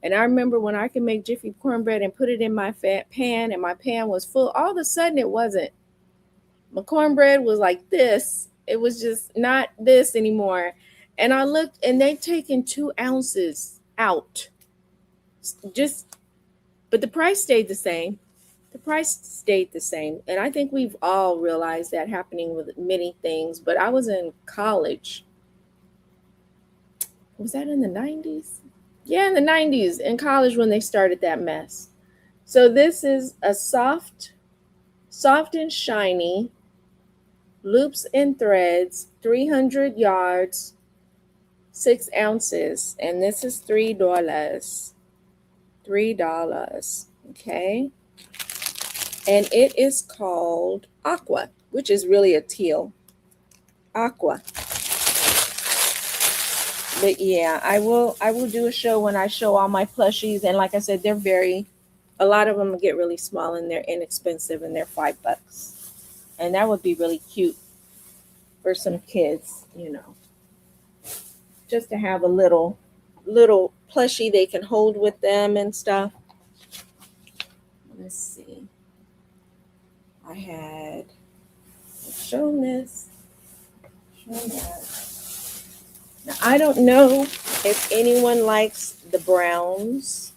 And I remember when I could make Jiffy cornbread and put it in my pan and my pan was full, all of a sudden it wasn't. My cornbread was like this. It was just not this anymore. And I looked and they'd taken 2 ounces out. But the price stayed the same. The price stayed the same. And I think we've all realized that happening with many things. But I was in college. Was that in the 90s? Yeah, in the 90s, in college when they started that mess. So this is a soft and shiny, loops and threads, 300 yards, 6 ounces. And this is $3. $3, okay? And it is called Aqua, which is really a teal. Aqua. But yeah, I will do a show when I show all my plushies. And like I said, a lot of them get really small and they're inexpensive and they're $5. And that would be really cute for some kids, you know, just to have a little plushie they can hold with them and stuff. Let's see. I had shown this, shown that. Now, I don't know if anyone likes the browns.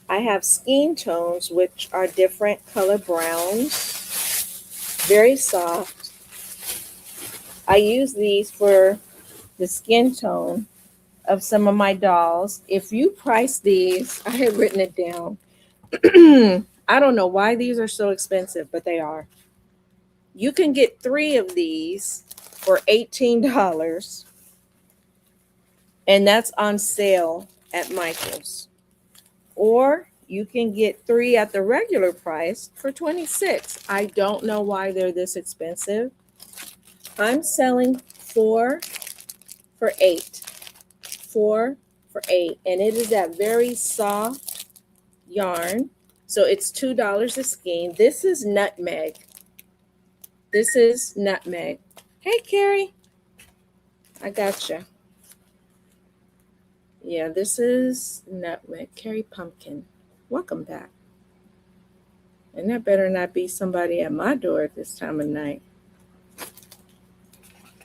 I have skin tones, which are different color browns, very soft. I use these for the skin tone of some of my dolls. If you price these, I have written it down. I don't know why these are so expensive, but they are. You can get 3 of these for $18, and that's on sale at Michael's. Or you can get 3 at the regular price for $26. I don't know why they're this expensive. I'm selling 4 for $8. 4 for $8, and it is that very soft yarn. So it's $2 a skein. This is nutmeg. This is nutmeg. Hey, Carrie. I gotcha. Yeah, this is nutmeg. Carrie Pumpkin. Welcome back. And that better not be somebody at my door at this time of night.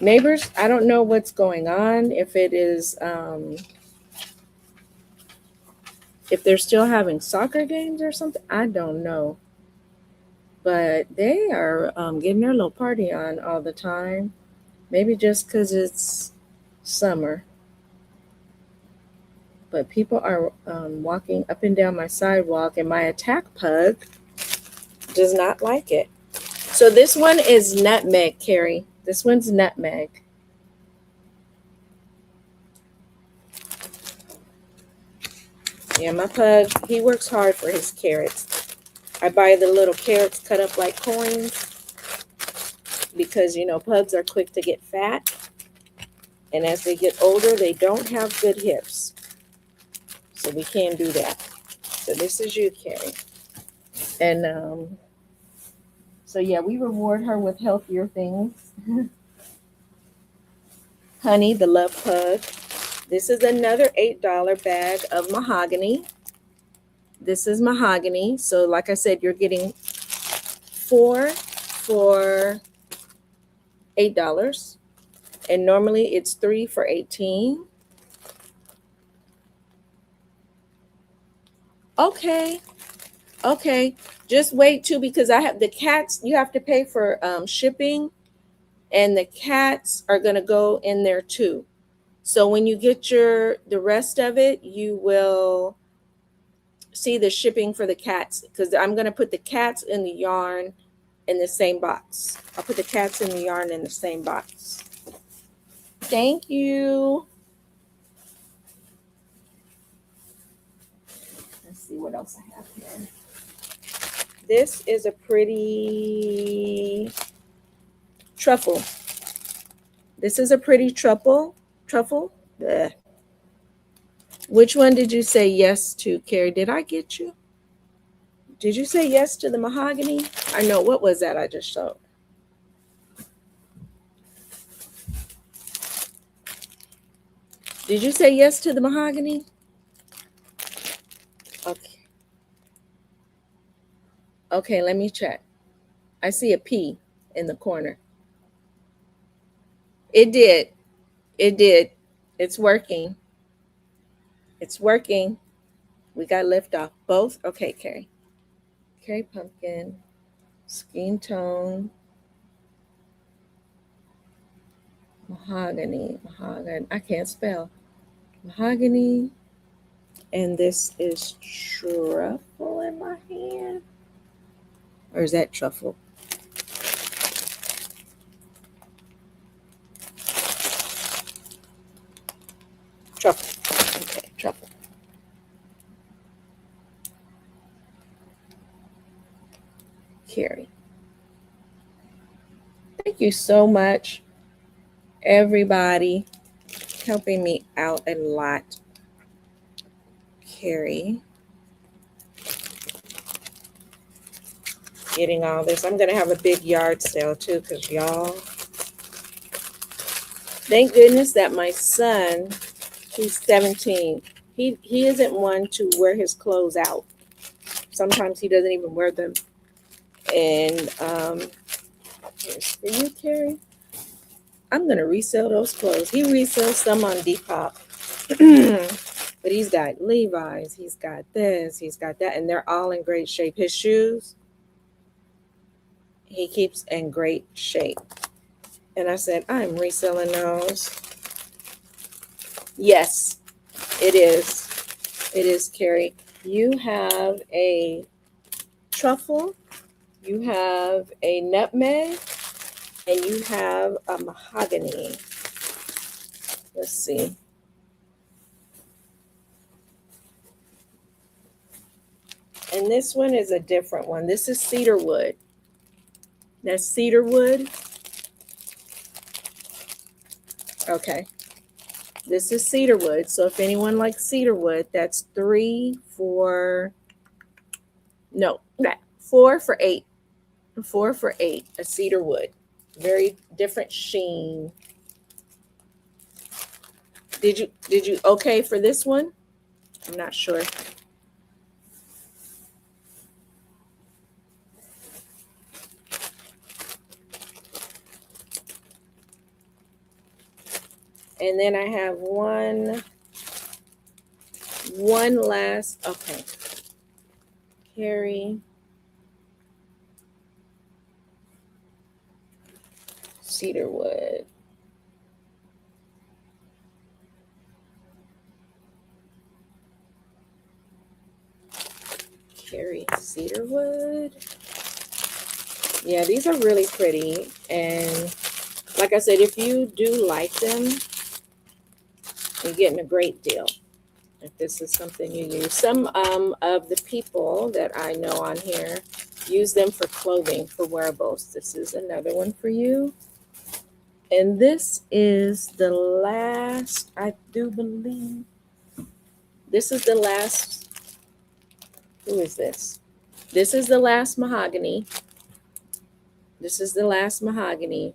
Neighbors, I don't know what's going on. If it is, if they're still having soccer games or something, I don't know. But they are getting their little party on all the time. Maybe just because it's summer. But people are walking up and down my sidewalk, and my attack pug does not like it. So this one is nutmeg, Carrie. This one's nutmeg. Yeah, my pug, he works hard for his carrots. I buy the little carrots cut up like coins because, you know, pugs are quick to get fat. And as they get older, they don't have good hips. So we can't do that. So this is you, Carrie. And so, yeah, we reward her with healthier things. Honey, the love pug. This is another $8 bag of mahogany. This is mahogany. So like I said, you're getting 4 for $8. And normally it's 3 for $18. Okay. Okay. Just wait too, because I have the cats. You have to pay for shipping, and the cats are going to go in there too. So when you get the rest of it, you will see the shipping for the cats, because I'm going to put the cats in the yarn in the same box. I'll put the cats in the yarn in the same box. Thank you. Let's see what else I have here. This is a pretty truffle. This is a pretty truffle. Blech. Which one did you say yes to, Carrie? Did I get you? Did you say yes to the mahogany? I know. What was that I just showed? Did you say yes to the mahogany? Okay. Okay, let me check. I see a P in the corner. It did. It did. It's working. It's working. We got lift off. Both? Okay, Carrie. Carrie Pumpkin. Skin tone. Mahogany. I can't spell. Mahogany. And this is truffle in my hand. Or is that truffle? Truffle. Okay, truffle. Carrie. Thank you so much, everybody, helping me out a lot. Carrie. Getting all this. I'm going to have a big yard sale too, because y'all, Thank goodness that my son, he's 17, he isn't one to wear his clothes out. Sometimes he doesn't even wear them. And here's for you, Carrie. I'm gonna resell those clothes. He resells some on Depop. But he's got Levi's, he's got this, he's got that, and they're all in great shape. His shoes, he keeps in great shape. And I said, I'm reselling those. Yes, it is. It is, Carrie. You have a truffle, you have a nutmeg, and you have a mahogany. Let's see. And this one is a different one. This is cedar wood. That's cedar wood. Okay. This is cedar wood. So if anyone likes cedar wood, that's 4 for $8. 4 for $8, a cedar wood. Very different sheen. Did you okay for this one? I'm not sure. And then I have one last, okay. Carrie. Cedar wood. Carrie cedar wood. Yeah, these are really pretty. And like I said, if you do like them, you're getting a great deal. If this is something you use. Some of the people that I know on here use them for clothing, for wearables. This is another one for you. And this is the last, I do believe. This is the last. Who is this? This is the last mahogany. This is the last mahogany.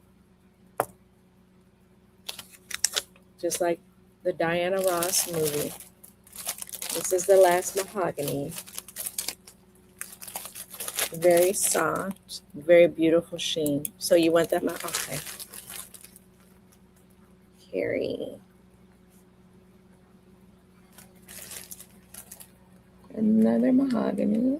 Just like the Diana Ross movie. This is the last mahogany. Very soft, very beautiful sheen. So you want that? Okay. Carrie. Another mahogany.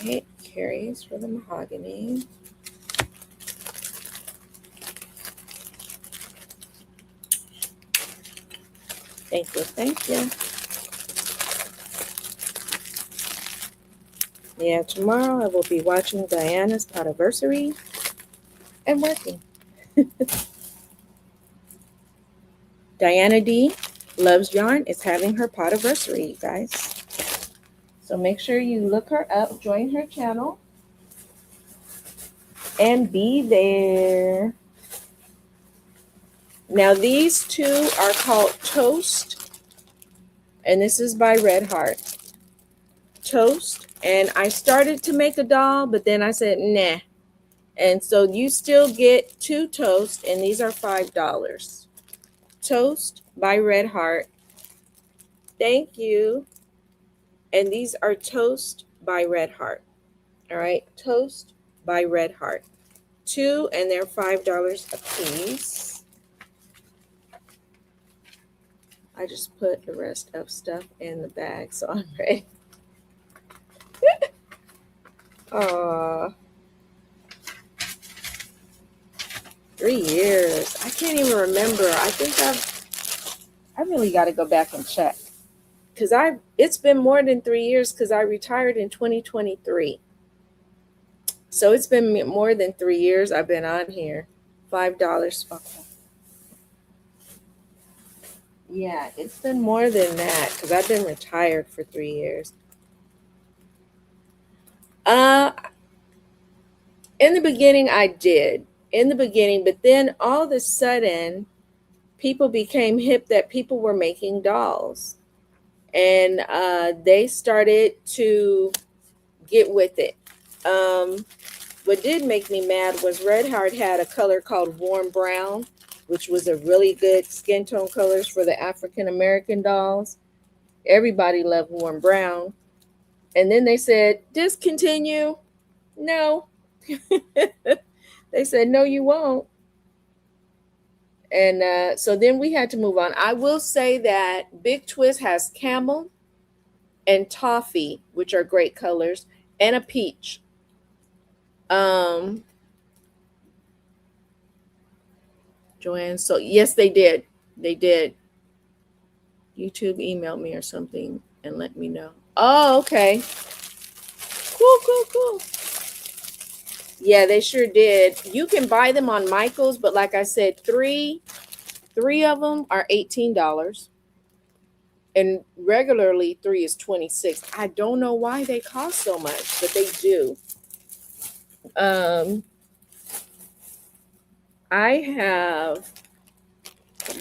Right, Carrie's for the mahogany. Thank you, thank you. Yeah, tomorrow I will be watching Diana's Podiversary and working. Diana D Loves Yarn is having her Podiversary, you guys. So make sure you look her up, join her channel, and be there. Now these two are called Toast, and this is by Red Heart. Toast, and I started to make a doll, but then I said, nah. And so you still get 2 toast, and these are $5. Toast by Red Heart. Thank you. And these are Toast by Red Heart. All right, Toast by Red Heart. 2, and they're $5 a piece. I just put the rest of stuff in the bag, so I'm ready. Aww. 3 years. I can't even remember. I think I really got to go back and check. Because it's been more than 3 years because I retired in 2023. So it's been more than 3 years I've been on here. $5. Okay. Yeah, it's been more than that because I've been retired for 3 years. In the beginning, I did. In the beginning, but then all of a sudden, people became hip that people were making dolls. And they started to get with it. What did make me mad was Red Heart had a color called warm brown, which was a really good skin tone colors for the African American dolls. Everybody loved warm brown. And then they said, discontinue. No. They said, no, you won't. And so then we had to move on. I will say that Big Twist has camel and toffee, which are great colors, and a peach. Joanne, so yes, they did. They did. YouTube emailed me or something and let me know. Oh, okay. Cool. Yeah, they sure did. You can buy them on Michael's, but like I said, three of them are $18. And regularly 3 is $26. I don't know why they cost so much, but they do. I have,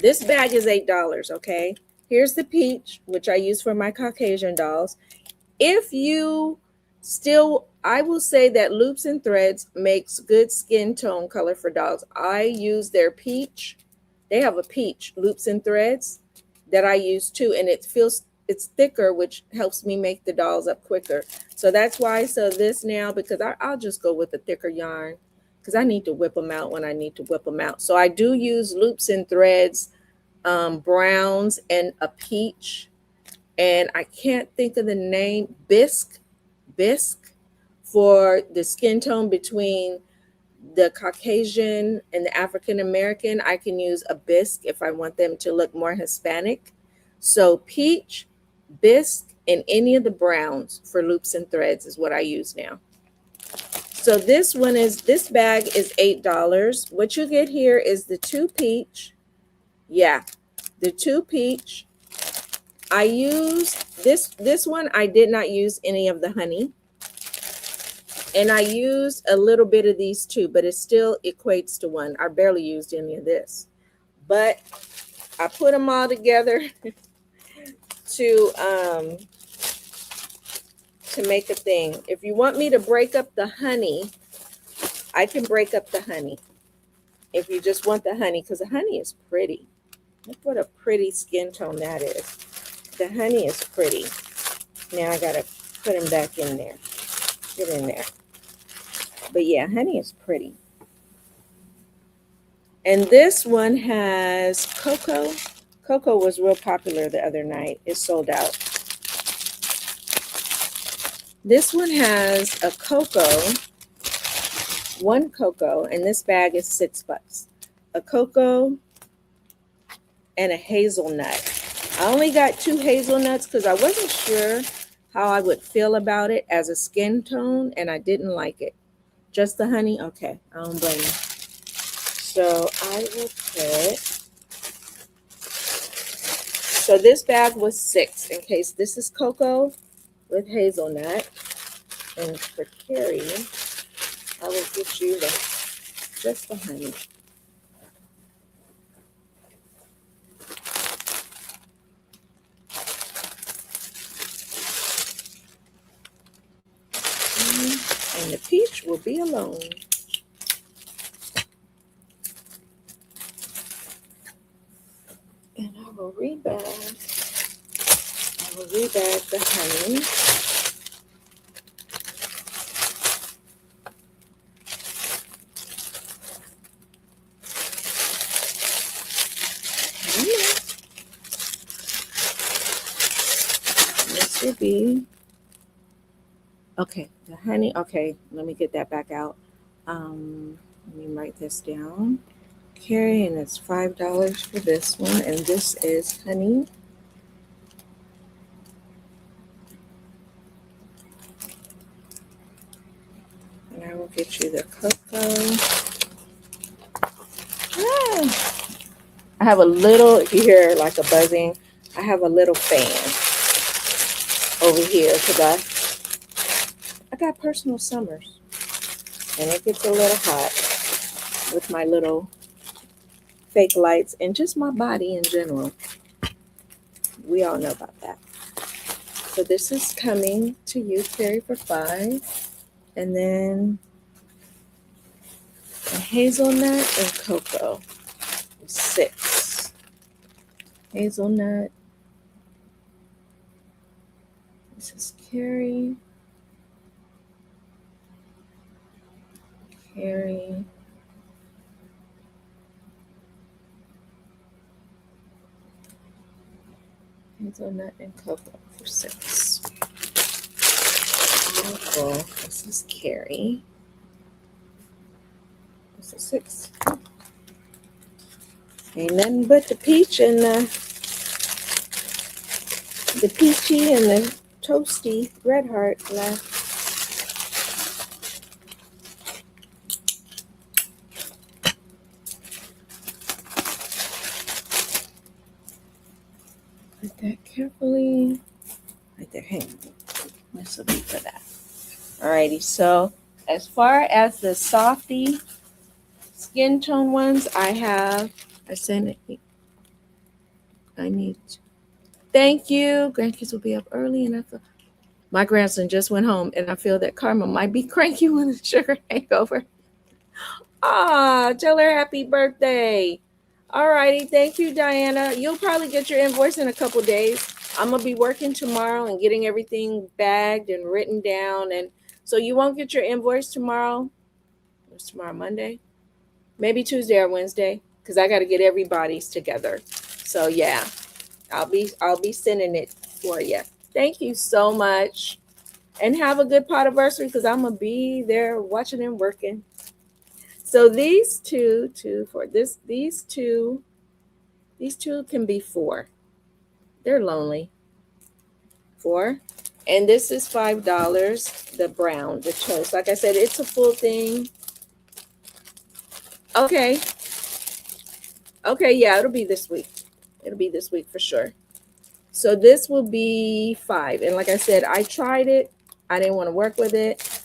this bag is $8, okay? Here's the peach, which I use for my Caucasian dolls. If you still, I will say that Loops and Threads makes good skin tone color for dolls. I use their peach. They have a peach, Loops and Threads, that I use too, and it's thicker, which helps me make the dolls up quicker. So that's why I sell this now, because I'll just go with the thicker yarn, because I need to whip them out when I need to whip them out. So I do use Loops and Threads, browns, and a peach, and I can't think of the name, bisque for the skin tone between the Caucasian and the African American. I can use a bisque if I want them to look more Hispanic. So peach, bisque, and any of the browns for Loops and Threads is what I use now. So this bag is $8. What you get here is the 2 peach. Yeah, the 2 peach. I used this one. I did not use any of the honey. And I used a little bit of these too, but it still equates to 1. I barely used any of this. But I put them all together to make a thing. If you want me to break up the honey, I can break up the honey. If you just want the honey, because the honey is pretty. Look what a pretty skin tone that is. The honey is pretty. Now I gotta put them back in there. Get in there. But yeah, honey is pretty. And this one has cocoa. Cocoa was real popular the other night. It sold out. This one has a cocoa, 1 cocoa, and this bag is $6. A cocoa and a hazelnut. I only got 2 hazelnuts because I wasn't sure how I would feel about it as a skin tone, and I didn't like it. Just the honey? Okay, I don't blame you. So I will put, so this bag was $6 in case this is cocoa with hazelnut. And for Carrie, I will get you just the honey. And the peach will be alone. And I will rebag the honey. This will be okay. The honey. Okay, let me get that back out. Let me write this down. Carrie, and it's $5 for this one, and this is honey. And I will get you the cocoa. I have a little, if you hear like a buzzing, I have a little fan over here because I got personal summers, and it gets a little hot with my little fake lights and just my body in general. We all know about that. So this is coming to you, Carrie, for $5. And then a hazelnut and cocoa, 6. Hazelnut. This is Carrie. Hazelnut and cocoa for 6. Cool. This is Carrie. This is 6. Ain't nothing but the peach and the peachy and the toasty red heart left. Put that carefully. Right there. Hang on. This will be for that. Alrighty. So as far as the softy skin tone ones, I sent it. I need to. Thank you. Grandkids will be up early, and my grandson just went home, and I feel that Karma might be cranky with a sugar hangover. Tell her happy birthday. All righty. Thank you, Diana. You'll probably get your invoice in a couple days. I'm going to be working tomorrow and getting everything bagged and written down. And so you won't get your invoice tomorrow. It's tomorrow, Monday. Maybe Tuesday or Wednesday, because I got to get everybody's together. So yeah, I'll be sending it for you. Thank you so much. And have a good podiversary, because I'm going to be there watching and working. So these two can be 4. They're lonely. 4. And this is $5, the brown, the toast. Like I said, it's a full thing. Okay, yeah, it'll be this week. It'll be this week for sure. So this will be 5. And like I said, I tried it. I didn't want to work with it.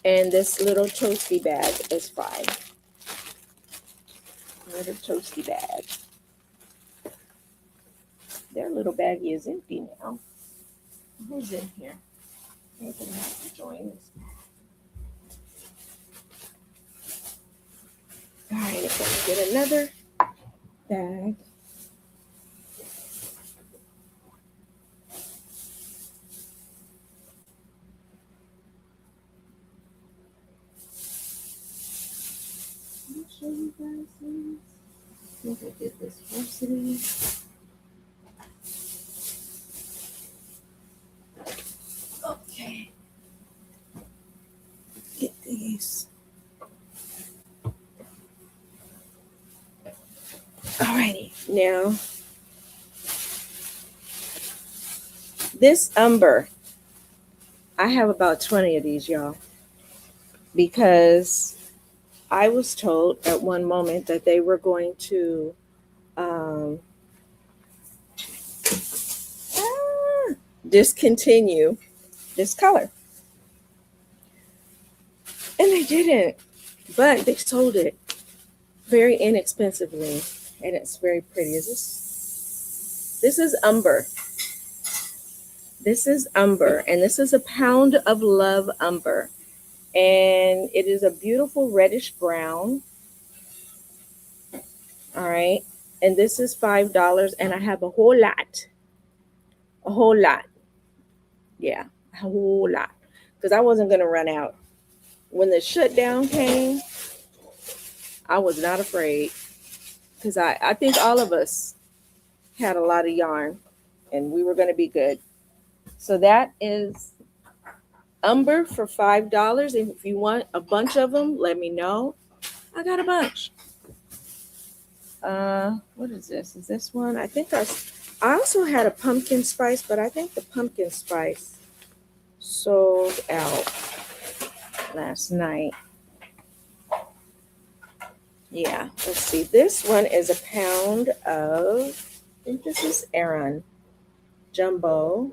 And this little toasty bag is 5. Little toasty bag. Their little baggie is empty now. Who's in here? I'm going to have to join this. All right, I'm going to get another bag. I'll show you guys this. I think I did this varsity. Okay. Get these. Alrighty. Now, this umber, I have about 20 of these, y'all, because I was told at one moment that they were going to discontinue this color. And they didn't, but they sold it very inexpensively, and it's very pretty. This is umber. This is umber, and this is a pound of love umber. And it is a beautiful reddish brown. All right. And this is $5, and I have a whole lot. A whole lot. Yeah, a whole lot. Because I wasn't going to run out. When the shutdown came, I was not afraid. Because I think all of us had a lot of yarn, and we were going to be good. So that is umber for $5. If you want a bunch of them, let me know. I got a bunch. What is this? Is this one? I think I also had a pumpkin spice, but I think the pumpkin spice sold out last night. Yeah, let's see. This one is a pound of, I think this is Aran. Jumbo.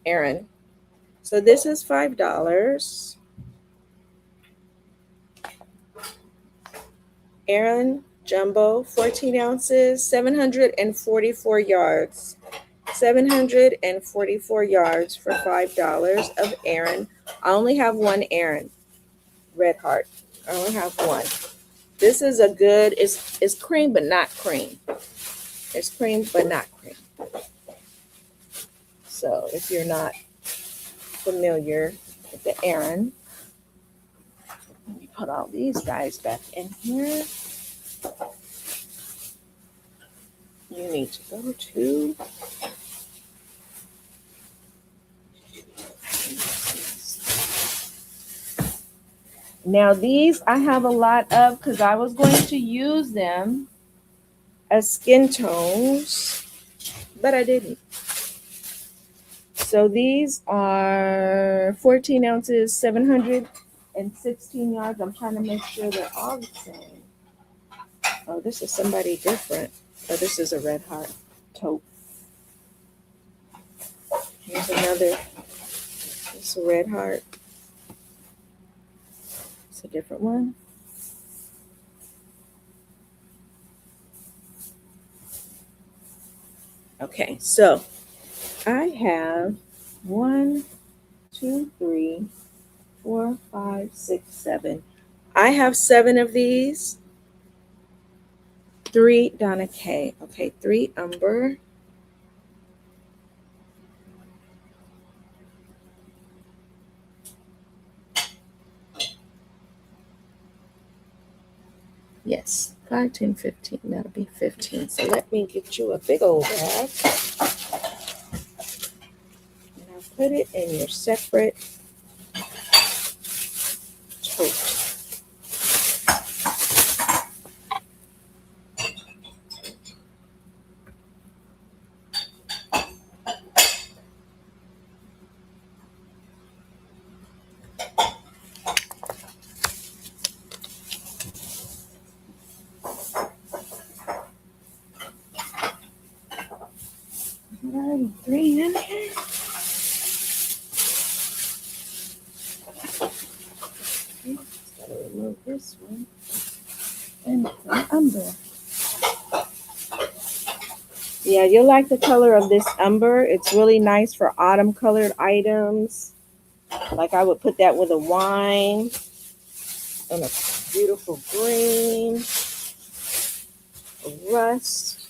Aran. So this is $5. Aran Jumbo, 14 ounces, 744 yards. 744 yards for $5 of Aran I only have one Aran red heart. I only have one. This is a good, it's cream but not cream. It's cream but not cream. So if you're not familiar with the Aran, let me put all these guys back in here. You need to go to now these I have a lot of because I was going to use them as skin tones, but I didn't. So these are 14 ounces, 716 yards. I'm trying to make sure they're all the same. Oh, this is somebody different. Oh, this is a red heart taupe. Here's another. It's a red heart. It's a different one. Okay, so I have 1, 2, 3, 4, 5, 6, 7. I have 7 of these. 3 Donna K. Okay, 3 umber. Yes, 5, 10, 15. That'll be 15. So let me get you a big old bag. And I'll put it in your separate tote. Alright, 3 in here. Okay, just gotta remove this one. And the umber. Yeah, you'll like the color of this umber. It's really nice for autumn colored items. Like I would put that with a wine and a beautiful green, a rust,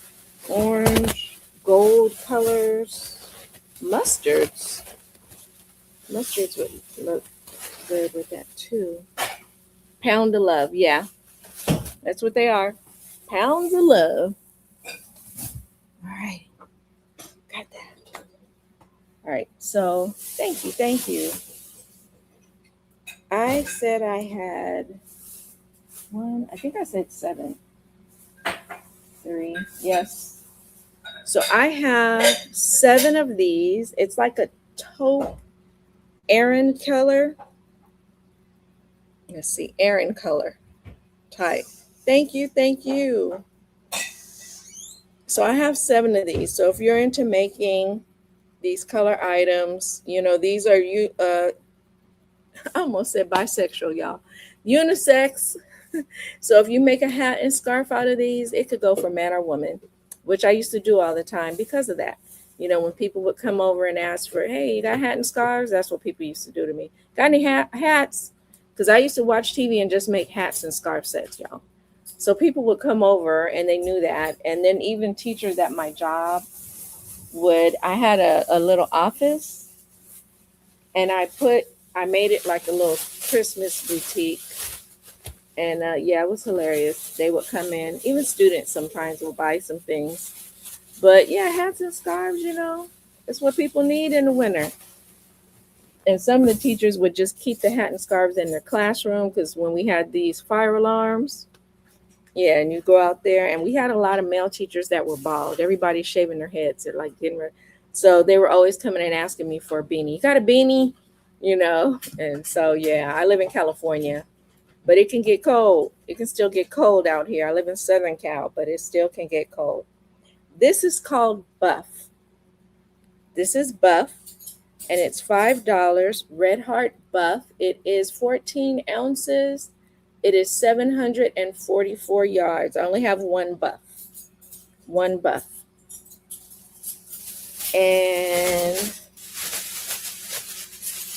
orange, gold colors, mustards. Mustards would look good with that too. Pound of love, yeah. That's what they are. Pounds of love. All right. Got that. All right. So thank you. Thank you. I said I had 1, I think I said 7. 3. Yes. So I have 7 of these. It's like a taupe Aran color. Let's see, Aran color type. Thank you. Thank you. So I have 7 of these. So if you're into making these color items, you know, these are you I almost said bisexual, y'all. Unisex. So if you make a hat and scarf out of these, it could go for man or woman, which I used to do all the time because of that. You know, when people would come over and ask for, hey, you got hat and scarves? That's what people used to do to me. Got any hats? Because I used to watch TV and just make hats and scarf sets, y'all. So people would come over and they knew that. And then even teachers at my job I had a little office and I made it like a little Christmas boutique. And yeah, it was hilarious. They would come in, even students sometimes will buy some things. But yeah, hats and scarves, you know, it's what people need in the winter. And some of the teachers would just keep the hat and scarves in their classroom because when we had these fire alarms, yeah, and you go out there, and we had a lot of male teachers that were bald. Everybody's shaving their heads. They're like getting ready. So they were always coming and asking me for a beanie. You got a beanie? You know? And so, yeah, I live in California, but it can get cold. It can still get cold out here. I live in Southern Cal, but it still can get cold. This is called Buff. This is Buff, and it's $5. Red Heart Buff. It is 14 ounces. It is 744 yards. I only have one buff. One buff. And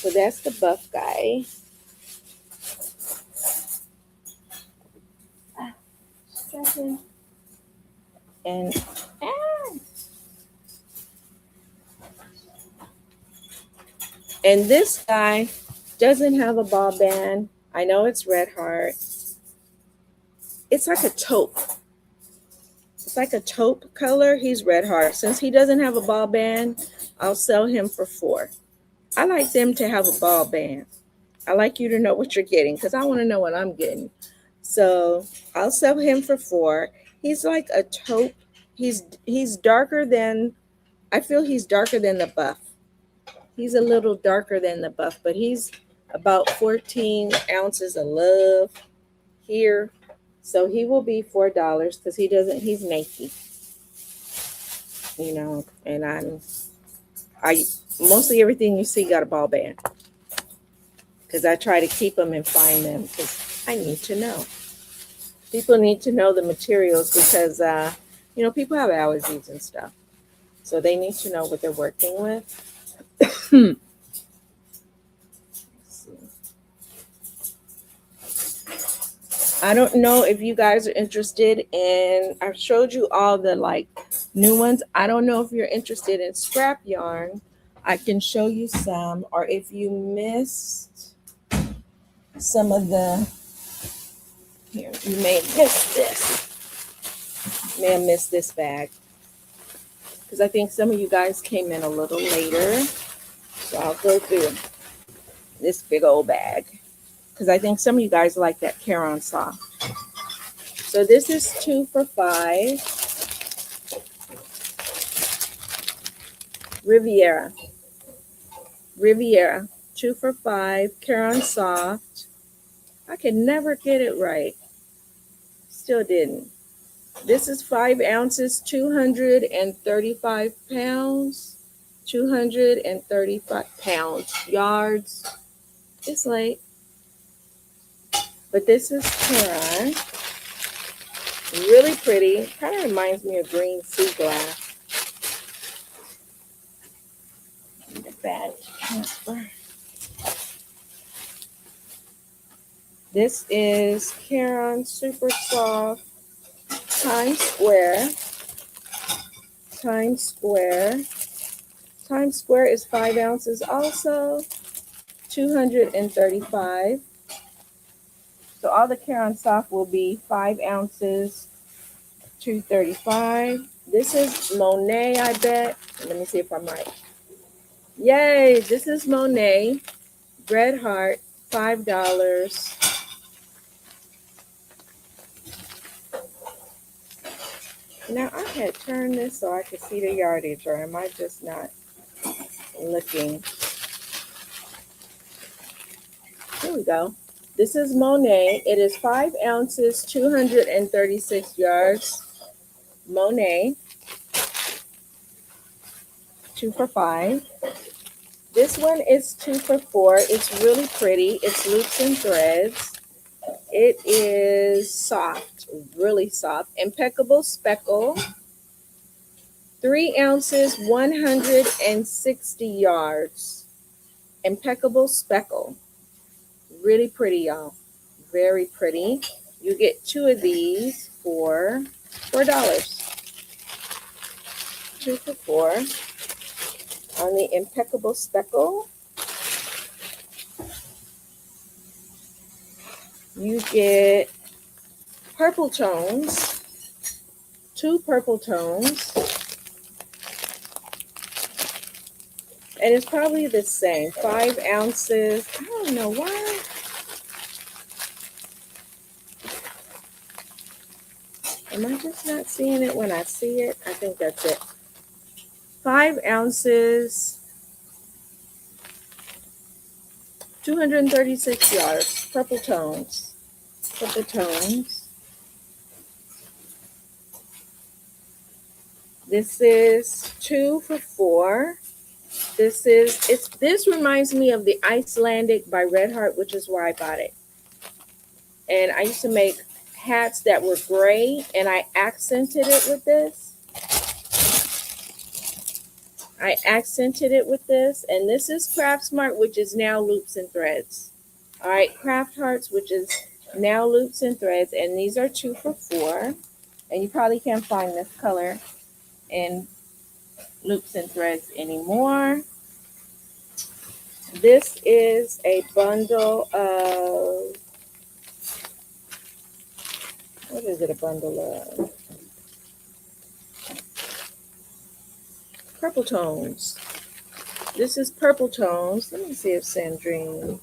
So that's the buff guy. And and this guy doesn't have a ball band. I know it's red heart. It's like a taupe. It's like a taupe color. He's red heart. Since he doesn't have a ball band, I'll sell him for $4. I like them to have a ball band. I like you to know what you're getting because I want to know what I'm getting. So I'll sell him for $4. He's like a taupe. He's darker than, I feel he's darker than the buff. He's a little darker than the buff, but he's about 14 ounces of love here. So he will be $4 because he's naked. You know, and I mostly everything you see got a ball band. Because I try to keep them and find them because I need to know. People need to know the materials because, you know, people have allergies and stuff. So they need to know what they're working with. I don't know if you guys are interested in, I've showed you all the like new ones. I don't know if you're interested in scrap yarn. I can show you some, or if you missed some of the, here, you may have missed this. You may have missed this bag. Because I think some of you guys came in a little later. So I'll go through this big old bag. Because I think some of you guys like that Caron soft. So this is 2 for $5. Riviera, 2 for $5. Caron soft. I can never get it right. Still didn't. This is 5 ounces, 235 pounds. 235 pounds. Yards. It's late. But this is Caron. Really pretty. Kind of reminds me of green sea glass. The bag transfer. This is Caron Super Soft Times Square. Times Square is 5 ounces also. 235. So all the Caron soft will be 5 ounces, 235. This is Monet, I bet. Let me see if I'm right. Yay, this is Monet. Red Heart, $5. Now I had turned this so I could see the yardage, or am I just not looking? Here we go. This is Monet. It is 5 ounces, 236 yards. Monet. 2 for $5. This one is 2 for $4. It's really pretty. It's loops and threads. It is soft, really soft. Impeccable speckle. 3 ounces, 160 yards. Impeccable speckle. Really pretty, y'all. Very pretty. You get 2 of these for $4. 2 for $4 on the impeccable speckle. You get purple tones, 2 purple tones, and it's probably the same, 5 ounces. I don't know why. Am I just not seeing it when I see it? I think that's it. 5 ounces, 236 yards, purple tones. Purple tones. This is 2 for $4. This reminds me of the Icelandic by Red Heart, which is why I bought it. And I used to make hats that were gray, and I accented it with this. I accented it with this, and this is Craft Smart, which is now Loops and Threads. All right, Craft Hearts, which is now Loops and Threads, and these are 2 for $4. And you probably can't find this color in Loops and Threads anymore. This is a bundle of, what is it a bundle of? Purple tones. This is purple tones. Let me see if Sandrine,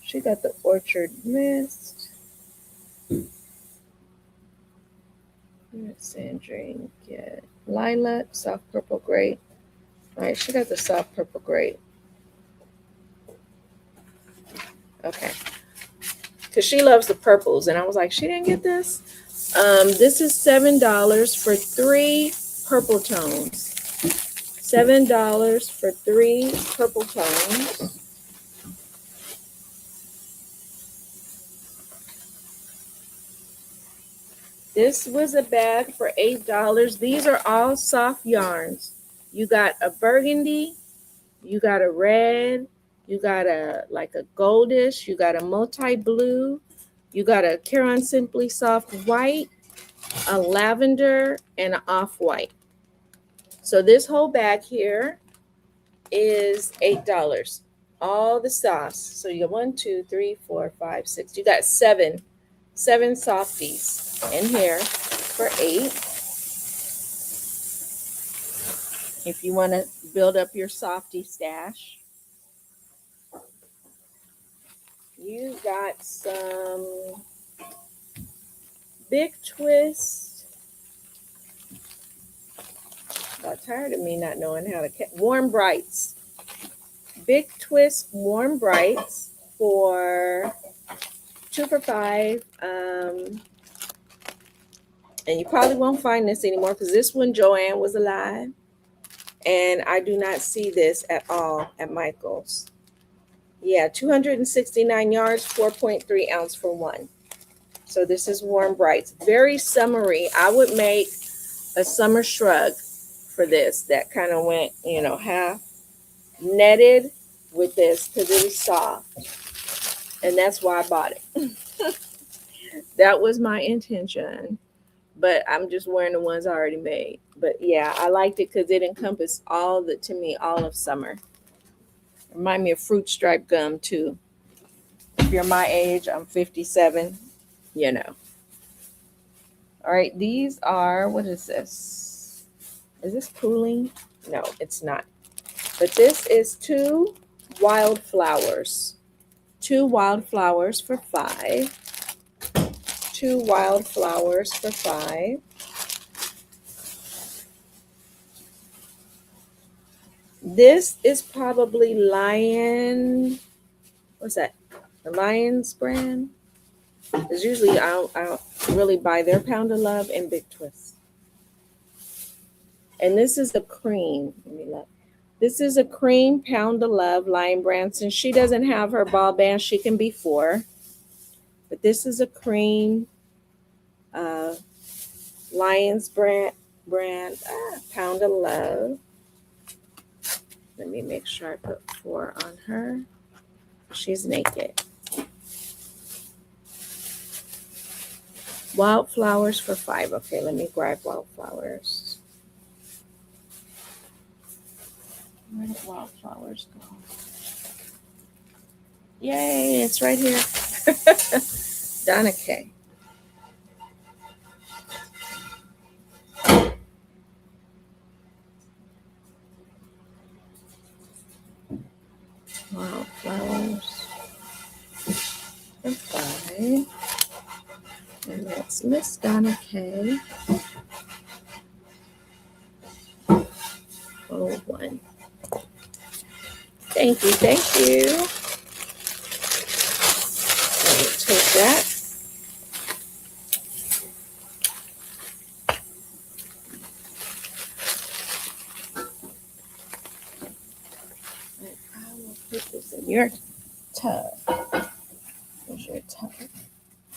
she got the Orchard Mist. What did Sandrine get? Lilac, soft purple grape. All right, she got the soft purple grape. Okay. Because she loves the purples. And I was like, she didn't get this? This is $7 for 3 purple tones. $7 for 3 purple tones. This was a bag for $8. These are all soft yarns. You got a burgundy, you got a red, you got a like a goldish, you got a multi-blue, you got a Caron Simply Soft white, a lavender, and an off-white. So this whole bag here is $8. All the sauce. So you got 1, 2, 3, 4, 5, 6. You got seven softies in here for $8. If you want to build up your softie stash. You got some Big Twist. Got tired of me not knowing how to Warm Brights. Big Twist Warm Brights for 2 for $5. And you probably won't find this anymore because this one Joanne was alive. And I do not see this at all at Michael's. Yeah, 269 yards, 4.3 ounce for 1. So this is Warm Brights. Very summery. I would make a summer shrug for this. That kind of went, half netted with this because it was soft. And that's why I bought it. That was my intention. But I'm just wearing the ones I already made. But yeah, I liked it because it encompassed all of summer. Remind me of Fruit Stripe gum too. If you're my age, I'm 57, All right, these are, what is this? Is this cooling? No, it's not. But this is 2 wildflowers. 2 wildflowers for $5. 2 wildflowers for $5. This is probably Lion. What's that? The Lion's brand. Because usually I don't really buy their Pound of Love and Big Twist. And this is a cream. Let me look. This is a cream Pound of Love Lion brand. Since she doesn't have her ball band, she can be 4. But this is a cream Lion's brand Pound of Love. Let me make sure I put 4 on her. She's naked. Wildflowers for $5. Okay, let me grab wildflowers. Where did wildflowers go? Yay, it's right here. Donna K. Wildflowers for $5. And that's Miss Donna K. 01. Thank you. Let me take that. And I will put this in your tub. Where's your tub?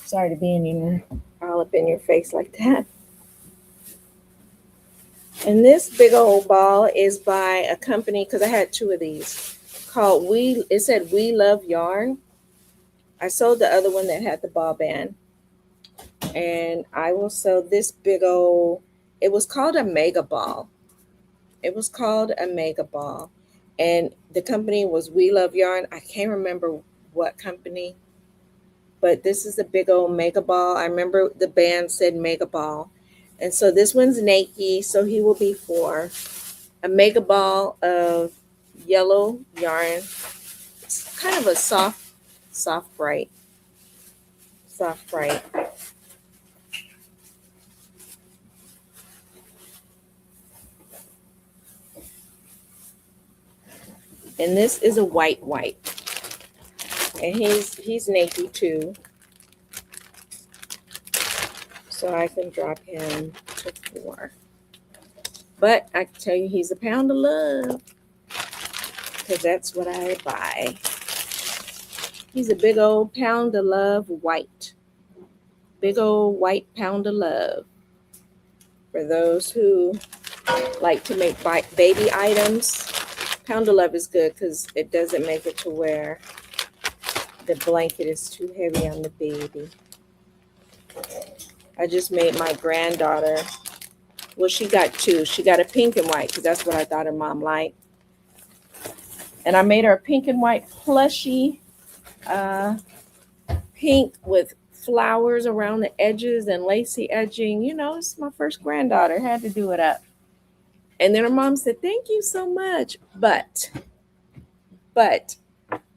Sorry to be in here all up in your face like that. And this big old ball is by a company, because I had two of these, called it said We Love Yarn. I sold the other one that had the ball band. And I will sell this big old, it was called a mega ball. It was called a mega ball. And the company was We Love Yarn. I can't remember what company, but this is a big old mega ball. I remember the band said mega ball. And so this one's Nike, so he will be for a mega ball of yellow yarn. It's kind of a soft bright. Soft bright. And this is a white. And he's Nike too. So I can drop him to 4. But I can tell you he's a pound of love, because that's what I buy. He's a big old pound of love white. Big old white pound of love. For those who like to make baby items, pound of love is good because it doesn't make it to where the blanket is too heavy on the baby. I just made my granddaughter, well, she got 2. She got a pink and white because that's what I thought her mom liked. And I made her a pink and white plushie, pink with flowers around the edges and lacy edging. You know, it's my first granddaughter. Had to do it up. And then her mom said, "Thank you so much. But,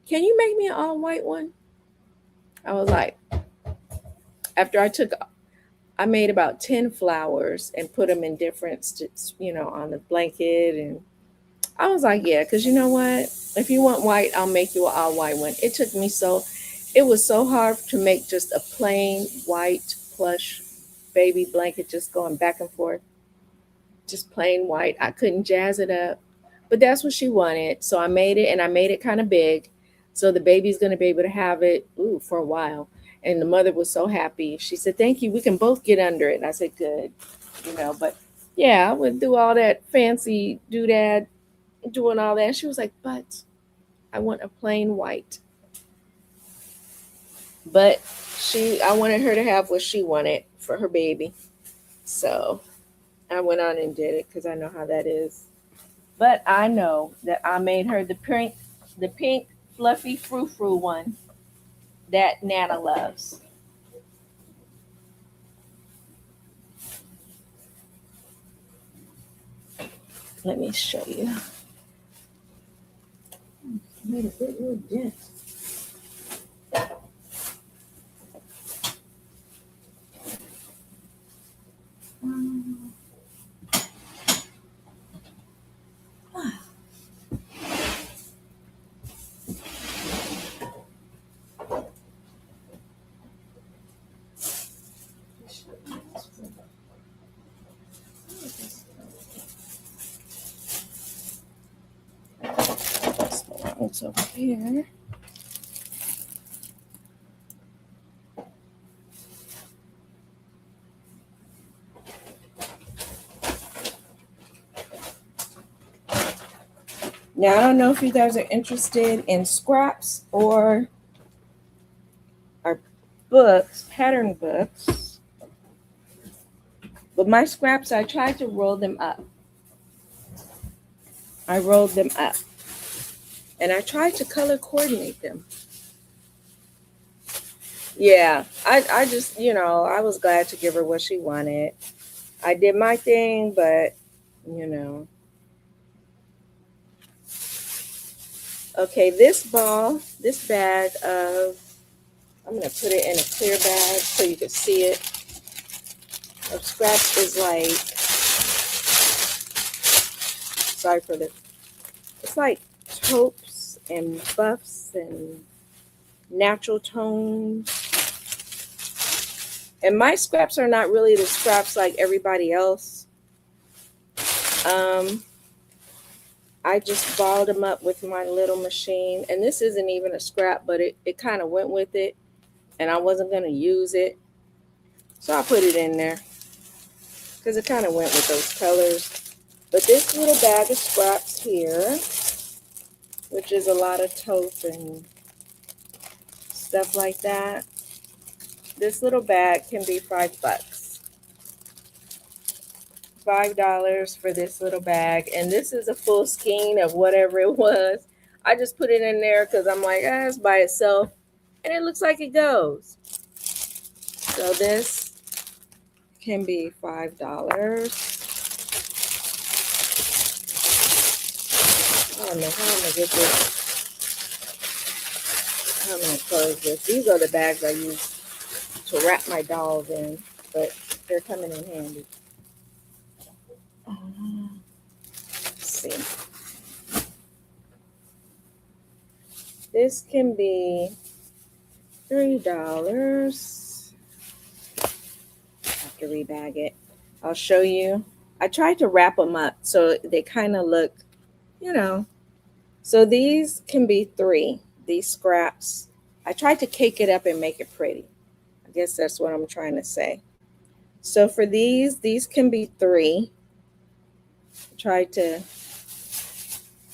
can you make me an all white one?" I was like, after I made about 10 flowers and put them in different, on the blanket. And I was like, yeah, because you know what? If you want white, I'll make you an all white one. It was so hard to make just a plain white plush baby blanket, just going back and forth. Just plain white. I couldn't jazz it up. But that's what she wanted. So I made it, and I made it kind of big. So the baby's going to be able to have it for a while. And the mother was so happy. She said, "Thank you. We can both get under it." And I said, "Good." But yeah, I went through all that fancy doodad, doing all that. And she was like, "But I want a plain white." But I wanted her to have what she wanted for her baby. So I went on and did it because I know how that is. But I know that I made her the pink fluffy frou-frou one that Nana loves. Let me show you. Made a big little dent. It's over here. Now, I don't know if you guys are interested in scraps or our books, pattern books. But my scraps, I tried to roll them up. I rolled them up. And I tried to color coordinate them. Yeah, I just, I was glad to give her what she wanted. I did my thing, but, Okay, this bag I'm going to put it in a clear bag so you can see it. Of scraps is like, sorry for this. It's like taupes and buffs and natural tones. And my scraps are not really the scraps like everybody else. I just balled them up with my little machine. And this isn't even a scrap, but it kind of went with it. And I wasn't going to use it. So I put it in there. Because it kind of went with those colors. But this little bag of scraps here, which is a lot of tofu and stuff like that, this little bag can be $5. $5 for this little bag. And this is a full skein of whatever it was. I just put it in there because I'm like, it's by itself. And it looks like it goes. So this can be $5. I don't know how I'm going to get this. How I'm going to close this. These are the bags I use to wrap my dolls in, but they're coming in handy. Let's see. This can be $3. I have to rebag it. I'll show you. I tried to wrap them up so they kind of look, So these can be $3. These scraps. I tried to cake it up and make it pretty. I guess that's what I'm trying to say. So for these can be $3. I tried to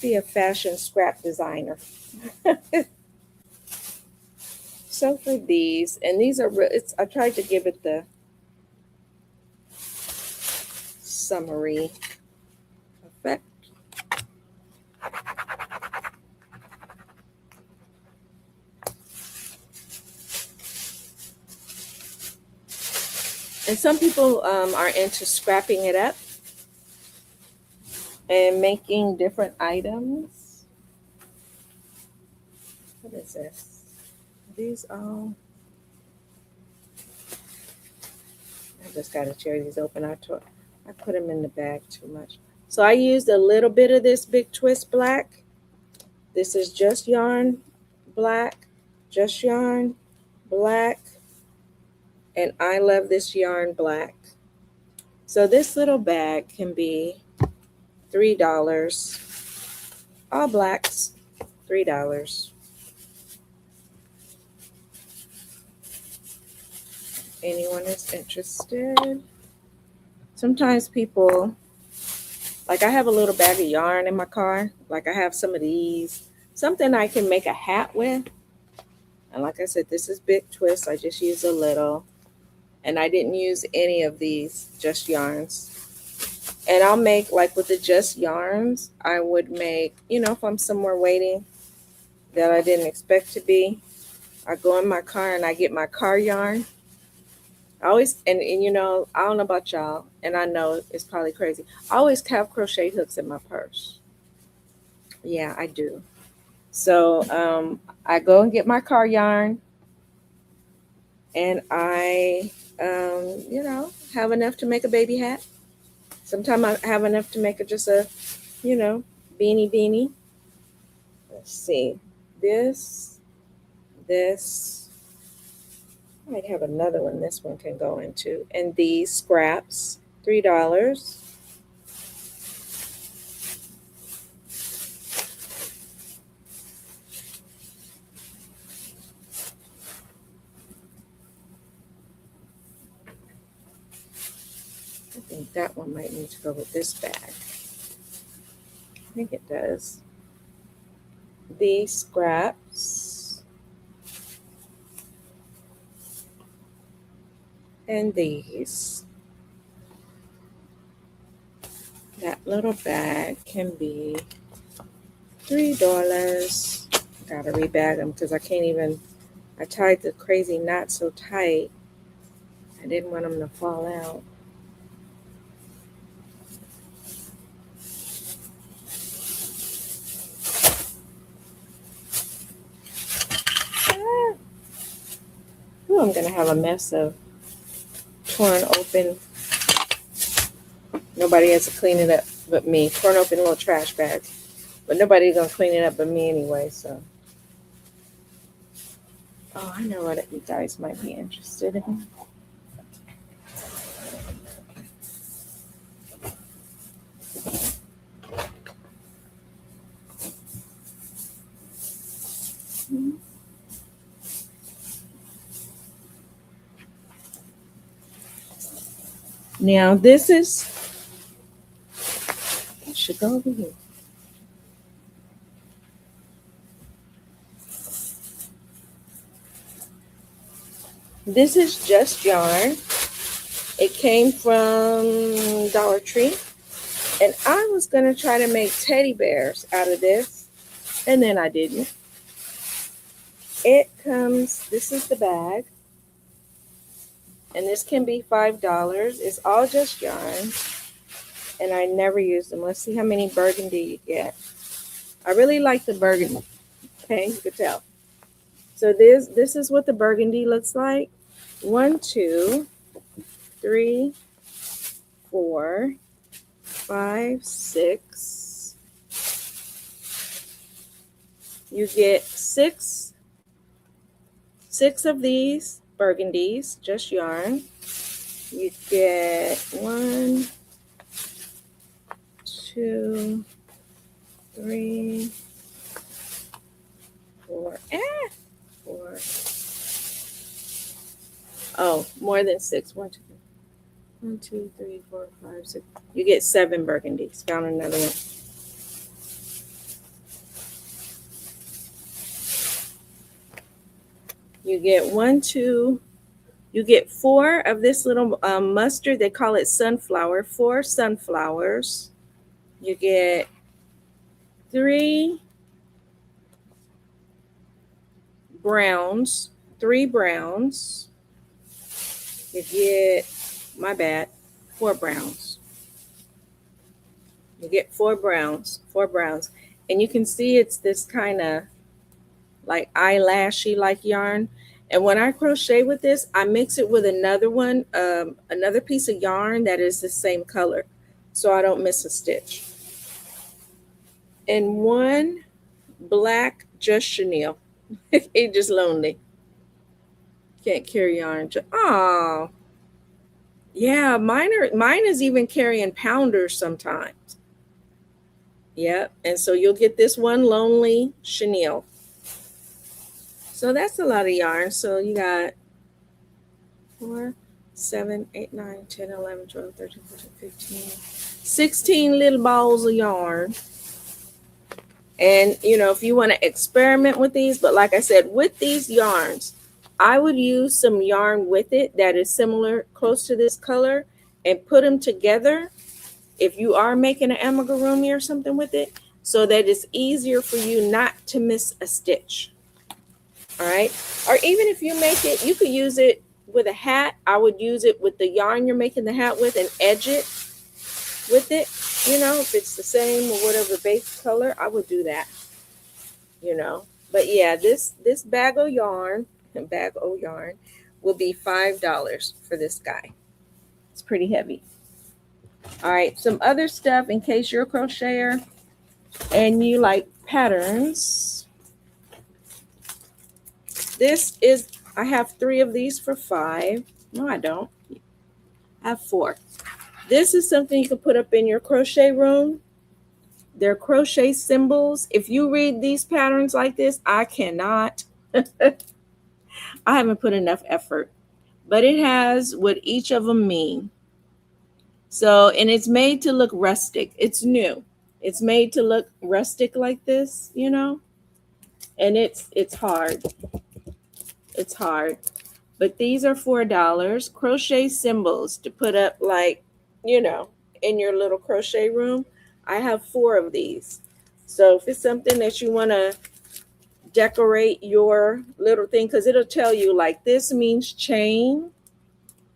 be a fashion scrap designer. So for these, and these are, I tried to give it the summery effect. And some people are into scrapping it up and making different items. What is this? These all. I just got to tear these open. I put them in the bag too much. So I used a little bit of this Big Twist black. This is just yarn black, just yarn black. And I love this yarn black. So this little bag can be $3. All blacks, $3. Anyone is interested? Sometimes people, like I have a little bag of yarn in my car. Like I have some of these. Something I can make a hat with. And like I said, this is Big Twist. I just used a little. And I didn't use any of these just yarns. And I'll make, like with the just yarns, I would make, if I'm somewhere waiting that I didn't expect to be, I go in my car and I get my car yarn. I always, and I don't know about y'all, and I know it's probably crazy. I always have crochet hooks in my purse. Yeah, I do. So I go and get my car yarn, and I, have enough to make a baby hat. Sometimes I have enough to make just a, beanie. Let's see. This. I might have another one. This one can go into. And these scraps, $3. I think that one might need to go with this bag. I think it does. These scraps. And these. That little bag can be $3. Gotta rebag them because I can't even, I tied the crazy knot so tight. I didn't want them to fall out. Ooh, I'm gonna have a mess of torn open. Nobody has to clean it up but me. Torn open little trash bags. But nobody's gonna clean it up but me anyway, so. Oh, I know what you guys might be interested in. Now this is should go over here. This is just yarn. It came from Dollar Tree. And I was going to try to make teddy bears out of this. And then I didn't. It comes, this is the bag. And this can be $5. It's all just yarn. And I never use them. Let's see how many burgundy you get. I really like the burgundy. Okay, you can tell. So this is what the burgundy looks like. 1, 2, 3, 4, 5, 6. You get six of these burgundies, just yarn. You get 1, 2, 3, 4. 4. Oh, more than 6. 1, 2, 3. 1, 2, 3, 4, 5, 6. You get 7 burgundies. Found another one. You get 1, 2. You get 4 of this little mustard. They call it sunflower. 4 sunflowers. You get 3 browns. 3 browns. You get, my bad, 4 browns. You get 4 browns. 4 browns. And you can see it's this kind of like eyelashy like yarn. And when I crochet with this, I mix it with another one, another piece of yarn that is the same color, so I don't miss a stitch. And 1 black just chenille. It's just lonely. Can't carry yarn. Oh, yeah, mine is even carrying pounders sometimes. Yep, and so you'll get this 1 lonely chenille. So that's a lot of yarn. So you got 4, 7, 8, 9, 10, 11, 12, 13, 14, 15, 16 little balls of yarn. And, you know, if you want to experiment with these, but like I said, with these yarns, I would use some yarn with it that is similar, close to this color, and put them together if you are making an amigurumi or something with it, so that it's easier for you not to miss a stitch. All right. Or even if you make it, you could use it with a hat. I would use it with the yarn you're making the hat with and edge it with it. You know, if it's the same or whatever base color, I would do that. You know, but yeah, this bag of yarn will be $5 for this guy. It's pretty heavy. All right, some other stuff in case you're a crocheter and you like patterns. This is, I have 3 of these for $5. No, I don't. I have 4. This is something you can put up in your crochet room. They're crochet symbols. If you read these patterns like this, I cannot. I haven't put enough effort. But it has what each of them mean. So, and it's made to look rustic. It's new. It's made to look rustic like this, you know. And it's hard. It's hard. But these are $4. Crochet symbols to put up, like, you know, in your little crochet room. I have 4 of these. So if it's something that you want to decorate your little thing, because it'll tell you, like, this means chain.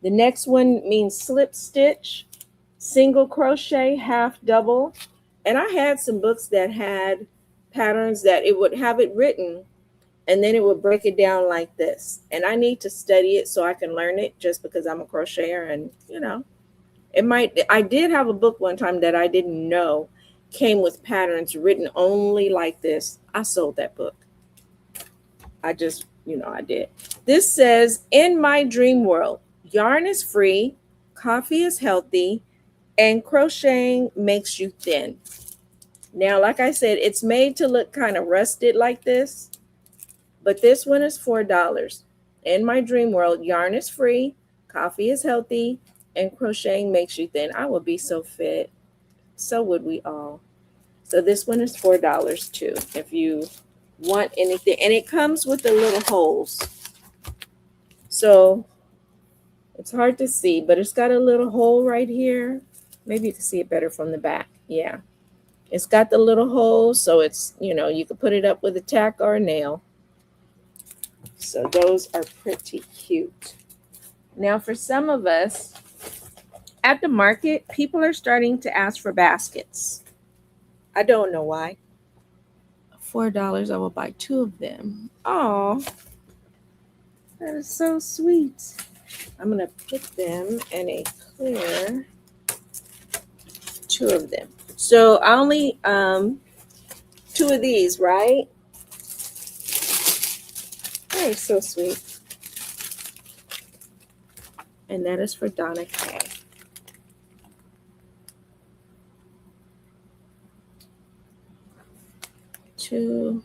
The next one means slip stitch, single crochet, half double. And I had some books that had patterns that it would have it written, and then it would break it down like this. And I need to study it so I can learn it, just because I'm a crocheter. And, you know, I did have a book one time that I didn't know came with patterns written only like this. I sold that book. I just, you know, I did. This says, in my dream world, yarn is free, coffee is healthy, and crocheting makes you thin. Now, like I said, it's made to look kind of rusted like this, but this one is $4. In my dream world, yarn is free, coffee is healthy, and crocheting makes you thin. I will be so fit. So would we all. So this one is $4 too. If you want anything, and it comes with the little holes. So it's hard to see, but it's got a little hole right here. Maybe you can see it better from the back. Yeah. It's got the little hole, so it's, you can put it up with a tack or a nail. So those are pretty cute. Now, for some of us, at the market, people are starting to ask for baskets. I don't know why. $4, I will buy 2 of them. Oh, that is so sweet. I'm going to put them in a clear, 2 of them. So I only 2 of these, right? That is so sweet. And that is for Donna K. $4.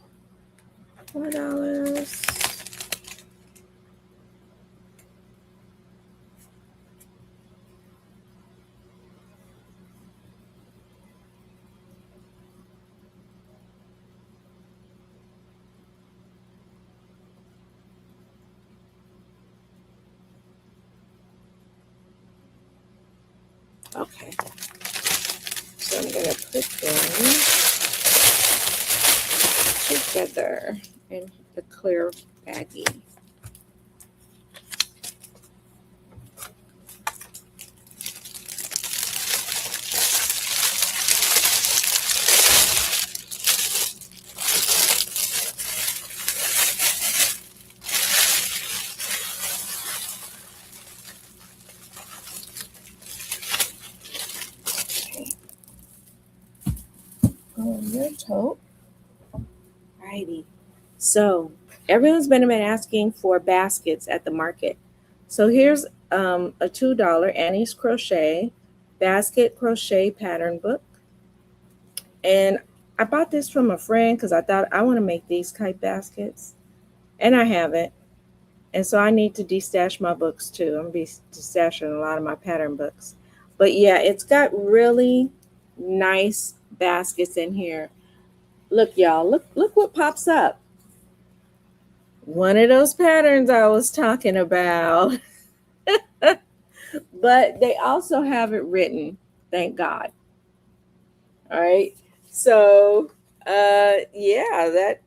Okay. So I'm going to put them together in the clear baggie. Okay. Go in your tote. Righty. So everyone's been asking for baskets at the market. So here's a $2 Annie's Crochet basket crochet pattern book. And I bought this from a friend because I thought I want to make these kite baskets. And I haven't. And so I need to destash my books too. I'm going to be destashing a lot of my pattern books. But yeah, it's got really nice baskets in here. Look, y'all, look what pops up. One of those patterns I was talking about. But they also have it written, thank God. All right. So, yeah, that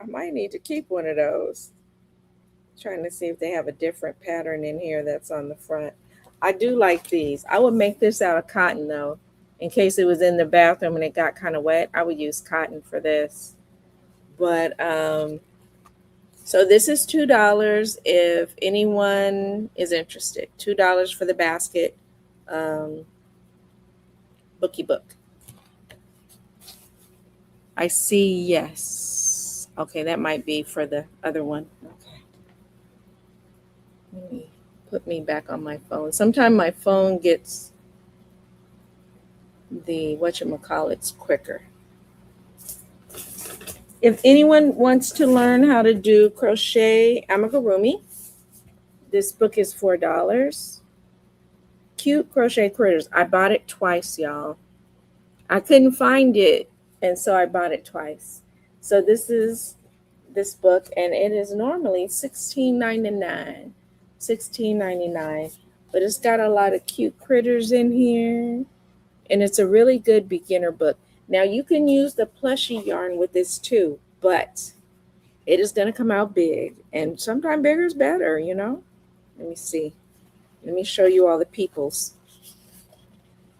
I might need to keep one of those. Trying to see if they have a different pattern in here that's on the front. I do like these. I would make this out of cotton though. In case it was in the bathroom and it got kind of wet, I would use cotton for this. But so this is $2 if anyone is interested. $2 for the basket bookie book. I see, yes. Okay, that might be for the other one. Okay. Let me put me back on my phone. Sometimes my phone gets the whatchamacallits quicker. If anyone wants to learn how to do crochet amigurumi, this book is $4. Cute crochet critters. I bought it twice, y'all. I couldn't find it, and so I bought it twice. So this is this book, and it is normally $16.99. $16.99. But it's got a lot of cute critters in here, and it's a really good beginner book. Now you can use the plushy yarn with this too, but it is going to come out big, and sometimes bigger is better, Let me see. Let me show you all the peoples.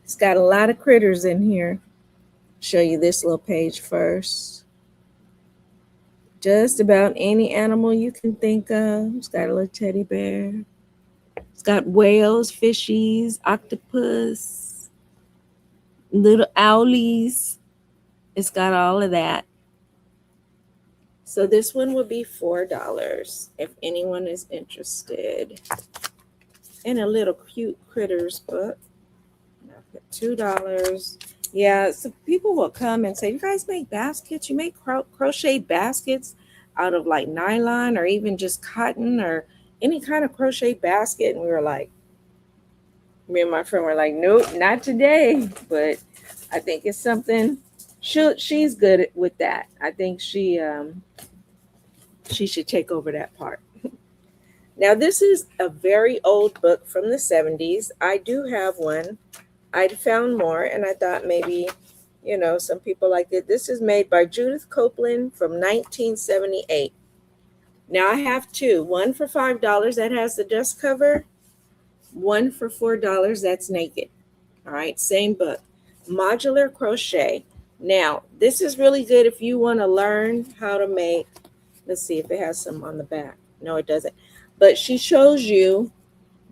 It's got a lot of critters in here. Show you this little page first. Just about any animal you can think of. It's got a little teddy bear. It's got whales, fishies, octopus, little owlies. It's got all of that. So this one would be $4 if anyone is interested in a little cute critters book. $2. Yeah, so people will come and say, you guys make baskets? You make crochet baskets out of like nylon or even just cotton or any kind of crochet basket? And we were like, me and my friend were like, nope, not today. But I think it's something she's good with that. I think she should take over that part. Now this is a very old book from the 70s. I do have one. I'd found more and I thought maybe, some people liked it. This is made by Judith Copeland from 1978. Now I have two, one for $5 that has the dust cover, one for $4 that's naked. All right, same book. Modular crochet. Now, this is really good if you want to learn how to make, let's see if it has some on the back. No, it doesn't. But she shows you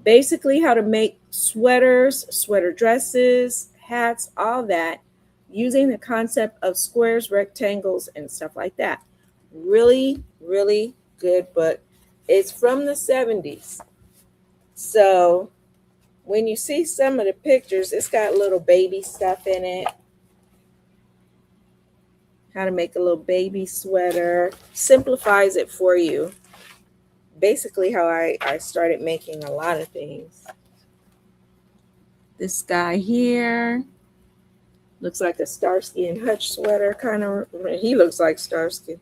basically how to make sweaters, sweater dresses, hats, all that, using the concept of squares, rectangles, and stuff like that. Really, really good book. It's from the 70s. So when you see some of the pictures, it's got little baby stuff in it. How to make a little baby sweater. Simplifies it for you. Basically how I started making a lot of things. This guy here looks like a Starsky and Hutch sweater, kind of. He looks like Starsky.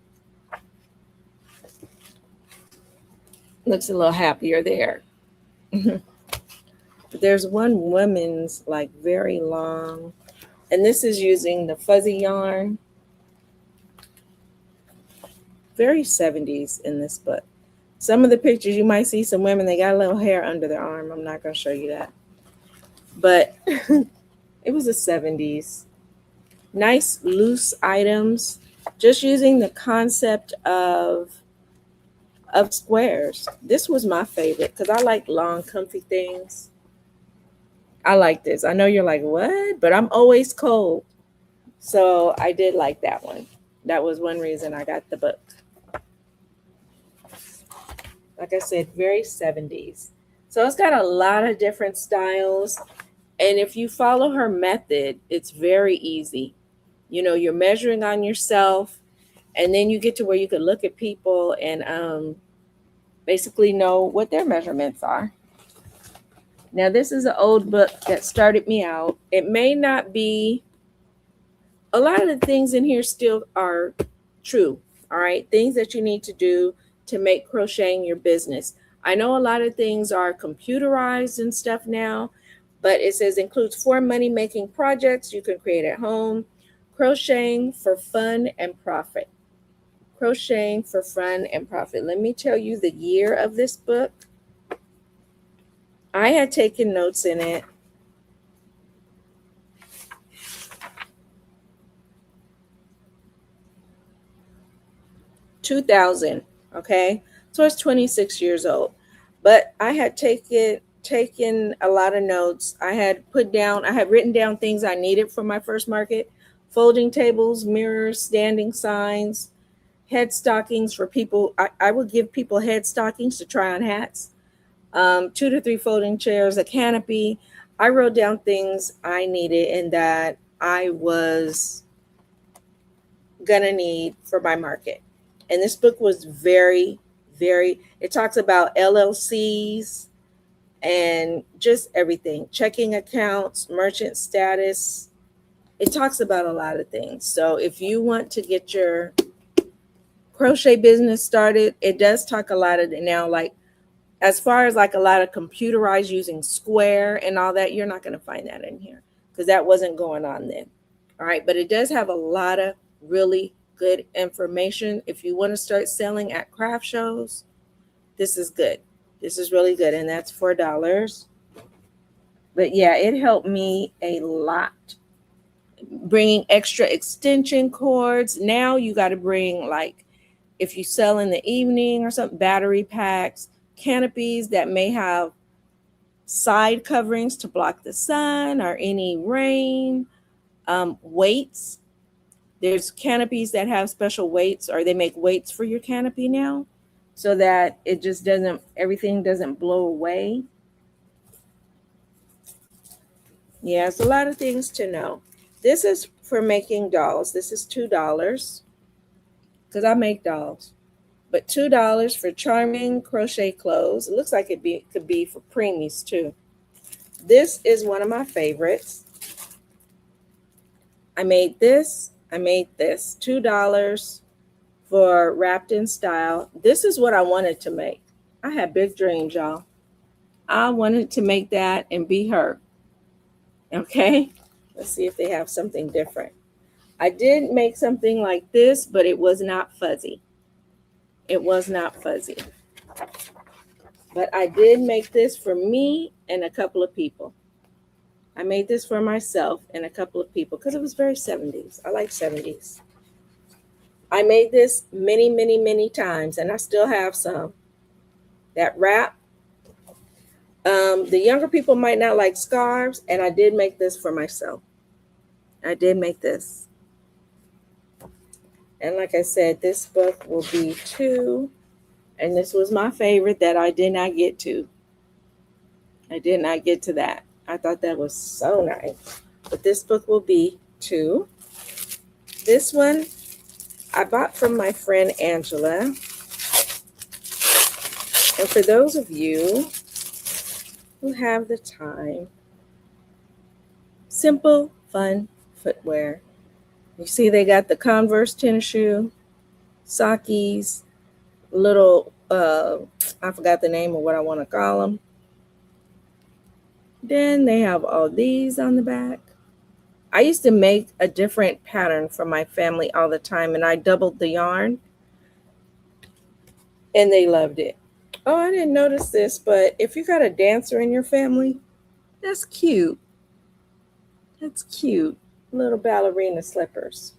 Looks a little happier there. There's one woman's like very long, and this is using the fuzzy yarn. Very 70s in this book. Some of the pictures you might see some women, they got a little hair under their arm. I'm not going to show you that. But it was the 70s. Nice loose items. Just using the concept of squares. This was my favorite because I like long, comfy things. I like this. I know you're like, what? But I'm always cold. So I did like that one. That was one reason I got the book. Like I said, very 70s. So it's got a lot of different styles. And if you follow her method, it's very easy. You're measuring on yourself, and then you get to where you can look at people and basically know what their measurements are. Now, this is an old book that started me out. It may not be, a lot of the things in here still are true. All right. Things that you need to do to make crocheting your business. I know a lot of things are computerized and stuff now, but it says includes 4 money-making projects you can create at home. Crocheting for fun and profit. Crocheting for fun and profit. Let me tell you the year of this book. I had taken notes in it. $2000, okay? So it's 26 years old. But I had taken a lot of notes. I had written down things I needed for my first market. Folding tables, mirrors, standing signs, head stockings for people. I would give people head stockings to try on hats. 2 to 3 folding chairs, a canopy. I wrote down things I needed and that I was gonna need for my market. And this book was very, very, it talks about LLCs and just everything. Checking accounts, merchant status. It talks about a lot of things. So if you want to get your crochet business started, it does talk a lot of it now, like as far as like a lot of computerized using square and all that, you're not going to find that in here because that wasn't going on then. All right. But it does have a lot of really good information. If you want to start selling at craft shows, this is good. This is really good. And that's $4. But yeah, it helped me a lot. Bringing extra extension cords. Now you got to bring, like, if you sell in the evening or something, battery packs, canopies that may have side coverings to block the sun or any rain, weights. There's canopies that have special weights, or they make weights for your canopy now so that it just everything doesn't blow away. Yeah, it's a lot of things to know. This is for making dolls. This is $2 because I make dolls. But $2 for charming crochet clothes. It looks like it could be for preemies too. This is one of my favorites. I made this. $2 for wrapped in style. This is what I wanted to make. I had big dreams, y'all. I wanted to make that and be her. Okay. Let's see if they have something different. I did make something like this, but it was not fuzzy. It was not fuzzy. But I did make this for me and a couple of people. I made this for myself and a couple of people because it was very 70s. I like 70s. I made this many, many, many times, and I still have some. That wrap. The younger people might not like scarves, and I did make this for myself. I did make this. And like I said, this book will be 2. And this was my favorite that I did not get to. I did not get to that. I thought that was so nice. But this book will be 2. This one I bought from my friend Angela. And for those of you who have the time, simple, fun footwear. You see they got the Converse tennis shoe, Sakis, little, I forgot the name of what I want to call them. Then they have all these on the back. I used to make a different pattern for my family all the time, and I doubled the yarn, and they loved it. Oh, I didn't notice this, but if you got a dancer in your family, that's cute. That's cute. Little ballerina slippers.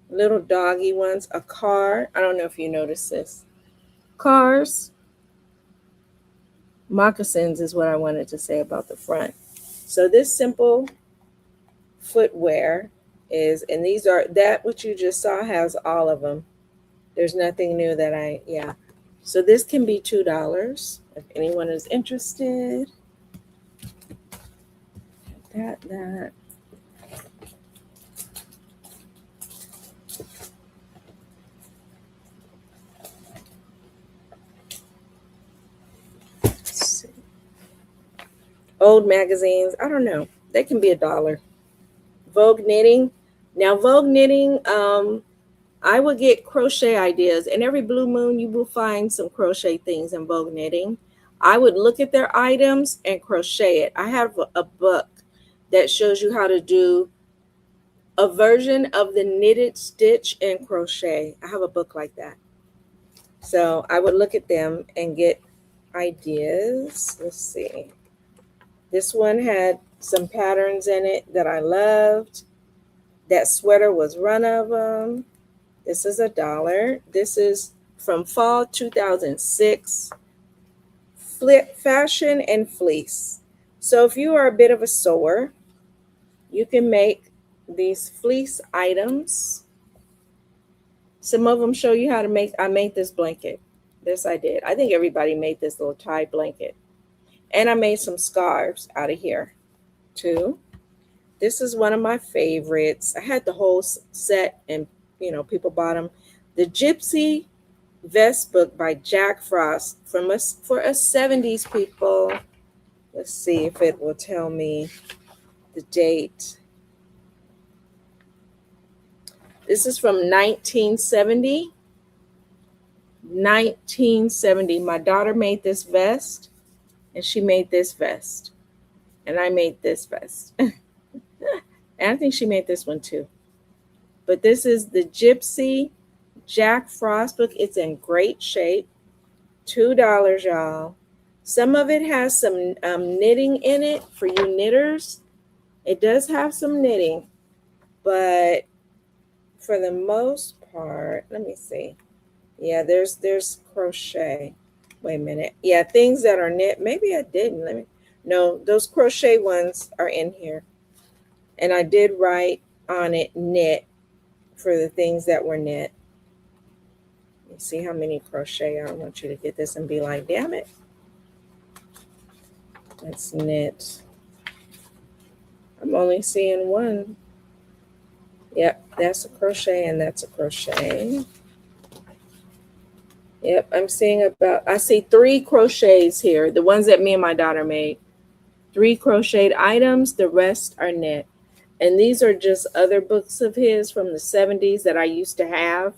Little doggy ones. A car. I don't know if you noticed this. Cars. Moccasins is what I wanted to say about the front. So this simple footwear is, and these are, that what you just saw has all of them. There's nothing new that yeah. So this can be $2 if anyone is interested. That. Old magazines, I don't know. They can be $1. Vogue knitting. Now, Vogue knitting, I would get crochet ideas, and every blue moon you will find some crochet things in Vogue knitting. I would look at their items and crochet it. I have a book that shows you how to do a version of the knitted stitch and crochet. I have a book like that. So I would look at them and get ideas. Let's see. This one had some patterns in it that I loved. That sweater was one of them. This is $1. This is from fall 2006. Fashion and fleece. So if you are a bit of a sewer, you can make these fleece items. Some of them show you how to make. I made this blanket. This I did. I think everybody made this little tie blanket. And I made some scarves out of here too. This is one of my favorites. I had the whole set, and people bought them. The Gypsy Vest book by Jack Frost for us 70s people. Let's see if it will tell me the date. This is from 1970. 1970. My daughter made this vest, and she made this vest, and I made this vest. And I think she made this one too. But this is the Gypsy Jack Frost book. It's in great shape. $2, y'all. Some of it has some knitting in it for you knitters. It does have some knitting, but for the most part, let me see. Yeah, there's crochet. Wait a minute. Yeah, things that are knit. Maybe I didn't. No, those crochet ones are in here. And I did write on it knit for the things that were knit. You see how many crochet. I don't want you to get this and be like, damn it. That's knit. I'm only seeing one. Yep, that's a crochet and that's a crochet. Yep, I see 3 crochets here, the ones that me and my daughter made. 3 crocheted items, the rest are knit. And these are just other books of his from the 70s that I used to have,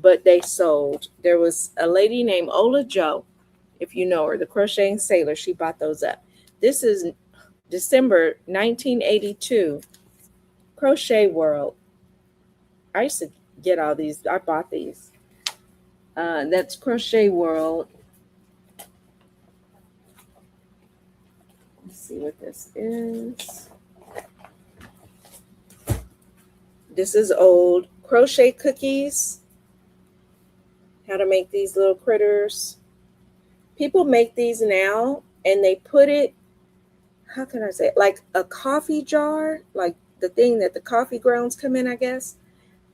but they sold. There was a lady named Ola Joe, if you know her, the crocheting sailor. She bought those up. This is December 1982, Crochet World. I used to get all these. I bought these. That's Crochet World. Let's see what this is. This is old. Crochet cookies. How to make these little critters. People make these now and they put it, how can I say it? Like a coffee jar, like the thing that the coffee grounds come in, I guess.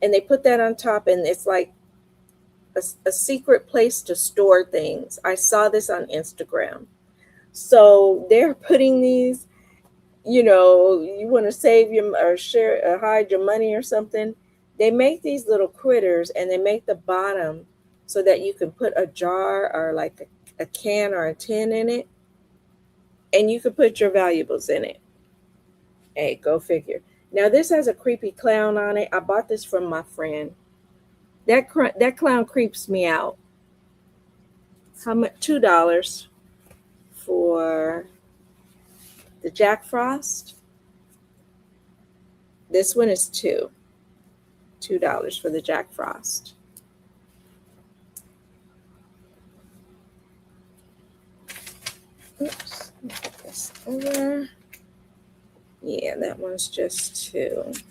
And they put that on top and it's like a secret place to store things. I saw this on Instagram. So they're putting these, you know, you want to save your or share or hide your money or something. They make these little critters and they make the bottom so that you can put a jar or like a can or a tin in it, and you can put your valuables in it. Hey, go figure. Now this has a creepy clown on it. I bought this from my friend. That clown creeps me out. How much? $2 for the Jack Frost. This one is $2 for the Jack Frost. Oops, put this over. Yeah, that one's just $2.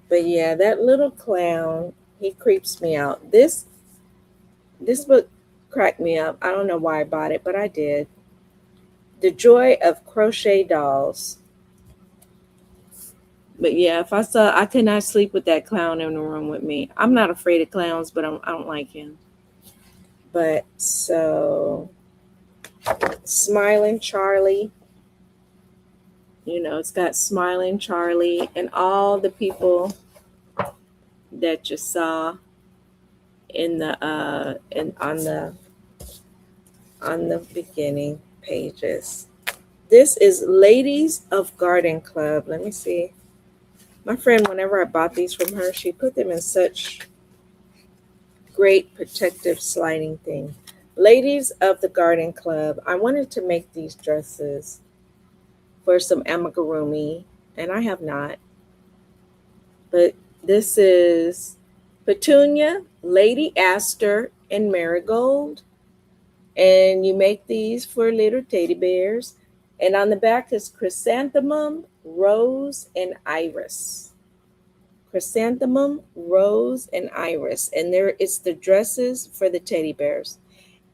But yeah, that little clown, he creeps me out. This book cracked me up. I don't know why I bought it, but I did. The Joy of Crochet Dolls. But yeah, I could not sleep with that clown in the room with me. I'm not afraid of clowns, but I don't like him. But so, Smiling Charlie. You know, it's got Smiling Charlie and all the people that you saw in the on the beginning pages. This is Ladies of Garden Club. Let me see. My friend, whenever I bought these from her, she put them in such great protective sliding thing. Ladies of the Garden Club. I wanted to make these dresses for some amigurumi, and I have not. But this is Petunia, Lady Aster, and Marigold. And you make these for little teddy bears. And on the back is Chrysanthemum, Rose, and Iris. Chrysanthemum, Rose, and Iris. And there it's the dresses for the teddy bears.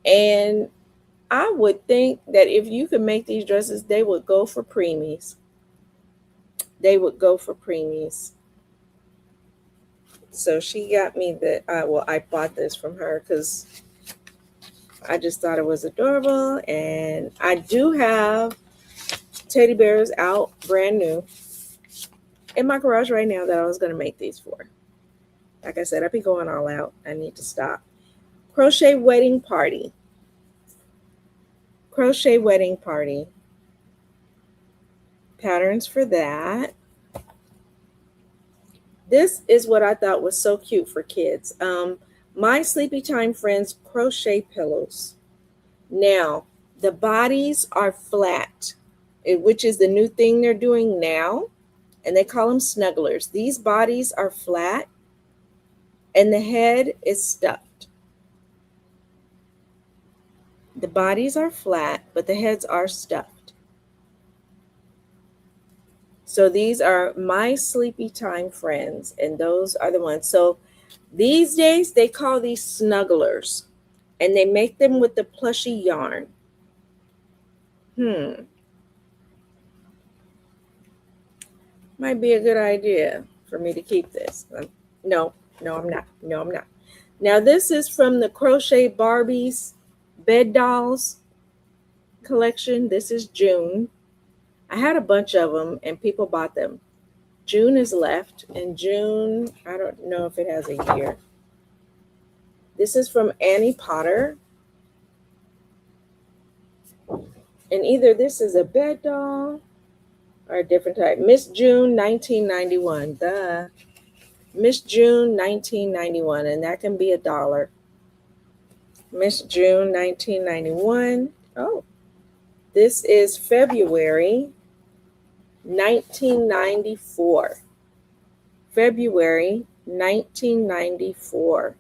And I would think that if you could make these dresses, they would go for preemies. They would go for preemies. So she got me that. I bought this from her because I just thought it was adorable. And I do have teddy bears out brand new in my garage right now that I was going to make these for. Like I said, I've been going all out. I need to stop. Crochet Wedding Party. Crochet Wedding Party. Patterns for that. This is what I thought was so cute for kids. My Sleepy Time Friends crochet pillows. Now, the bodies are flat, which is the new thing they're doing now, and they call them snugglers. These bodies are flat, and the head is stuffed. The bodies are flat, but the heads are stuffed. So these are My Sleepy Time Friends, and those are the ones. So these days, they call these snugglers, and they make them with the plushy yarn. Might be a good idea for me to keep this. No, I'm not. No, I'm not. Now, this is from the Crochet Barbies Bed Dolls collection. This is June. I had a bunch of them, and people bought them. June is left, and June, I don't know if it has a year. This is from Annie Potter. And either this is a bed doll or a different type. Miss June 1991. Duh. Miss June 1991, and that can be $1. Miss June 1991. Oh, this is February 1994. February 1994.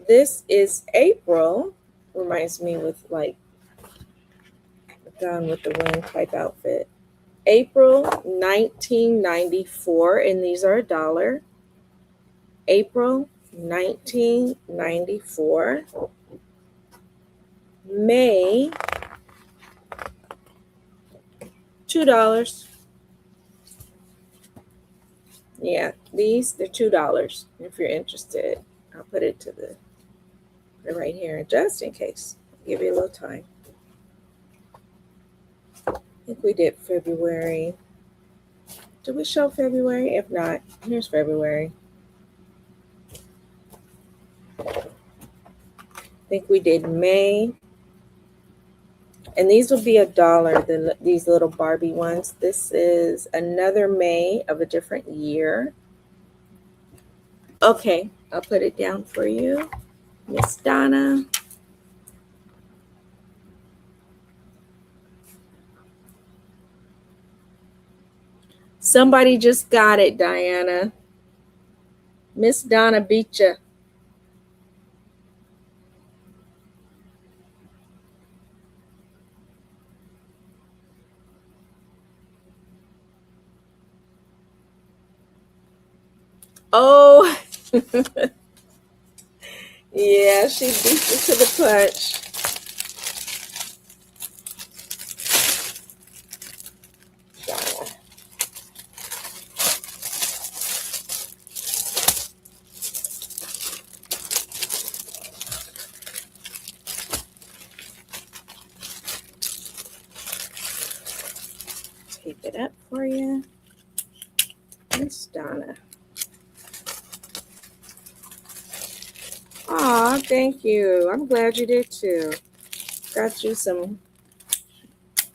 This is April. Reminds me with like Gone with the Wind type outfit. April 1994, and these are $1. April 1994. May, $2. Yeah, they're $2 if you're interested. I'll put it to the right here just in case. Give you a little time. I think we did February. Did we show February? If not, here's February. I think we did May. And these will be $1, these little Barbie ones. This is another May of a different year. Okay, I'll put it down for you, Miss Donna. Somebody just got it, Diana. Miss Donna beat you. Oh, yeah, she beat you to the punch. Tape it up for you, Miss Donna. Aw, thank you. I'm glad you did too. Got you some.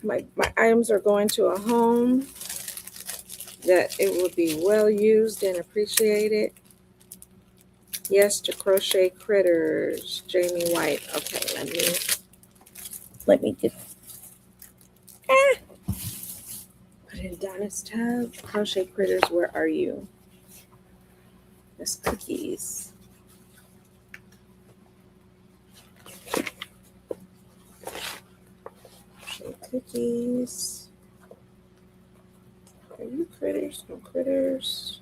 My items are going to a home that it will be well used and appreciated. Yes to Crochet Critters, Jamie White. Okay, let me get put in Donna's tab. Crochet Critters, where are you? That's cookies. Crochet cookies. Are you critters? No critters.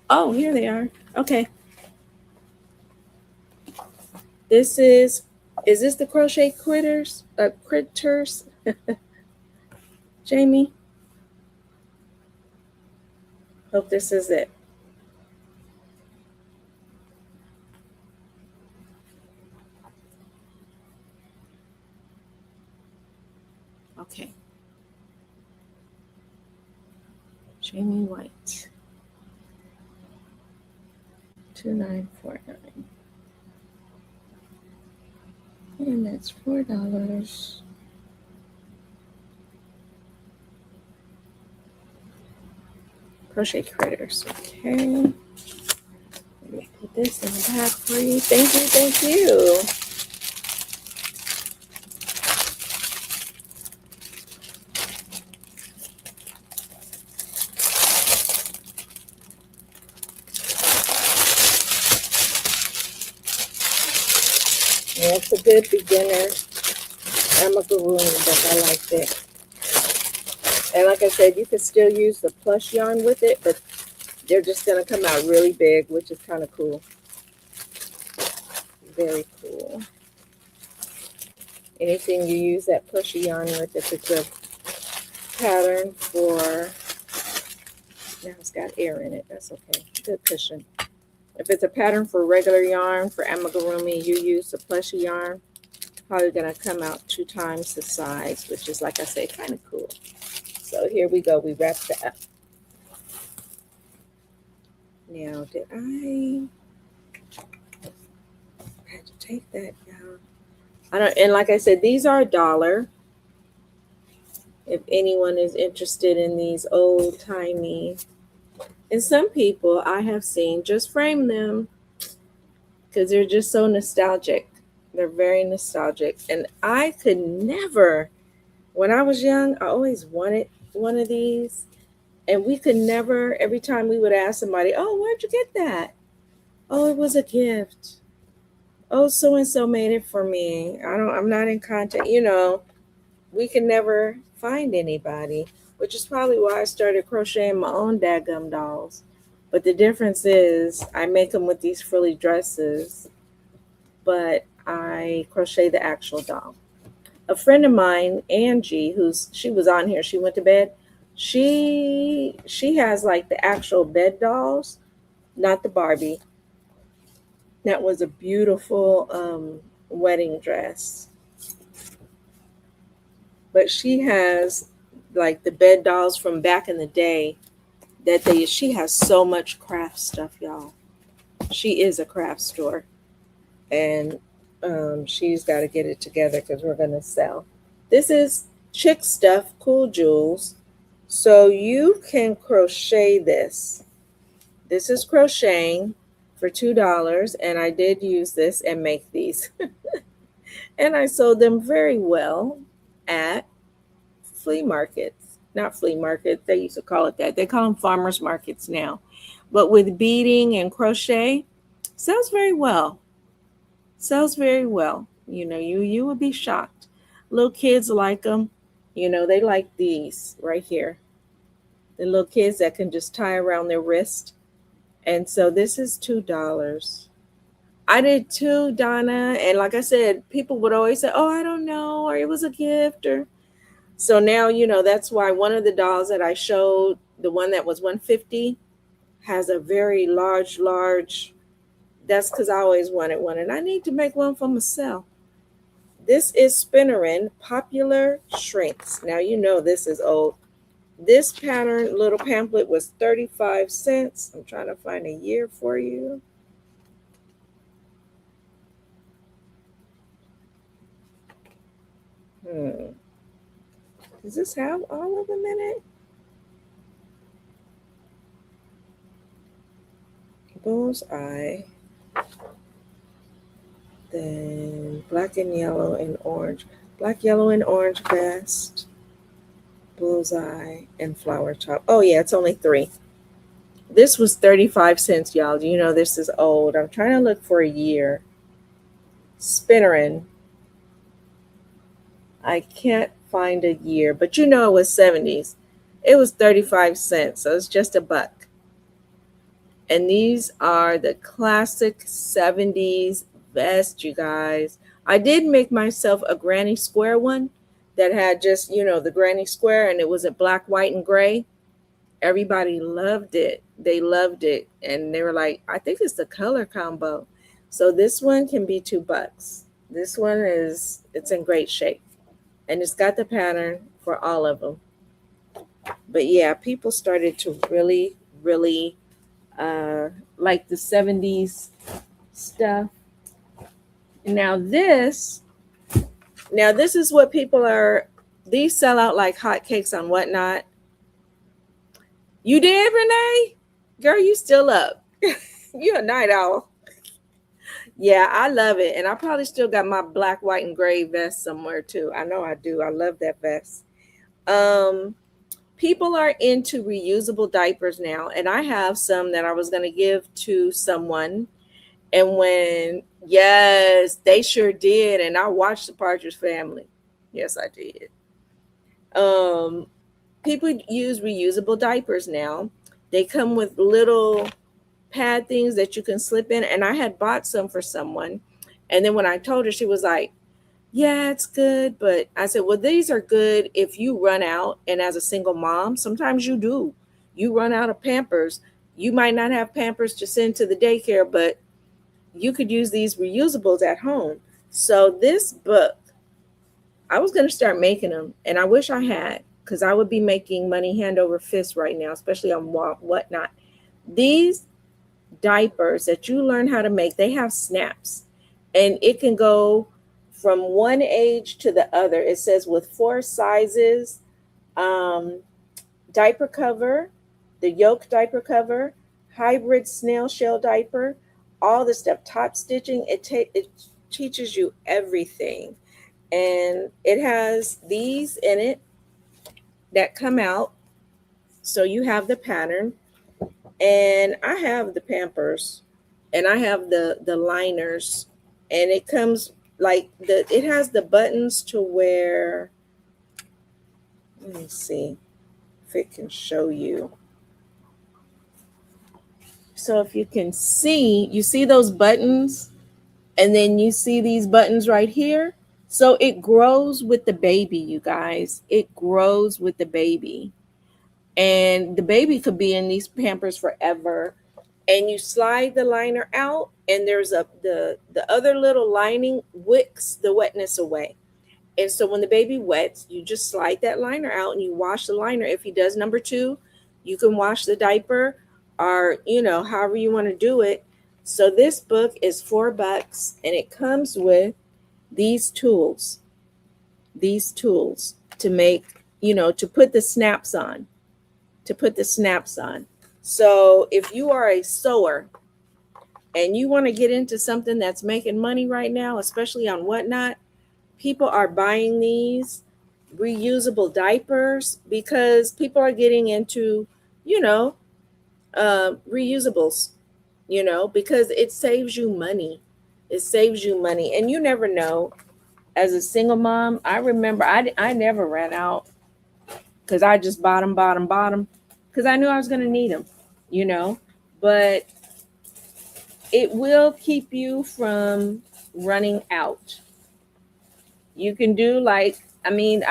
Oh, here they are. Okay. This is this the Crochet Critters? Critters? Jamie? Hope this is it. Okay. Jamie White. 2949. And that's $4. Crochet Critters. Okay. Let me put this in the back for you. Thank you, thank you. That's a good beginner amigurumi book. I liked it. And like I said, you could still use the plush yarn with it, but they're just going to come out really big, which is kind of cool. Very cool. Anything you use that plushy yarn with, if it's a pattern for, now it's got air in it, that's okay. Good cushion. If it's a pattern for regular yarn, for amigurumi, you use the plushy yarn. Probably going to come out 2 times the size, which is, like I say, kind of cool. So here we go. We wrapped that up. Now, did I had to take that down? I don't, and like I said, these are $1. If anyone is interested in these old timey, and some people I have seen just frame them because they're just so nostalgic. They're very nostalgic. And I could never, when I was young, I always wanted one of these. And we could never, every time we would ask somebody, oh, where'd you get that? Oh, it was a gift. Oh, so and so made it for me. I'm not in contact. We can never find anybody, which is probably why I started crocheting my own dadgum dolls. But the difference is I make them with these frilly dresses, but I crochet the actual doll. A friend of mine, Angie, she was on here, she went to bed. She has like the actual bed dolls, not the Barbie. That was a beautiful wedding dress. But she has like the bed dolls from back in the day she has so much craft stuff, y'all. She is a craft store. And she's got to get it together because we're going to sell. This is chick stuff, cool jewels. So you can crochet this. This is crocheting for $2, and I did use this and make these. And I sold them very well at flea markets. Not flea markets, they used to call it that. They call them farmers markets now. But with beading and crochet, sells very well. Sells very well. You would be shocked. Little kids like them. They like these right here. The little kids that can just tie around their wrist. And so this is $2. I did too, Donna. And like I said, people would always say, oh, I don't know, or it was a gift. So now, that's why one of the dolls that I showed, the one that was $150, has a very large, that's because I always wanted one. And I need to make one for myself. This is Spinnerin Popular Shrinks. Now, this is old. This pattern, little pamphlet, was 35 cents. I'm trying to find a year for you. Does this have all of them in it? Bullseye. Then black and yellow and orange. Black, yellow, and orange vest. Bullseye and flower top. Oh yeah, it's only 3. This was 35 cents, y'all. This is old. I'm trying to look for a year. Spinnerin. I can't find a year, but it was 70s. It was 35 cents, so it's just $1. And these are the classic 70s vest, you guys. I did make myself a granny square one that had just, the granny square, and it was a black, white, and gray. Everybody loved it. They loved it. And they were like, I think it's the color combo. So this one can be $2. This one it's in great shape. And it's got the pattern for all of them. But yeah, people started to really, really like the 70s stuff. Now this is what these sell out like hotcakes on Whatnot. You did, Renee? Girl, you still up. You're a night owl. Yeah, I love it. And I probably still got my black, white, and gray vest somewhere too. I know I do. I love that vest. People are into reusable diapers now. And I have some that I was going to give to someone. And yes, they sure did. And I watched the Partridge Family. Yes, I did. People use reusable diapers now. They come with little pad things that you can slip in. And I had bought some for someone. And then when I told her, she was like, yeah, it's good. But I said, well, these are good if you run out. And as a single mom, sometimes you do. You run out of Pampers. You might not have Pampers to send to the daycare, but you could use these reusables at home. So this book, I was going to start making them, and I wish I had, because I would be making money hand over fist right now, especially on whatnot. These diapers that you learn how to make, they have snaps, and it can go from one age to the other. It says with 4 sizes, um, diaper cover, the yoke diaper cover, hybrid snail shell diaper, all the stuff, top stitching. It teaches you everything, and it has these in it that come out, so you have the pattern. And I have the Pampers, and I have the liners, and it comes like it has the buttons to where, let me see if it can show you. So if you can see, you see those buttons, and then you see these buttons right here. So it grows with the baby, you guys. It grows with the baby. And the baby could be in these Pampers forever. And you slide the liner out, and there's the other little lining wicks the wetness away. And so when the baby wets, you just slide that liner out and you wash the liner. If he does number 2, you can wash the diaper, or however you want to do it. So this book is $4, and it comes with these tools to make, to put the snaps on. So if you are a sewer and you want to get into something that's making money right now, especially on Whatnot, people are buying these reusable diapers because people are getting into, reusables, because it saves you money. It saves you money. And you never know. As a single mom, I remember I never ran out, because I just bought them, because I knew I was going to need them, but it will keep you from running out. You can do I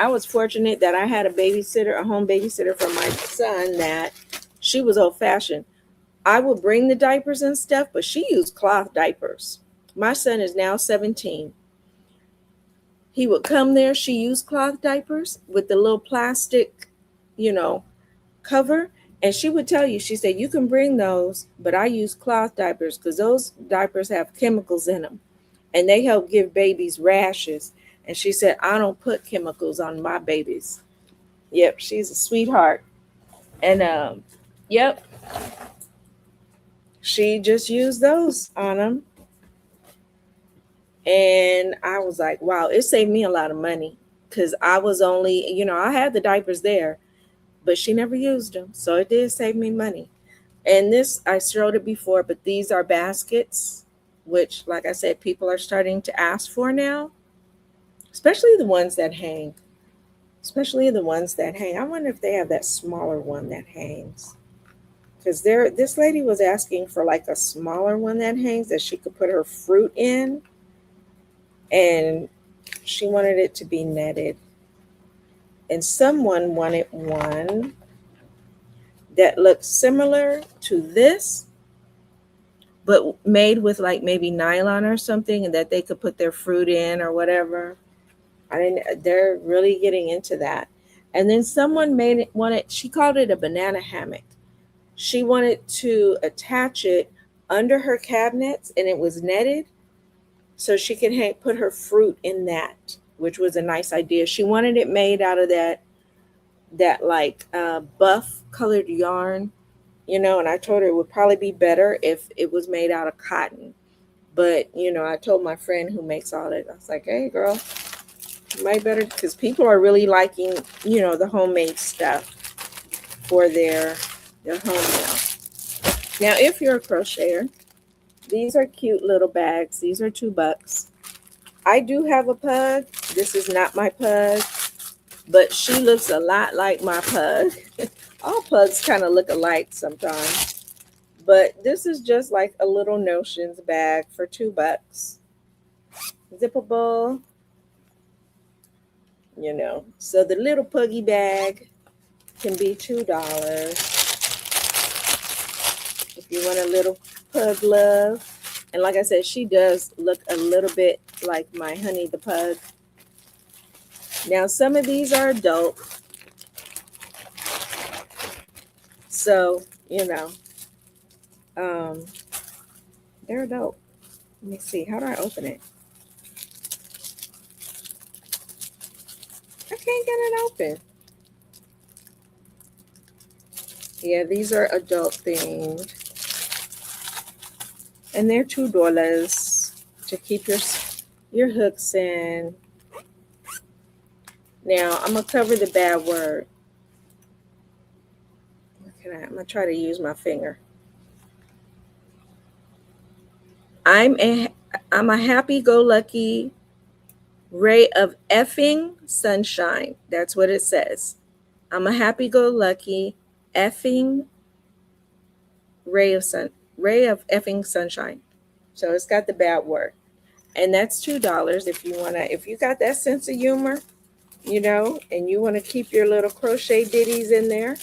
was fortunate that I had a home babysitter for my son, that she was old fashioned. I would bring the diapers and stuff, but she used cloth diapers. My son is now 17. He would come there. She used cloth diapers with the little plastic, cover. And she would tell you, she said, you can bring those, but I use cloth diapers because those diapers have chemicals in them, and they help give babies rashes. And she said, I don't put chemicals on my babies. Yep, she's a sweetheart. And yep, she just used those on them. And I was like, wow, it saved me a lot of money, because I was only, I had the diapers there, but she never used them. So it did save me money. And this, I showed it before, but these are baskets, which, like I said, people are starting to ask for now, especially the ones that hang. I wonder if they have that smaller one that hangs. Because this lady was asking for like a smaller one that hangs that she could put her fruit in. And she wanted it to be netted. And someone wanted one that looked similar to this, but made with like maybe nylon or something, and that they could put their fruit in or whatever. They're really getting into that. And then someone she called it a banana hammock. She wanted to attach it under her cabinets, and it was netted, so she could put her fruit in that, which was a nice idea. She wanted it made out of that buff colored yarn, and I told her it would probably be better if it was made out of cotton. But, I told my friend who makes all that, I was like, hey, girl, you might better, because people are really liking, the homemade stuff for their home now. Now, if you're a crocheter, these are cute little bags. These are $2. I do have a pug. This is not my pug, but she looks a lot like my pug. All pugs kind of look alike sometimes. But this is just like a little notions bag for $2. Zippable. So the little puggy bag can be $2. If you want a little pug love. And like I said, she does look a little bit like my Honey the Pug. Now, some of these are adult. So, um, they're adult. Let me see. How do I open it? I can't get it open. Yeah, these are adult themed. And they're $2 to keep your hooks in. Now, I'm going to cover the bad word. I'm going to try to use my finger. I'm a happy-go-lucky ray of effing sunshine. That's what it says. I'm a happy-go-lucky effing ray of effing sunshine. So it's got the bad word. And that's $2 if you got that sense of humor, and you want to keep your little crochet ditties in there.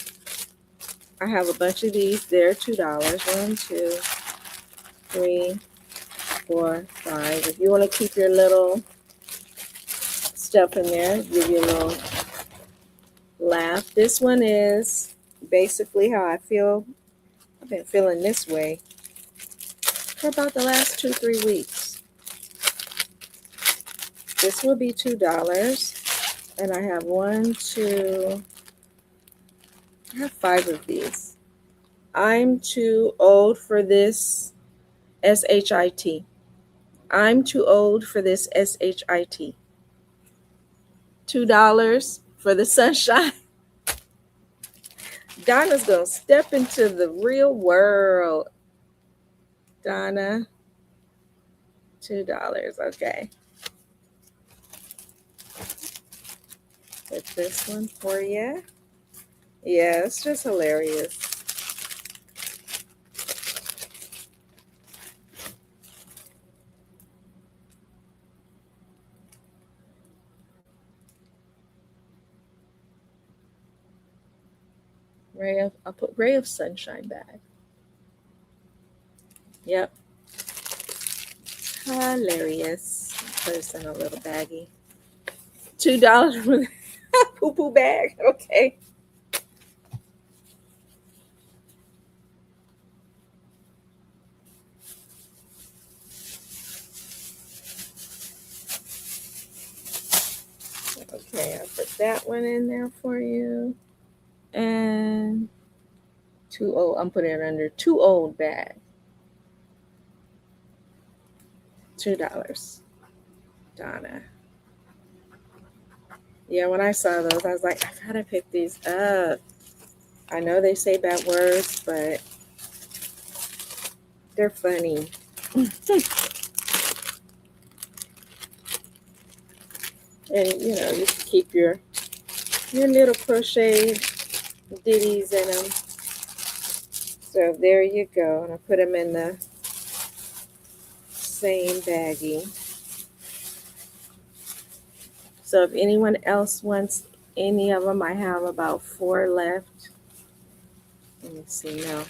I have a bunch of these. They're $2. 1, 2, 3, 4, 5. If you want to keep your little stuff in there, give you a little laugh. This one is basically how I feel. I've been feeling this way for about the last 2-3 weeks. This will be $2. And I have I have 5 of these. I'm too old for this SHIT. I'm too old for this SHIT. $2 for the sunshine. Donna's going to step into the real world. Donna, $2. Okay. Put this one for you. Yeah, it's just hilarious. I'll put ray of sunshine bag. Yep. Hilarious. Put this in a little baggie. $2 for the poo-poo bag. Okay. Okay, I'll put that one in there for you. And I'm putting it under too old bag. $2. Donna. Yeah, when I saw those, I was like, I gotta pick these up. I know they say bad words, but they're funny. And you can keep your little crochet ditties in them. So there you go. And I put them in the same baggie. So if anyone else wants any of them, I have about 4 left. Let me see now.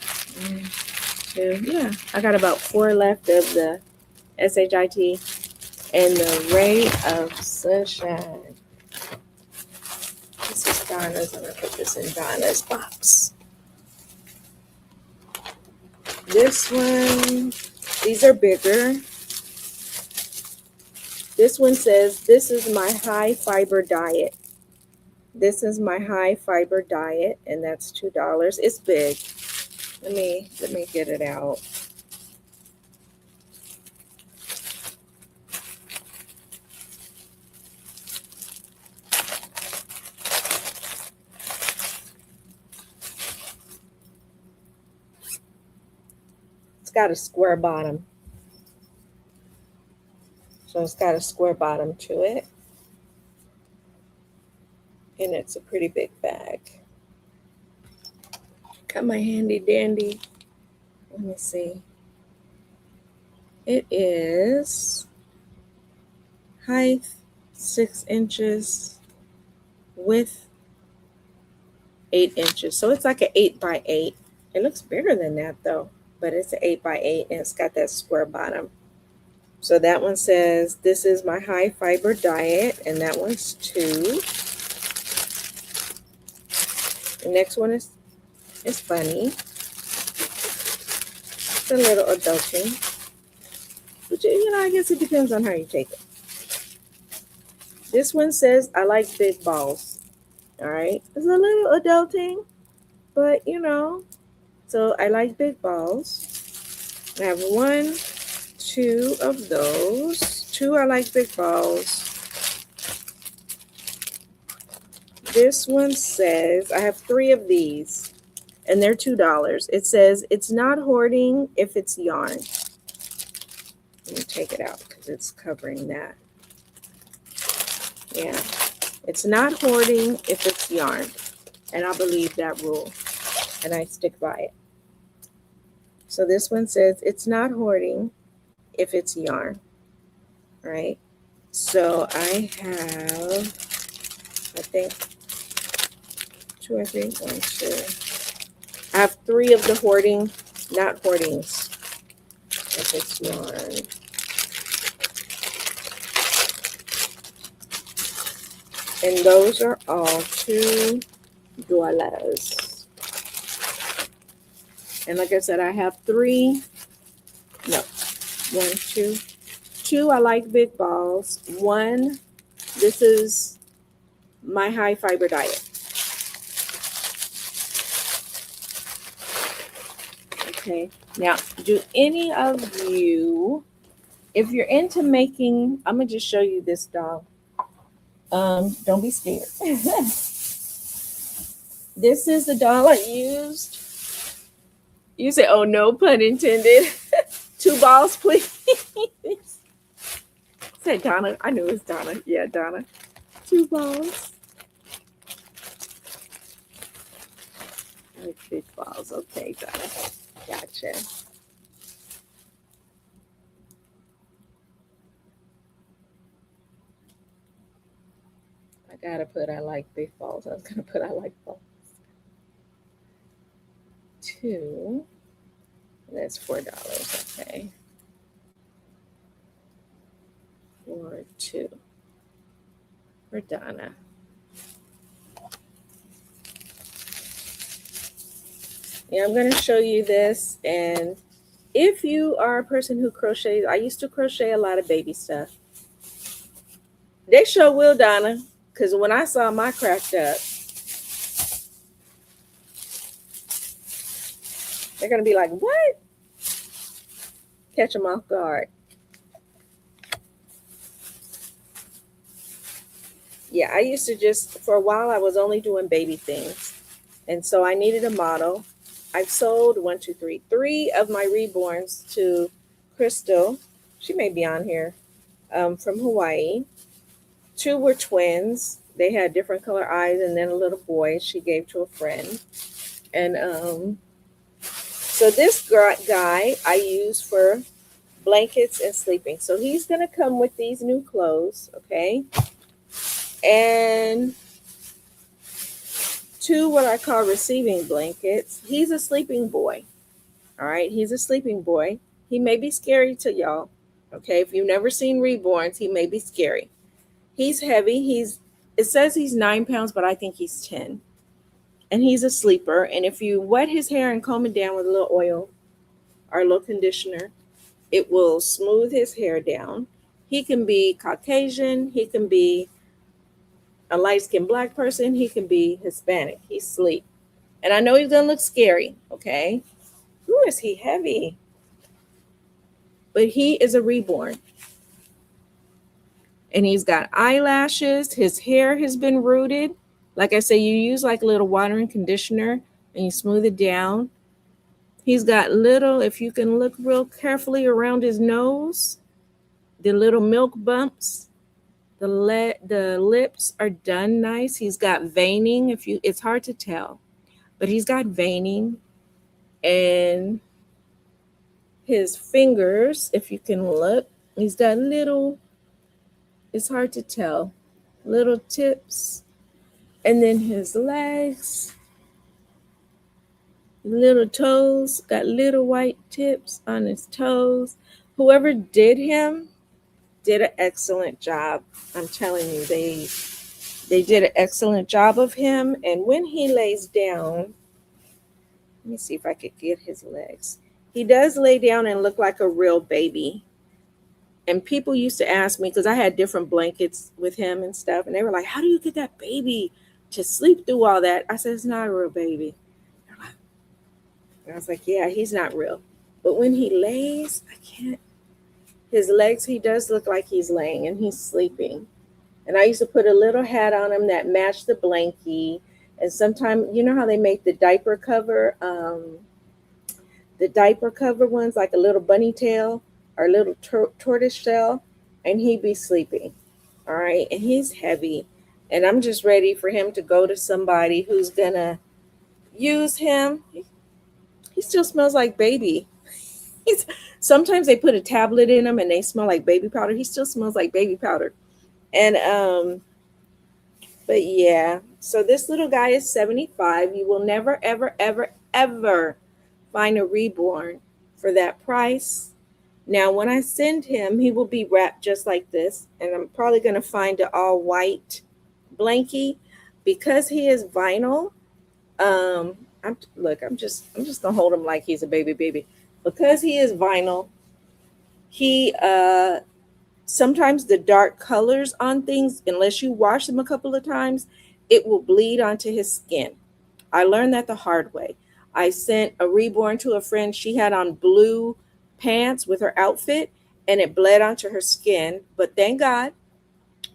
1, 2. Yeah, I got about 4 left of the SHIT and the ray of sunshine. This is Donna's. I'm going to put this in Donna's box. This one, these are bigger. This one says, this is my high fiber diet. This is my high fiber diet, and that's $2. It's big. Let me get it out. It's got a square bottom. So it's got a square bottom to it. And it's a pretty big bag. Got my handy dandy. Let me see. It is height 6 inches, width 8 inches. So it's like an 8x8. It looks bigger than that though, but it's an 8x8 and it's got that square bottom. So that one says, this is my high fiber diet, and that one's 2. The next one is funny. It's a little adulting. But I guess it depends on how you take it. This one says, I like big balls. All right. It's a little adulting, but so I like big balls. I have 1, 2 of those. 2, I like big balls. This one says, I have 3 of these, and they're $2. It says, it's not hoarding if it's yarn. Let me take it out because it's covering that. Yeah, it's not hoarding if it's yarn. And I believe that rule, and I stick by it. So this one says, it's not hoarding if it's yarn, right? So I have, I think, 2 or 3, 1, 2. I have 3 of the hoarding, not hoardings, if it's yarn. And those are all $2. And like I said, I have 3. No, 1, 2. 2, I like big balls. 1, this is my high fiber diet. Okay, now do any of you, if you're into making, I'm gonna just show you this doll. Don't be scared. This is the doll I used. You say, oh, no pun intended. 2 balls, please. Say Donna. I knew it was Donna. Yeah, Donna. 2 balls. Like big balls. Okay, Donna. Gotcha. I gotta put I like big balls. I was gonna put I like balls. 2. That's $4. Okay. 4, 2 for Donna. Yeah, I'm going to show you this. And if you are a person who crochets, I used to crochet a lot of baby stuff. They sure will, Donna, because when I saw my cracked up, they're going to be like, what? Catch them off guard. Yeah, I used to just, for a while, I was only doing baby things. And so I needed a model. I've sold 3 of my reborns to Crystal. She may be on here, from Hawaii. 2 were twins. They had different color eyes, and then a little boy she gave to a friend. And so this guy I use for blankets and sleeping. So he's going to come with these new clothes, okay? And 2 what I call receiving blankets. He's a sleeping boy. All right, he's a sleeping boy. He may be scary to y'all. Okay, if you've never seen reborns, he may be scary. He's heavy. It says he's 9 pounds, but I think he's 10. And he's a sleeper. And if you wet his hair and comb it down with a little oil or a little conditioner, it will smooth his hair down. He can be Caucasian. He can be a light-skinned black person. He can be Hispanic. He's sleep. And I know he's going to look scary, okay? Ooh, is he heavy? But he is a reborn. And he's got eyelashes. His hair has been rooted. Like I say, you use like a little water and conditioner and you smooth it down. He's got little, if you can look real carefully around his nose, the little milk bumps. The lips are done nice. He's got veining. It's hard to tell, but he's got veining. And his fingers, if you can look, he's got little, it's hard to tell, little tips. And then his legs, little toes, got little white tips on his toes. Whoever did him, did an excellent job. I'm telling you, they did an excellent job of him. And when he lays down, let me see if I could get his legs. He does lay down and look like a real baby. And people used to ask me, because I had different blankets with him and stuff, and they were like, "How do you get that baby to sleep through all that?" I said, "It's not a real baby." And I was like, "Yeah, he's not real." But when he lays, I can't. His legs, he does look like he's laying and he's sleeping. And I used to put a little hat on him that matched the blankie. And sometimes, you know how they make the diaper cover ones, like a little bunny tail or a little tortoise shell, and he'd be sleeping. All right. And he's heavy. And I'm just ready for him to go to somebody who's going to use him. He still smells like baby. He's, sometimes they put a tablet in him and they smell like baby powder. He still smells like baby powder. And, but yeah, so this little guy is 75. You will never, ever, ever, ever find a reborn for that price. Now, when I send him, he will be wrapped just like this. And I'm probably going to find an all white blankie because he is vinyl. I'm just gonna hold him like he's a baby because he is vinyl. He sometimes the dark colors on things, unless you wash them a couple of times, it will bleed onto his skin. I learned that the hard way. I sent a reborn to a friend. She had on blue pants with her outfit, and it bled onto her skin. But thank God,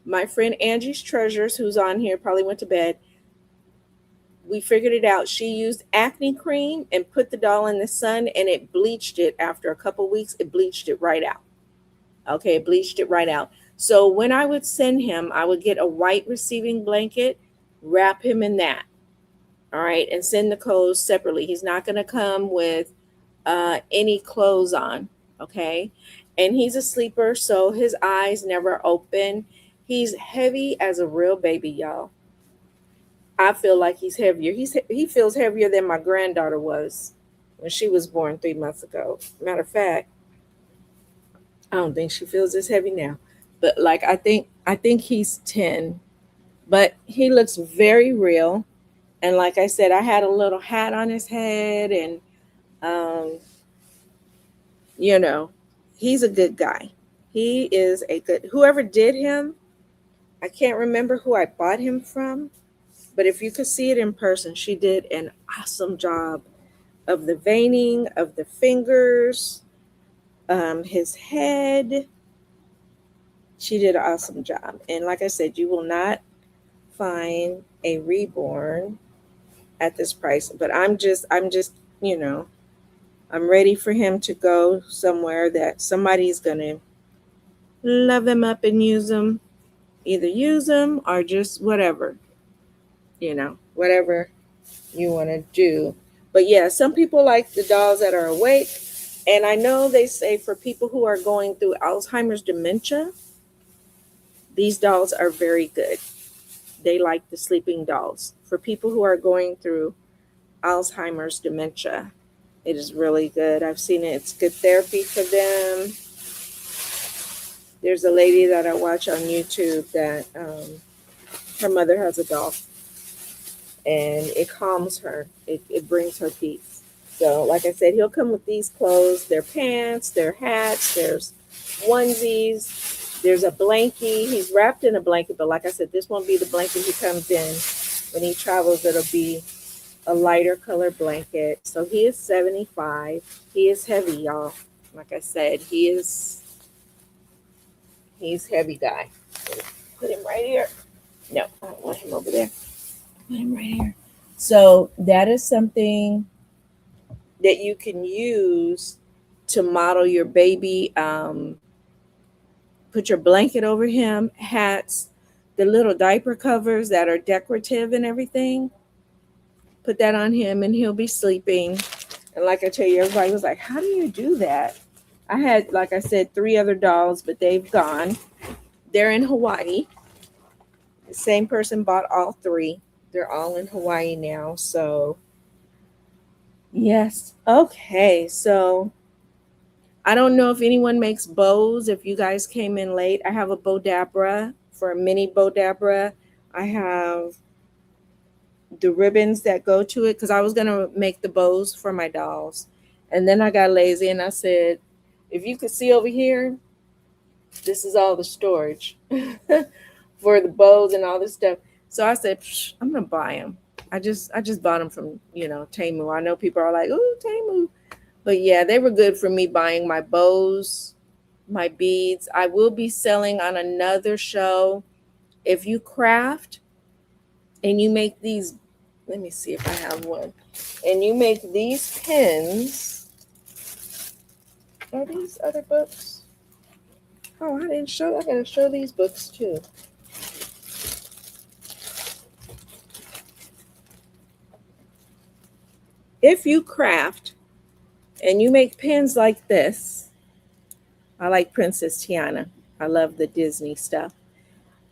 my friend Angie's Treasures, who's on here, probably went to bed. We figured it out. She used acne cream and put the doll in the sun, and it bleached it. After a couple weeks, it bleached it right out. Okay, it bleached it right out. So when I would send him, I would get a white receiving blanket, wrap him in that. All right, and send the clothes separately. He's not going to come with any clothes on. Okay, and he's a sleeper, so his eyes never open. He's heavy as a real baby, y'all. I feel like he's heavier. He feels heavier than my granddaughter was when she was born 3 months ago. Matter of fact, I don't think she feels this heavy now. But like I think he's 10. But he looks very real. And like I said, I had a little hat on his head, and um, you know, he's a good guy. He is a good whoever did him, I can't remember who I bought him from. But if you could see it in person, she did an awesome job of the veining, of the fingers, his head. She did an awesome job. And like I said, you will not find a reborn at this price. But I'm just, you know, I'm ready for him to go somewhere that somebody's going to love him up and use him. Either use him or just whatever, whatever you want to do. But yeah, some people like the dolls that are awake. And I know they say for people who are going through Alzheimer's dementia, these dolls are very good. They like the sleeping dolls. For people who are going through Alzheimer's dementia, it is really good. I've seen it. It's good therapy for them. There's a lady that I watch on YouTube that her mother has a doll, and it calms her. It brings her peace. So, like I said, he'll come with these clothes, their pants, their hats, there's onesies, there's a blankie. He's wrapped in a blanket, but like I said, this won't be the blanket he comes in. When he travels, it'll be a lighter color blanket. So he is 75. He is heavy, y'all. Like I said, he's heavy guy. Put him right here. No, I don't want him over there. Put him right here. So that is something that you can use to model your baby. Put your blanket over him, hats, the little diaper covers that are decorative and everything. Put that on him and he'll be sleeping. And like I tell you, everybody was like, how do you do that? I had, like I said, 3 other dolls, but they've gone. They're in Hawaii. The same person bought all 3. They're all in Hawaii now. So, yes. Okay. So, I don't know if anyone makes bows. If you guys came in late, I have a bowdabra for a mini bowdabra. I have the ribbons that go to it because I was going to make the bows for my dolls. And then I got lazy and I said, if you could see over here, this is all the storage for the bows and all this stuff. So I said, I'm going to buy them. I just bought them from, Temu. I know people are like, "Ooh, Temu." But yeah, they were good for me buying my bows, my beads. I will be selling on another show. If you craft and you make these, let me see if I have one. And you make these pins. Are these other books? Oh, I gotta show these books too. If you craft and you make pins like this, I like Princess Tiana. I love the Disney stuff.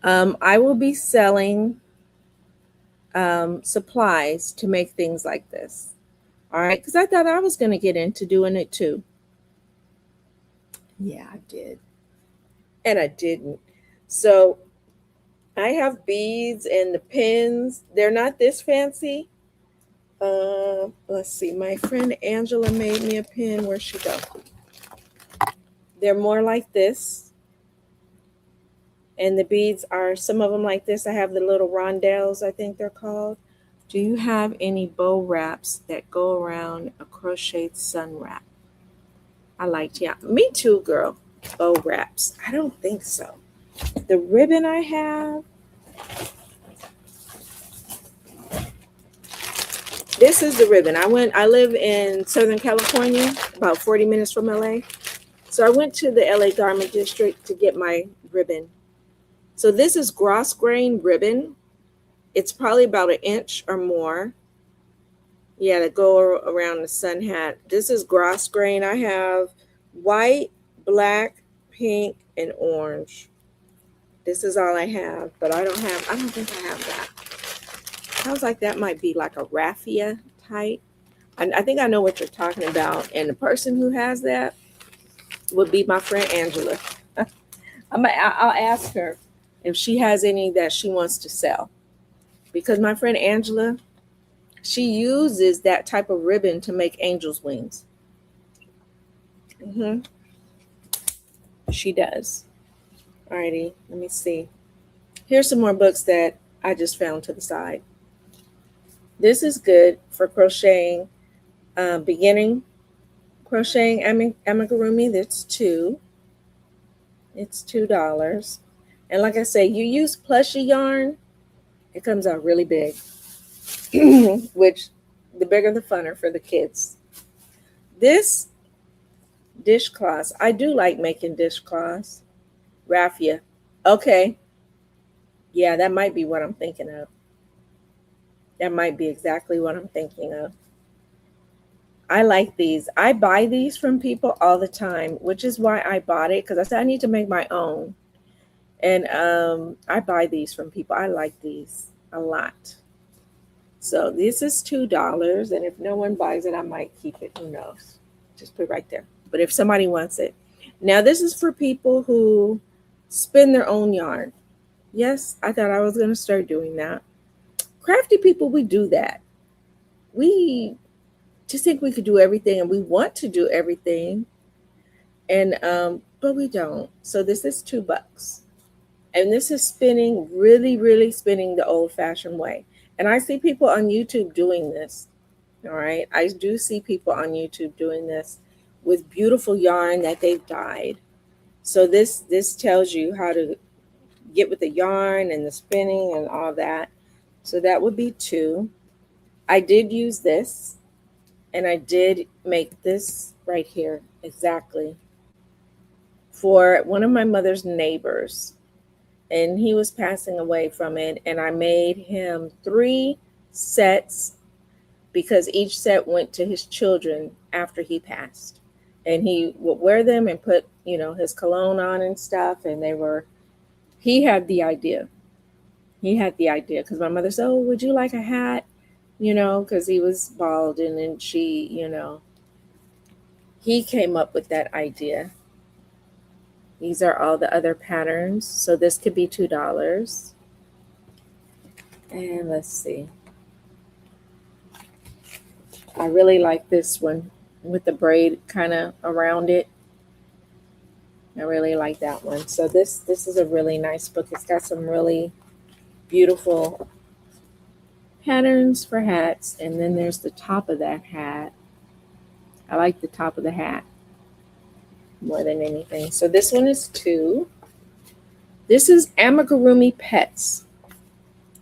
I will be selling supplies to make things like this. All right, because I thought I was going to get into doing it too. Yeah, I did. And I didn't. So I have beads and the pins. They're not this fancy. Let's see. My friend Angela made me a pin. Where'd she go? They're more like this. And the beads are some of them like this. I have the little rondelles, I think they're called. Do you have any bow wraps that go around a crocheted sun wrap? I like, yeah. Me too, girl. Bow wraps. I don't think so. The ribbon I have. This is the ribbon. I live in Southern California, about 40 minutes from LA. So I went to the LA Garment District to get my ribbon. So this is gross grain ribbon. It's probably about an inch or more. Yeah, to go around the sun hat. This is gross grain. I have white, black, pink, and orange. This is all I have, but I don't think I have that. Sounds like that might be like a raffia type. I think I know what you're talking about. And the person who has that would be my friend Angela. I'll ask her if she has any that she wants to sell. Because my friend Angela, she uses that type of ribbon to make angel's wings. She does. Alrighty, let me see. Here's some more books that I just found to the side. This is good for crocheting, beginning crocheting amigurumi. That's $2. It's $2. And like I say, you use plushy yarn, it comes out really big. Which the bigger the funner for the kids. This dishcloths, I do like making dishcloths. Raffia. Okay. Yeah, that might be what I'm thinking of. That might be exactly what I'm thinking of. I like these. I buy these from people all the time, which is why I bought it, because I said I need to make my own. And I buy these from people. I like these a lot. So this is $2. And if no one buys it, I might keep it. Who knows? Just put it right there. But if somebody wants it. Now, this is for people who spin their own yarn. Yes, I thought I was going to start doing that. Crafty people, we do that. We just think we could do everything, and we want to do everything. And but we don't. So this is $2. And this is spinning, really, really spinning the old-fashioned way. And I see people on YouTube doing this. All right. I do see people on YouTube doing this with beautiful yarn that they've dyed. So this tells you how to get with the yarn and the spinning and all that. So that would be $2. I did use this, and I did make this right here exactly for one of my mother's neighbors. And he was passing away from it. And I made him 3 sets because each set went to his children after he passed. And he would wear them and put, his cologne on and stuff. And he had the idea. He had the idea because my mother said, "Oh, would you like a hat?" Because he was bald. And then He came up with that idea. These are all the other patterns. So this could be $2. And let's see. I really like this one with the braid kind of around it. I really like that one. So this is a really nice book. It's got some really beautiful patterns for hats. And then there's the top of that hat. I like the top of the hat more than anything. So this one is $2. This is Amigurumi Pets.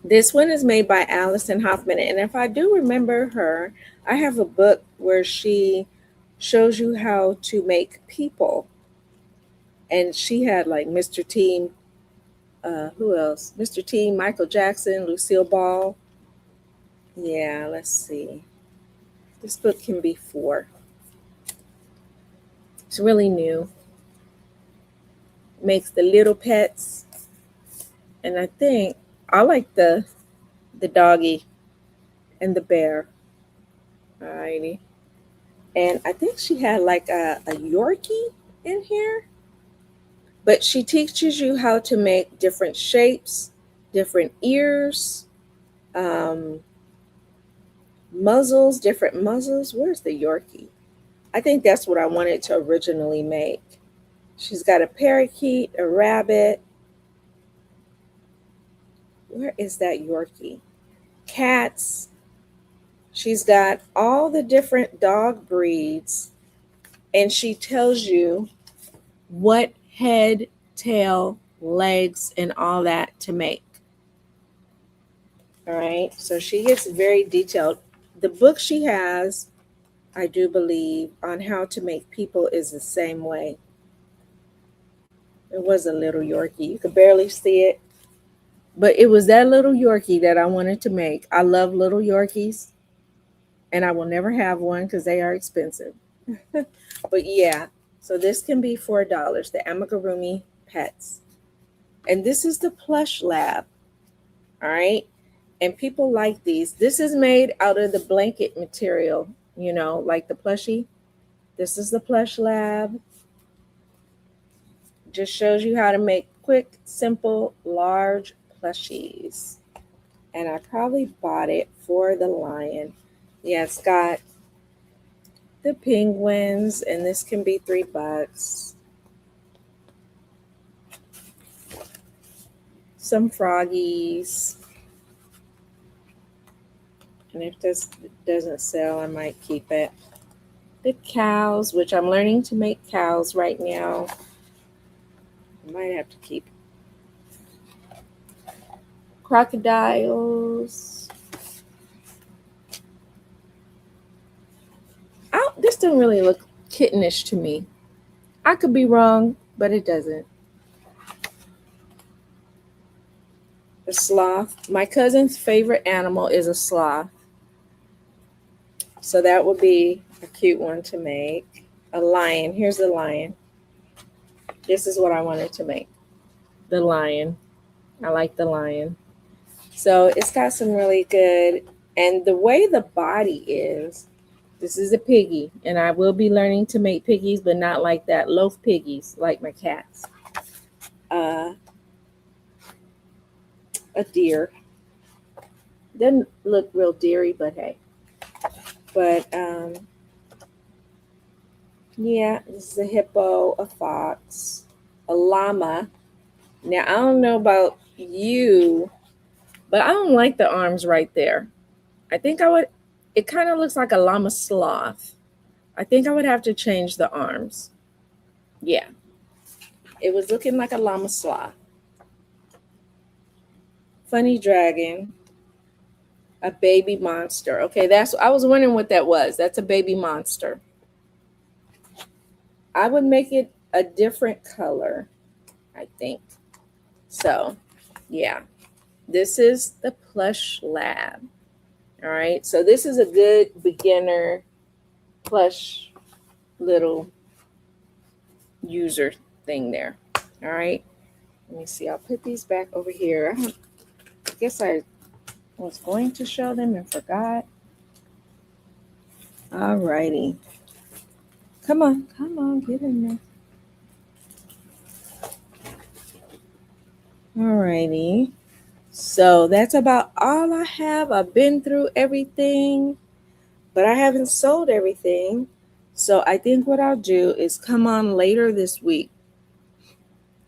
This one is made by Allison Hoffman. And if I do remember her, I have a book where she shows you how to make people. And she had like Mr. T, who else? Mr. T, Michael Jackson, Lucille Ball. Yeah, let's see. This book can be $4. It's really new. Makes the little pets. And I think I like the doggy and the bear. Alrighty. And I think she had like a Yorkie in here. But she teaches you how to make different shapes, different ears, muzzles, different muzzles. Where's the Yorkie? I think that's what I wanted to originally make. She's got a parakeet, a rabbit. Where is that Yorkie? Cats. She's got all the different dog breeds, and she tells you what head, tail, legs, and all that to make. All right, so she gets very detailed. The book she has, I do believe, on how to make people is the same way. It was a little Yorkie. You could barely see it, but it was that little Yorkie that I wanted to make. I love little Yorkies, and I will never have one because they are expensive. But yeah, so this can be $4, the Amigurumi Pets. And this is the Plush Lab. All right. And people like these. This is made out of the blanket material, you know, like the plushie. This is the Plush Lab. Just shows you how to make quick, simple, large plushies. And I probably bought it for the lion. Yeah, it's got the penguins, and this can be $3. Some froggies. And if this doesn't sell, I might keep it. The cows, which I'm learning to make cows right now. I might have to keep. Crocodiles. Oh, this doesn't really look kittenish to me. I could be wrong, but it doesn't. A sloth. My cousin's favorite animal is a sloth. So that would be a cute one to make. A lion. Here's the lion. This is what I wanted to make. The lion. I like the lion. So it's got some really good, and the way the body is, this is a piggy, and I will be learning to make piggies, but not like that loaf piggies, like my cats. A deer. Doesn't look real deery, but hey. But yeah, this is a hippo, a fox, a llama. Now I don't know about you, but I don't like the arms right there. I think I would, it kind of looks like a llama sloth. I think I would have to change the arms. Yeah, it was looking like a llama sloth. Funny dragon. A baby monster. Okay, I was wondering what that was. That's a baby monster. I would make it a different color, I think. So, yeah. This is the Plush Lab. All right, so this is a good beginner plush little user thing there. All right, let me see. I'll put these back over here. I guess I was going to show them and forgot. All righty. Come on, get in there. Alrighty. So that's about all I have. I've been through everything, but I haven't sold everything. So I think what I'll do is come on later this week.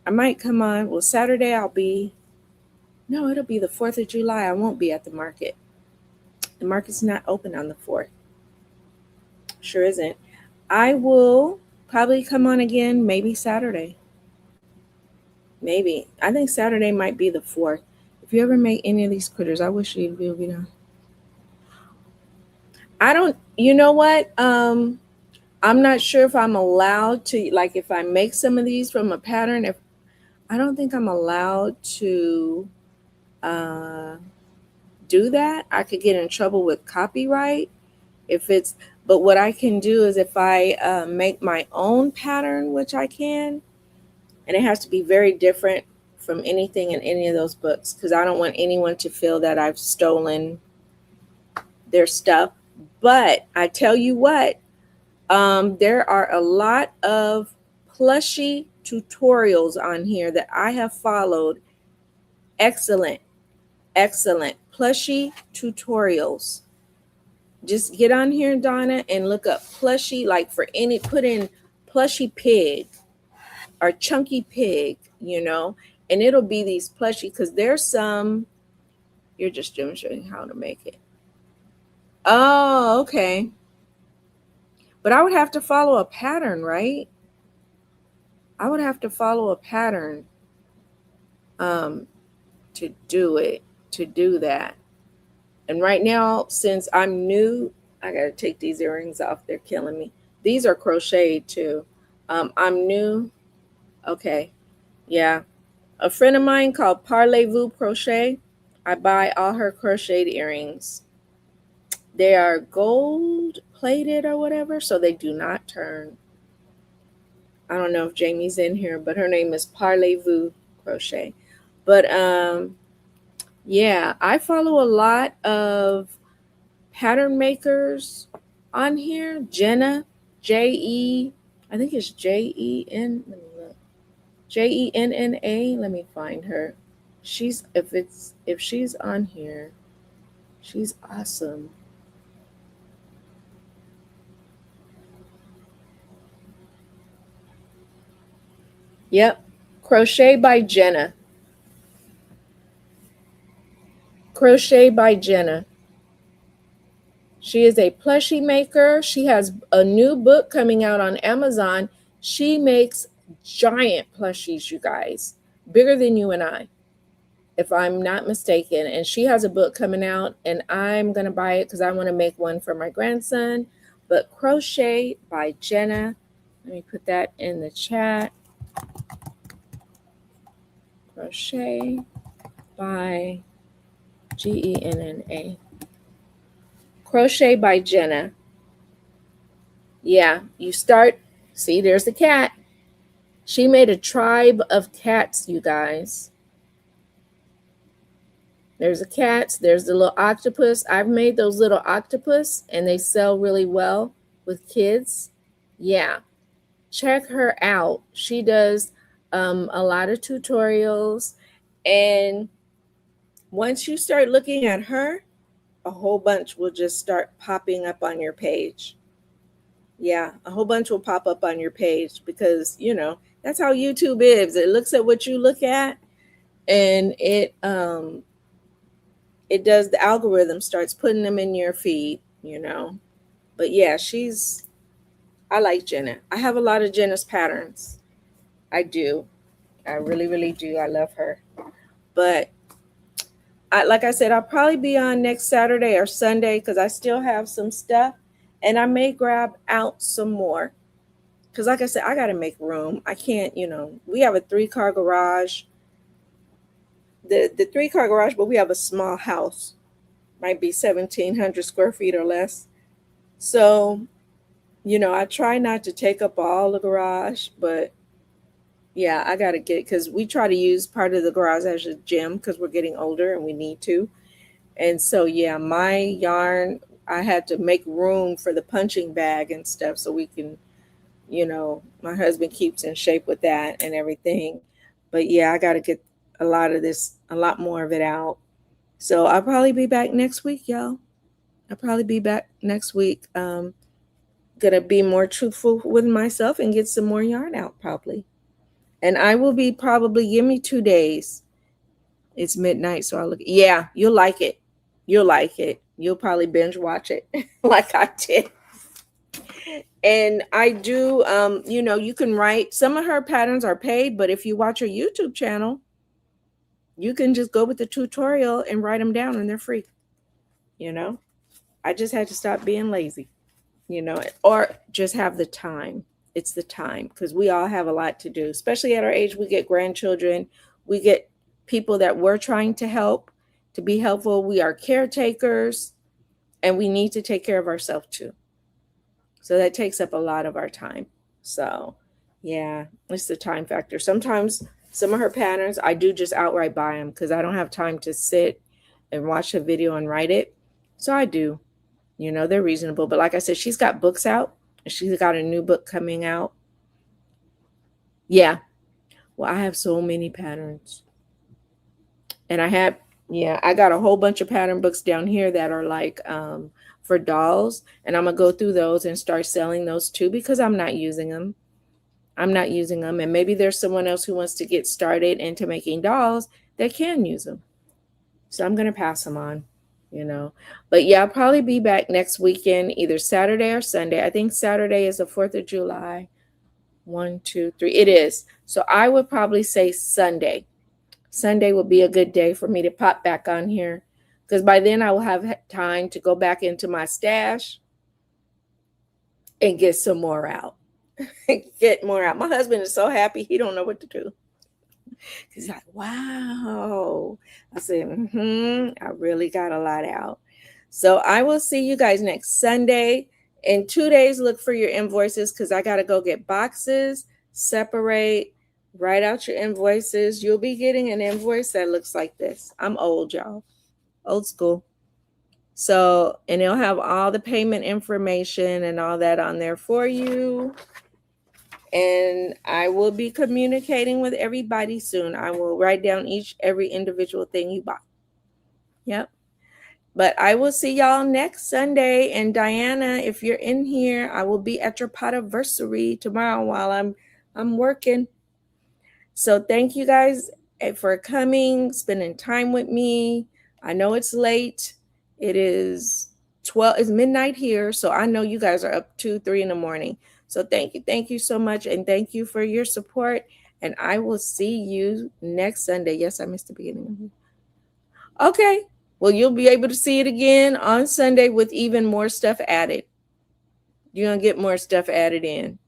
I might come on. Well, Saturday no, it'll be the 4th of July. I won't be at the market. The market's not open on the 4th. Sure isn't. I will probably come on again, maybe Saturday. Maybe. I think Saturday might be the 4th. If you ever make any of these critters, I wish you'd be done. I don't, you know what? I'm not sure if I'm allowed to, like, if I make some of these from a pattern, if I don't think I'm allowed to uh, do that. I could get in trouble with copyright if it's, but what I can do is if I make my own pattern, which I can, and it has to be very different from anything in any of those books, because I don't want anyone to feel that I've stolen their stuff. But I tell you what, there are a lot of plushy tutorials on here that I have followed. Excellent plushy tutorials. Just get on here, Donna, and look up plushy, like for any, put in plushy pig or chunky pig, and it'll be these plushy, because there's some, you're just demonstrating how to make it. Oh, okay. But I would have to follow a pattern, right? I would have to follow a pattern to do that. And right now, since I'm new, I got to take these earrings off. They're killing me. These are crocheted too. I'm new. Okay. Yeah. A friend of mine called Parlez-Vous Crochet. I buy all her crocheted earrings. They are gold plated or whatever, so they do not turn. I don't know if Jamie's in here, but her name is Parlez-Vous Crochet. But yeah, I follow a lot of pattern makers on here. Jenna, I think it's Jen. Let me look. Jenna. Let me find her. If she's on here, she's awesome. Yep. Crochet by Jenna. Crochet by Jenna. She is a plushie maker. She has a new book coming out on Amazon. She makes giant plushies, you guys, bigger than you and I, if I'm not mistaken. And she has a book coming out, and I'm going to buy it because I want to make one for my grandson. But Crochet by Jenna. Let me put that in the chat. Crochet by Genna. Crochet by Jenna. Yeah, you start. See, there's the cat. She made a tribe of cats, you guys. There's the cats. There's the little octopus. I've made those little octopus, and they sell really well with kids. Yeah, check her out. She does a lot of tutorials, and once you start looking at her, a whole bunch will just start popping up on your page. Yeah, a whole bunch will pop up on your page because, that's how YouTube is. It looks at what you look at, and it does, the algorithm starts putting them in your feed. But yeah, I like Jenna. I have a lot of Jenna's patterns. I do. I really, really do. I love her. But like I said, I'll probably be on next Saturday or Sunday because I still have some stuff, and I may grab out some more. Because like I said, I got to make room. I can't, we have a 3-car garage. The 3-car garage, but we have a small house. Might be 1,700 square feet or less. So, I try not to take up all the garage, but yeah, I got to because we try to use part of the garage as a gym because we're getting older and we need to. And so, yeah, my yarn, I had to make room for the punching bag and stuff so we can my husband keeps in shape with that and everything. But yeah, I got to get a lot more of it out. So I'll probably be back next week, y'all. I'll probably be back next week. Gonna be more truthful with myself and get some more yarn out probably. And I will be probably, give me 2 days. It's midnight, so I'll look. Yeah, you'll like it. You'll like it. You'll probably binge watch it like I did. And I do, you can write. Some of her patterns are paid, but if you watch her YouTube channel, you can just go with the tutorial and write them down and they're free. I just had to stop being lazy, or just have the time. It's the time, because we all have a lot to do, especially at our age. We get grandchildren, we get people that we're trying to help, to be helpful. We are caretakers, and we need to take care of ourselves too. So that takes up a lot of our time. So yeah, it's the time factor. Sometimes some of her patterns, I do just outright buy them because I don't have time to sit and watch a video and write it. So I do. They're reasonable. But like I said, she's got books out. She's got a new book coming out. Yeah. Well, I have so many patterns. And I got a whole bunch of pattern books down here that are like for dolls. And I'm going to go through those and start selling those too, because I'm not using them. And maybe there's someone else who wants to get started into making dolls that can use them. So I'm going to pass them on. But yeah, I'll probably be back next weekend, either Saturday or Sunday. I think Saturday is the 4th of July. 1, 2, 3. It is. So I would probably say Sunday. Sunday would be a good day for me to pop back on here, because by then I will have time to go back into my stash and get some more out. Get more out. My husband is so happy. He don't know what to do. He's like, wow. I said, I really got a lot out. So I will see you guys next Sunday. In 2 days, look for your invoices, because I got to go get boxes, separate, write out your invoices. You'll be getting an invoice that looks like this. I'm old, y'all. Old school. So, and it'll have all the payment information and all that on there for you. And I will be communicating with everybody soon. I will write down every individual thing you bought. Yep. But I will see y'all next Sunday. And Diana, if you're in here, I will be at your potiversary tomorrow while I'm working. So thank you guys for coming, spending time with me. I know it's late. It is it's midnight here. So I know you guys are up 2, 3 in the morning. So thank you so much. And thank you for your support. And I will see you next Sunday. Yes, I missed the beginning. Okay. Well, you'll be able to see it again on Sunday with even more stuff added. You're going to get more stuff added in.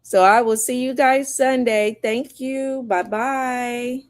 So I will see you guys Sunday. Thank you. Bye-bye.